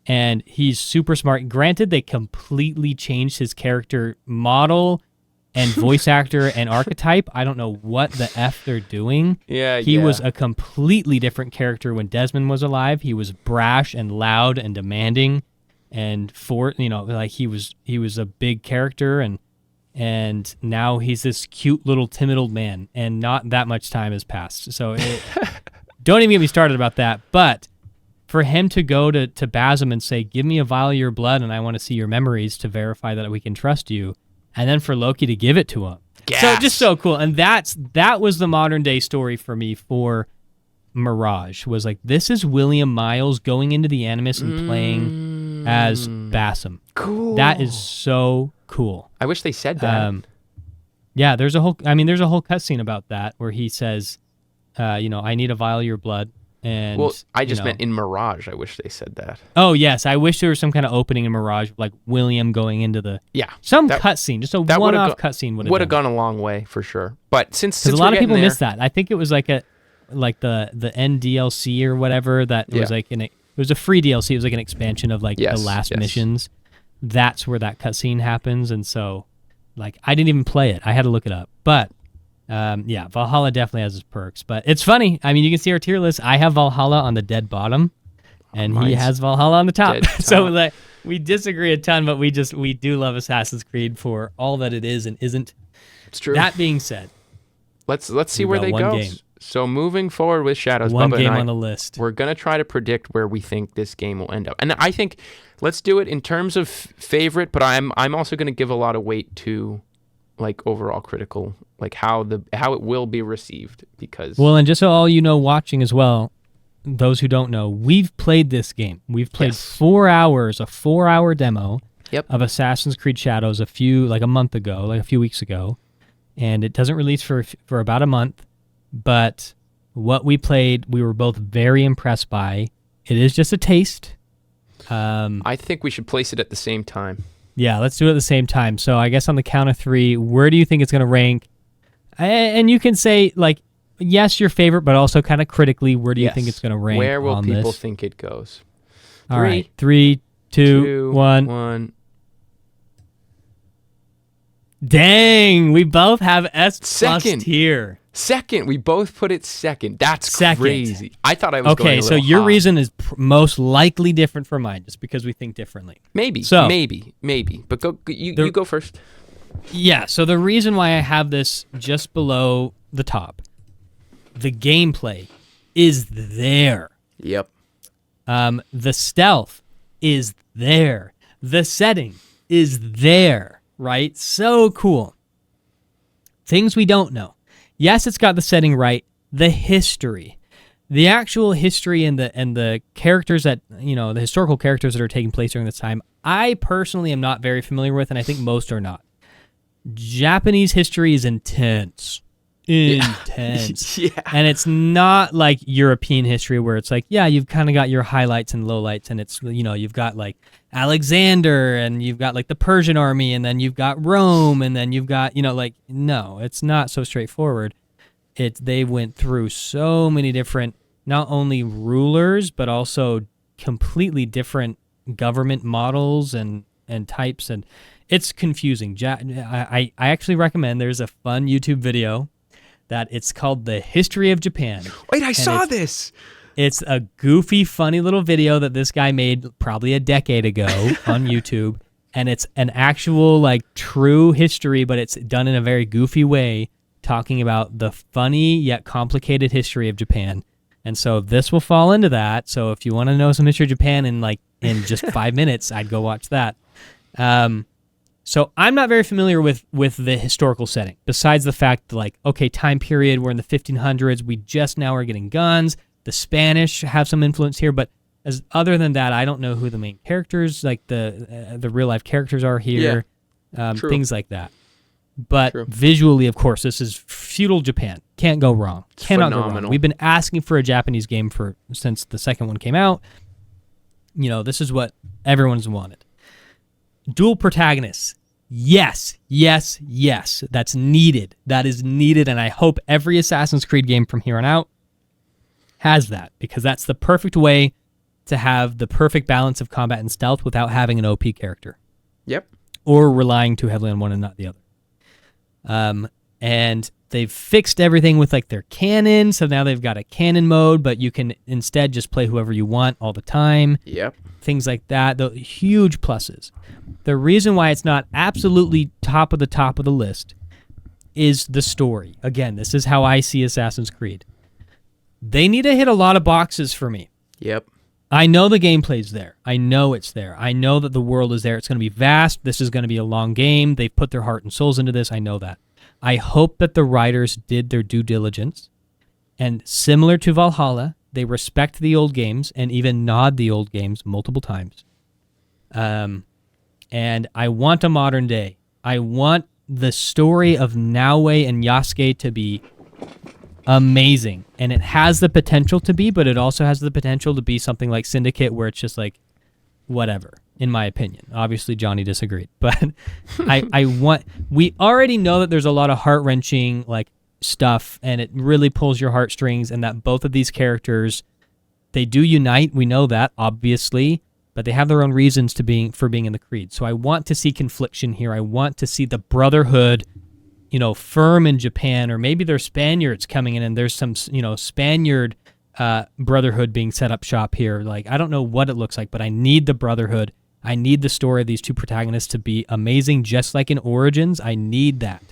And he's super smart. Granted, they completely changed his character model and voice actor and archetype. I don't know what the F they're doing. He was a completely different character when Desmond was alive. He was brash and loud and demanding, and he was a big character, and now he's this cute little timid old man, and not that much time has passed. So don't even get me started about that. But for him to go to Basim and say, "Give me a vial of your blood, and I want to see your memories to verify that we can trust you," and then for Loki to give it to him. Yes. So just so cool. And that was the modern day story for me for Mirage, was like, this is William Miles going into the Animus and playing as Basim. Cool. That is so cool. I wish they said that. Yeah, there's a whole cutscene about that where he says, I need a vial of your blood. And, well, I just meant in Mirage. I wish they said that. Oh, yes. I wish there was some kind of opening in Mirage, like William going into the... Yeah. Some cutscene, just a one-off cutscene would have gone a long way, for sure. But since a lot of people missed that. I think it was like the end DLC or whatever, that was like it was a free DLC. It was like an expansion of like the last missions. That's where that cutscene happens. And so, like, I didn't even play it. I had to look it up. But... Valhalla definitely has its perks, but it's funny. I mean, you can see our tier list. I have Valhalla on the dead bottom, and he has Valhalla on the top. So like, we disagree a ton, but we do love Assassin's Creed for all that it is and isn't. It's true. That being said, let's see where they go. So moving forward with Shadows, one Bubba game and I, on the list. We're gonna try to predict where we think this game will end up, and I think let's do it in terms of favorite. But I'm also gonna give a lot of weight to like overall critical, like how it will be received, because and just so all you know watching as well, those who don't know, we've played this game. We've played 4 hours, a 4-hour demo of Assassin's Creed Shadows a few weeks ago, and it doesn't release for about a month, but what we played, we were both very impressed by. It is just a taste. I think we should place it at the same time. Yeah, let's do it at the same time. So I guess on the count of 3, where do you think it's going to rank? And you can say, like, yes, your favorite, but also kind of critically, where do you think it's going to rank? Where will people this? think it goes? All right, 3, 2, 1. Dang, we both have S+ tier. Second, we both put it second. That's crazy. I thought I was going a little so your high. reason is most likely different from mine, just because we think differently. Maybe. But you go first. Yeah, so the reason why I have this just below the top, the gameplay is there. Yep. The stealth is there. The setting is there, right? So cool. Things we don't know. Yes, it's got the setting right. The history, the actual history, and the characters that, the historical characters that are taking place during this time, I personally am not very familiar with, and I think most are not. Japanese history is intense. Intense. Yeah. And it's not like European history where it's like, you've kind of got your highlights and lowlights, and it's, you've got like Alexander, and you've got like the Persian army, and then you've got Rome, and then you've got, no, it's not so straightforward. They went through so many different, not only rulers, but also completely different government models and types, and it's confusing. I actually recommend, there's a fun YouTube video that it's called The History of Japan. Wait, I saw this. It's a goofy, funny little video that this guy made probably a decade ago on YouTube, and it's an actual, like, true history, but it's done in a very goofy way, talking about the funny yet complicated history of Japan. And so this will fall into that. So if you want to know some history of Japan in just 5 minutes, I'd go watch that. So I'm not very familiar with the historical setting, besides the fact that, like, okay, time period, we're in the 1500s, we just now are getting guns, the Spanish have some influence here, but other than that, I don't know who the main characters, like the real-life characters are here, things like that. But visually, of course, this is feudal Japan. Can't go wrong. Cannot go wrong. We've been asking for a Japanese game since the second one came out. This is what everyone's wanted. Dual protagonists. Yes, yes, yes. That's needed. That is needed, and I hope every Assassin's Creed game from here on out has that, because that's the perfect way to have the perfect balance of combat and stealth without having an OP character. Yep. Or relying too heavily on one and not the other. And they've fixed everything with like their canon, so now they've got a canon mode, but you can instead just play whoever you want all the time. Yep. Things like that, the huge pluses. The reason why it's not absolutely top of the list is the story. Again, this is how I see Assassin's Creed. They need to hit a lot of boxes for me. Yep. I know the gameplay's there. I know it's there. I know that the world is there. It's going to be vast. This is going to be a long game. They've put their heart and souls into this. I know that. I hope that the writers did their due diligence, and similar to Valhalla, they respect the old games and even nod the old games multiple times. And I want a modern day. I want the story of Naue and Yasuke to be amazing. And it has the potential to be, but it also has the potential to be something like Syndicate, where it's just like, whatever, in my opinion. Obviously, Johnny disagreed. But we already know that there's a lot of heart-wrenching like stuff, and it really pulls your heartstrings, and that both of these characters, they do unite. We know that, obviously, but they have their own reasons for being in the Creed. So I want to see confliction here. I want to see the Brotherhood, firm in Japan, or maybe there's Spaniards coming in and there's some, Spaniard Brotherhood being set up shop here. Like, I don't know what it looks like, but I need the Brotherhood. I need the story of these two protagonists to be amazing, just like in Origins. I need that.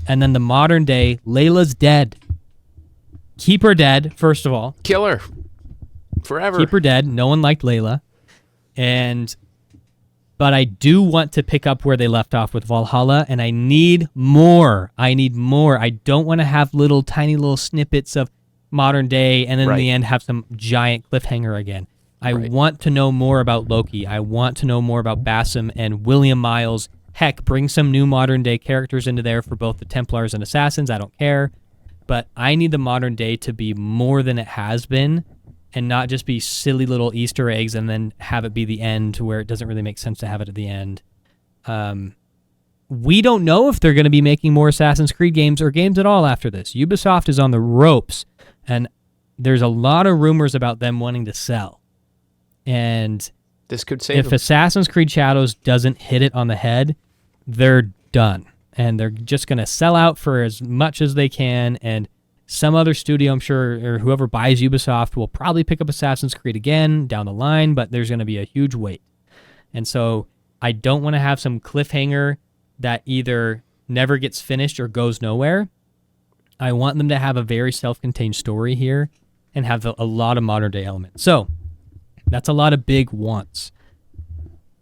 And then the modern day, Layla's dead. Keep her dead, first of all. Kill her. Forever. Keep her dead. No one liked Layla. But I do want to pick up where they left off with Valhalla, and I need more. I don't want to have tiny little snippets of modern day, and then in the end have some giant cliffhanger again. I want to know more about Loki. I want to know more about Bassam and William Miles. Heck, bring some new modern day characters into there for both the Templars and Assassins. I don't care. But I need the modern day to be more than it has been, and not just be silly little Easter eggs and then have it be the end, to where it doesn't really make sense to have it at the end. We don't know if they're going to be making more Assassin's Creed games or games at all after this. Ubisoft is on the ropes, and there's a lot of rumors about them wanting to sell. And this could save if them. Assassin's Creed Shadows doesn't hit it on the head, they're done. And they're just going to sell out for as much as they can, and some other studio, I'm sure, or whoever buys Ubisoft will probably pick up Assassin's Creed again down the line, but there's going to be a huge wait. And so I don't want to have some cliffhanger that either never gets finished or goes nowhere. I want them to have a very self-contained story here and have a lot of modern-day elements. So that's a lot of big wants.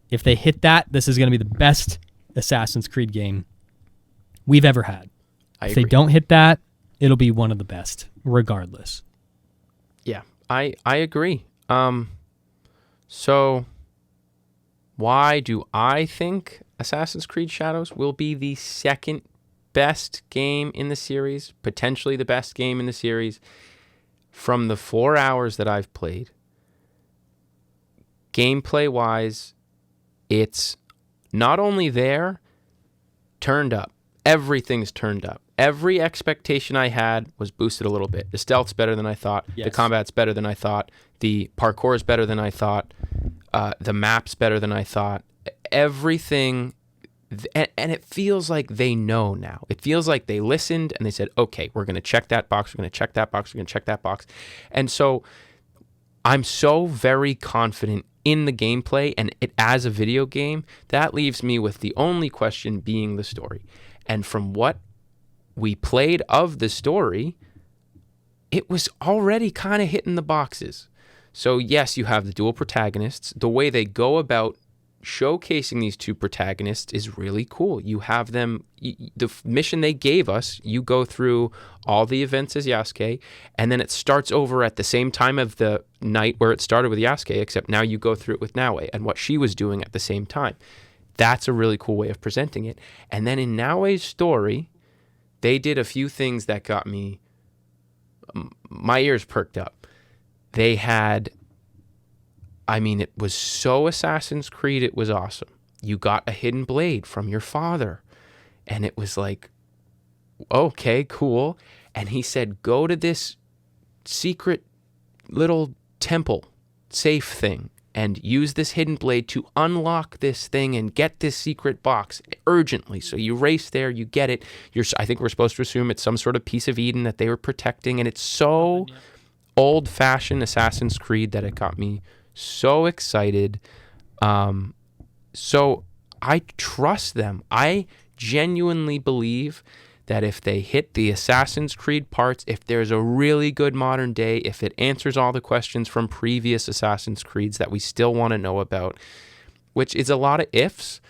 If they hit that, this is going to be the best Assassin's Creed game we've ever had. If they don't hit that, it'll be one of the best, regardless. Yeah, I agree. So why do I think Assassin's Creed Shadows will be the second best game in the series, potentially the best game in the series? From the 4 hours that I've played, gameplay-wise, it's not only there, turned up. Everything's turned up. Every expectation I had was boosted a little bit. The stealth's better than I thought. Yes. The combat's better than I thought. The parkour's better than I thought. The map's better than I thought. Everything, and it feels like they know now. It feels like they listened and they said, okay, we're going to check that box. We're going to check that box. We're going to check that box. And so I'm so very confident in the gameplay and it as a video game. That leaves me with the only question being the story. And from what we played of the story, it was already kind of hitting the boxes. So yes, you have the dual protagonists. The way they go about showcasing these two protagonists is really cool. You have them, the mission they gave us, you go through all the events as Yasuke, and then it starts over at the same time of the night where it started with Yasuke, except now you go through it with Naue and what she was doing at the same time. That's a really cool way of presenting it. And then in Naue's story, they did a few things that got me, my ears perked up. They had, it was so Assassin's Creed, it was awesome. you got a hidden blade from your father. And it was like, okay, cool. And he said, go to this secret little temple safe thing and use this hidden blade to unlock this thing and get this secret box urgently. So you race there, you get it. I think we're supposed to assume it's some sort of piece of Eden that they were protecting. And it's so old-fashioned Assassin's Creed that it got me so excited. So I trust them. I genuinely believe that if they hit the Assassin's Creed parts, if there's a really good modern day, if it answers all the questions from previous Assassin's Creeds that we still want to know about, which is a lot of ifs,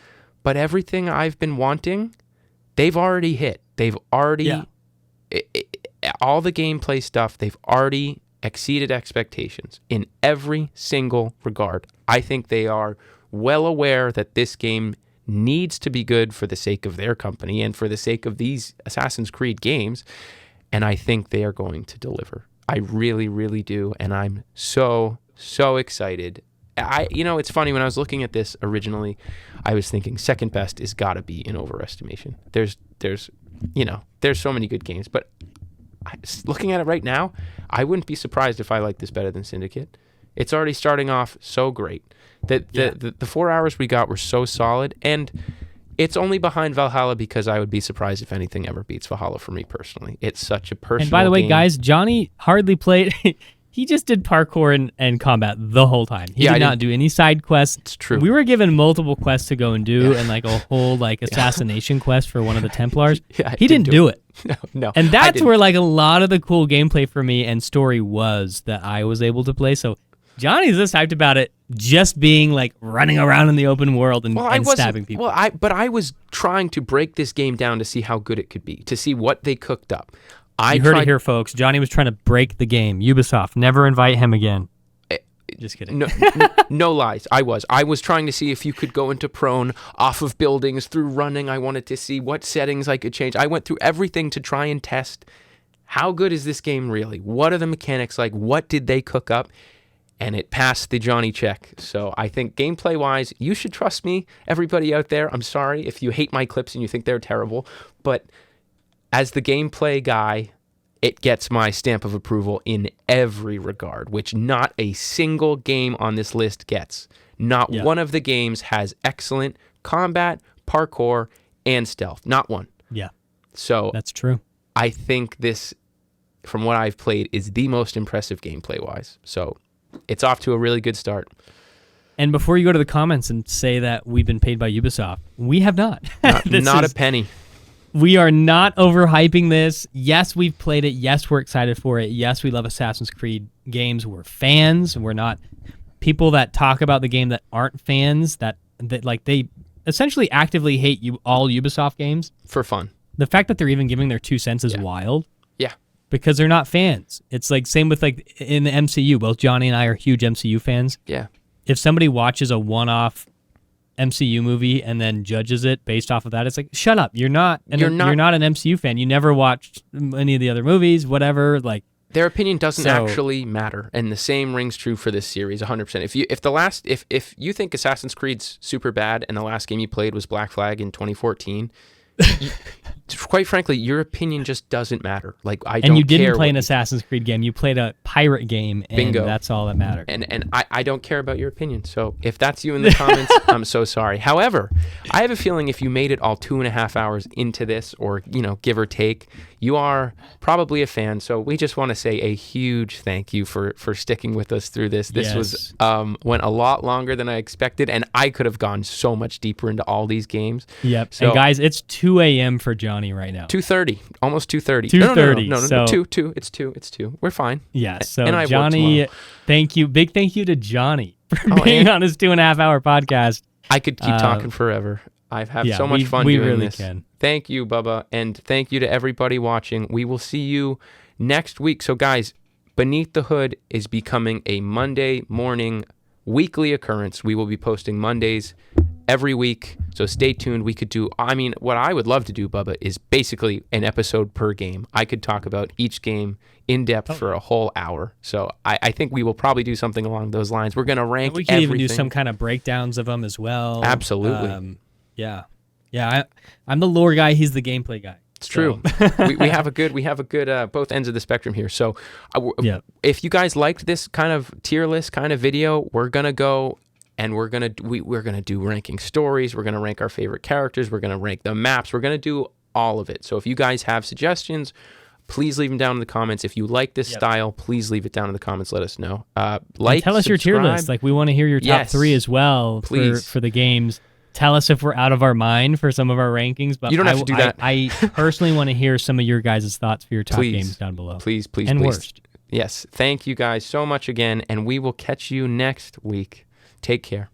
but everything I've been wanting, they've already hit. They've already, all the gameplay stuff, they've already exceeded expectations in every single regard. I think they are well aware that this game needs to be good for the sake of their company and for the sake of these Assassin's Creed games, and I think they are going to deliver. I really, really do, and I'm so excited. It's funny, when I was looking at this originally, I was thinking second best is got to be an overestimation. There's so many good games, but looking at it right now, I wouldn't be surprised if I like this better than Syndicate. It's already starting off so great. The 4 hours we got were so solid, and it's only behind Valhalla because I would be surprised if anything ever beats Valhalla for me personally. It's such a personal And by the way, game. guys, Johnny hardly played. He just did parkour and combat the whole time. He did not do any side quests. It's true. We were given multiple quests to go and do, and like a whole assassination quest for one of the Templars. He didn't do it. No. And that's where like a lot of the cool gameplay for me and story was that I was able to play. So Johnny's just hyped about it just being like running around in the open world and stabbing people. But I was trying to break this game down to see how good it could be, to see what they cooked up. You heard it here, folks. Johnny was trying to break the game. Ubisoft, never invite him again. Just kidding. No lies. I was trying to see if you could go into prone off of buildings through running. I wanted to see what settings I could change. I went through everything to try and test how good is this game really? What are the mechanics like? What did they cook up? And it passed the Johnny check. So I think gameplay-wise, you should trust me. Everybody out there, I'm sorry if you hate my clips and you think they're terrible, but as the gameplay guy, it gets my stamp of approval in every regard, which not a single game on this list gets. Not one of the games has excellent combat, parkour, and stealth. Not one. Yeah. So that's true. I think this, from what I've played, is the most impressive gameplay-wise. So it's off to a really good start. And before you go to the comments and say that we've been paid by Ubisoft, we have not. Not a penny. We are not overhyping this. Yes, we've played it. Yes, we're excited for it. Yes, we love Assassin's Creed games. We're fans. We're not people that talk about the game that aren't fans, that like they essentially actively hate all Ubisoft games. For fun. The fact that they're even giving their 2 cents is wild. Yeah. Because they're not fans. It's like same with like in the MCU. Both Johnny and I are huge MCU fans. Yeah. If somebody watches a one-off MCU movie and then judges it based off of that, it's like, shut up. You're not an MCU fan. You never watched any of the other movies, whatever. Like their opinion doesn't actually matter, and the same rings true for this series 100%. If you think Assassin's Creed's super bad and the last game you played was Black Flag in 2014, quite frankly, your opinion just doesn't matter. Like I don't care. And you didn't play an Assassin's Creed game. You played a pirate game, and Bingo. That's all that mattered. And I don't care about your opinion. So if that's you in the comments, I'm so sorry. However, I have a feeling if you made it all 2.5 hours into this, or give or take, you are probably a fan. So we just want to say a huge thank you for sticking with us through this. This was went a lot longer than I expected, and I could have gone so much deeper into all these games. Yep. So, and guys, it's 2 a.m. for Johnny right now. 2:30, almost 2:30. 2:30. No, 2. It's 2. We're fine. Yeah. So and I Johnny, thank you. Big thank you to Johnny for being on his 2.5 hour podcast. I could keep talking forever. I've had so much fun doing really this. Can. Thank you, Bubba, and thank you to everybody watching. We will see you next week. So, guys, Beneath the Hood is becoming a Monday morning weekly occurrence. We will be posting Mondays every week. So stay tuned. We could do, I mean, what I would love to do, Bubba, is basically an episode per game. I could talk about each game in depth for a whole hour. So I think we will probably do something along those lines. We're going to rank we can everything. even do some kind of breakdowns of them as well. Absolutely. Yeah. I'm the lore guy. He's the gameplay guy. It's true. we have a good both ends of the spectrum here. So if you guys liked this kind of tier list kind of video, we're going to go and we're going to do ranking stories. We're going to rank our favorite characters. We're going to rank the maps. We're going to do all of it. So if you guys have suggestions, please leave them down in the comments. If you like this style, please leave it down in the comments. Let us know. Tell us your tier list. Like, we want to hear your top 3 as well for the games. Tell us if we're out of our mind for some of our rankings. But you don't have to do that. I personally want to hear some of your guys' thoughts for your top games down below. Please. And worst. Yes. Thank you guys so much again, and we will catch you next week. Take care.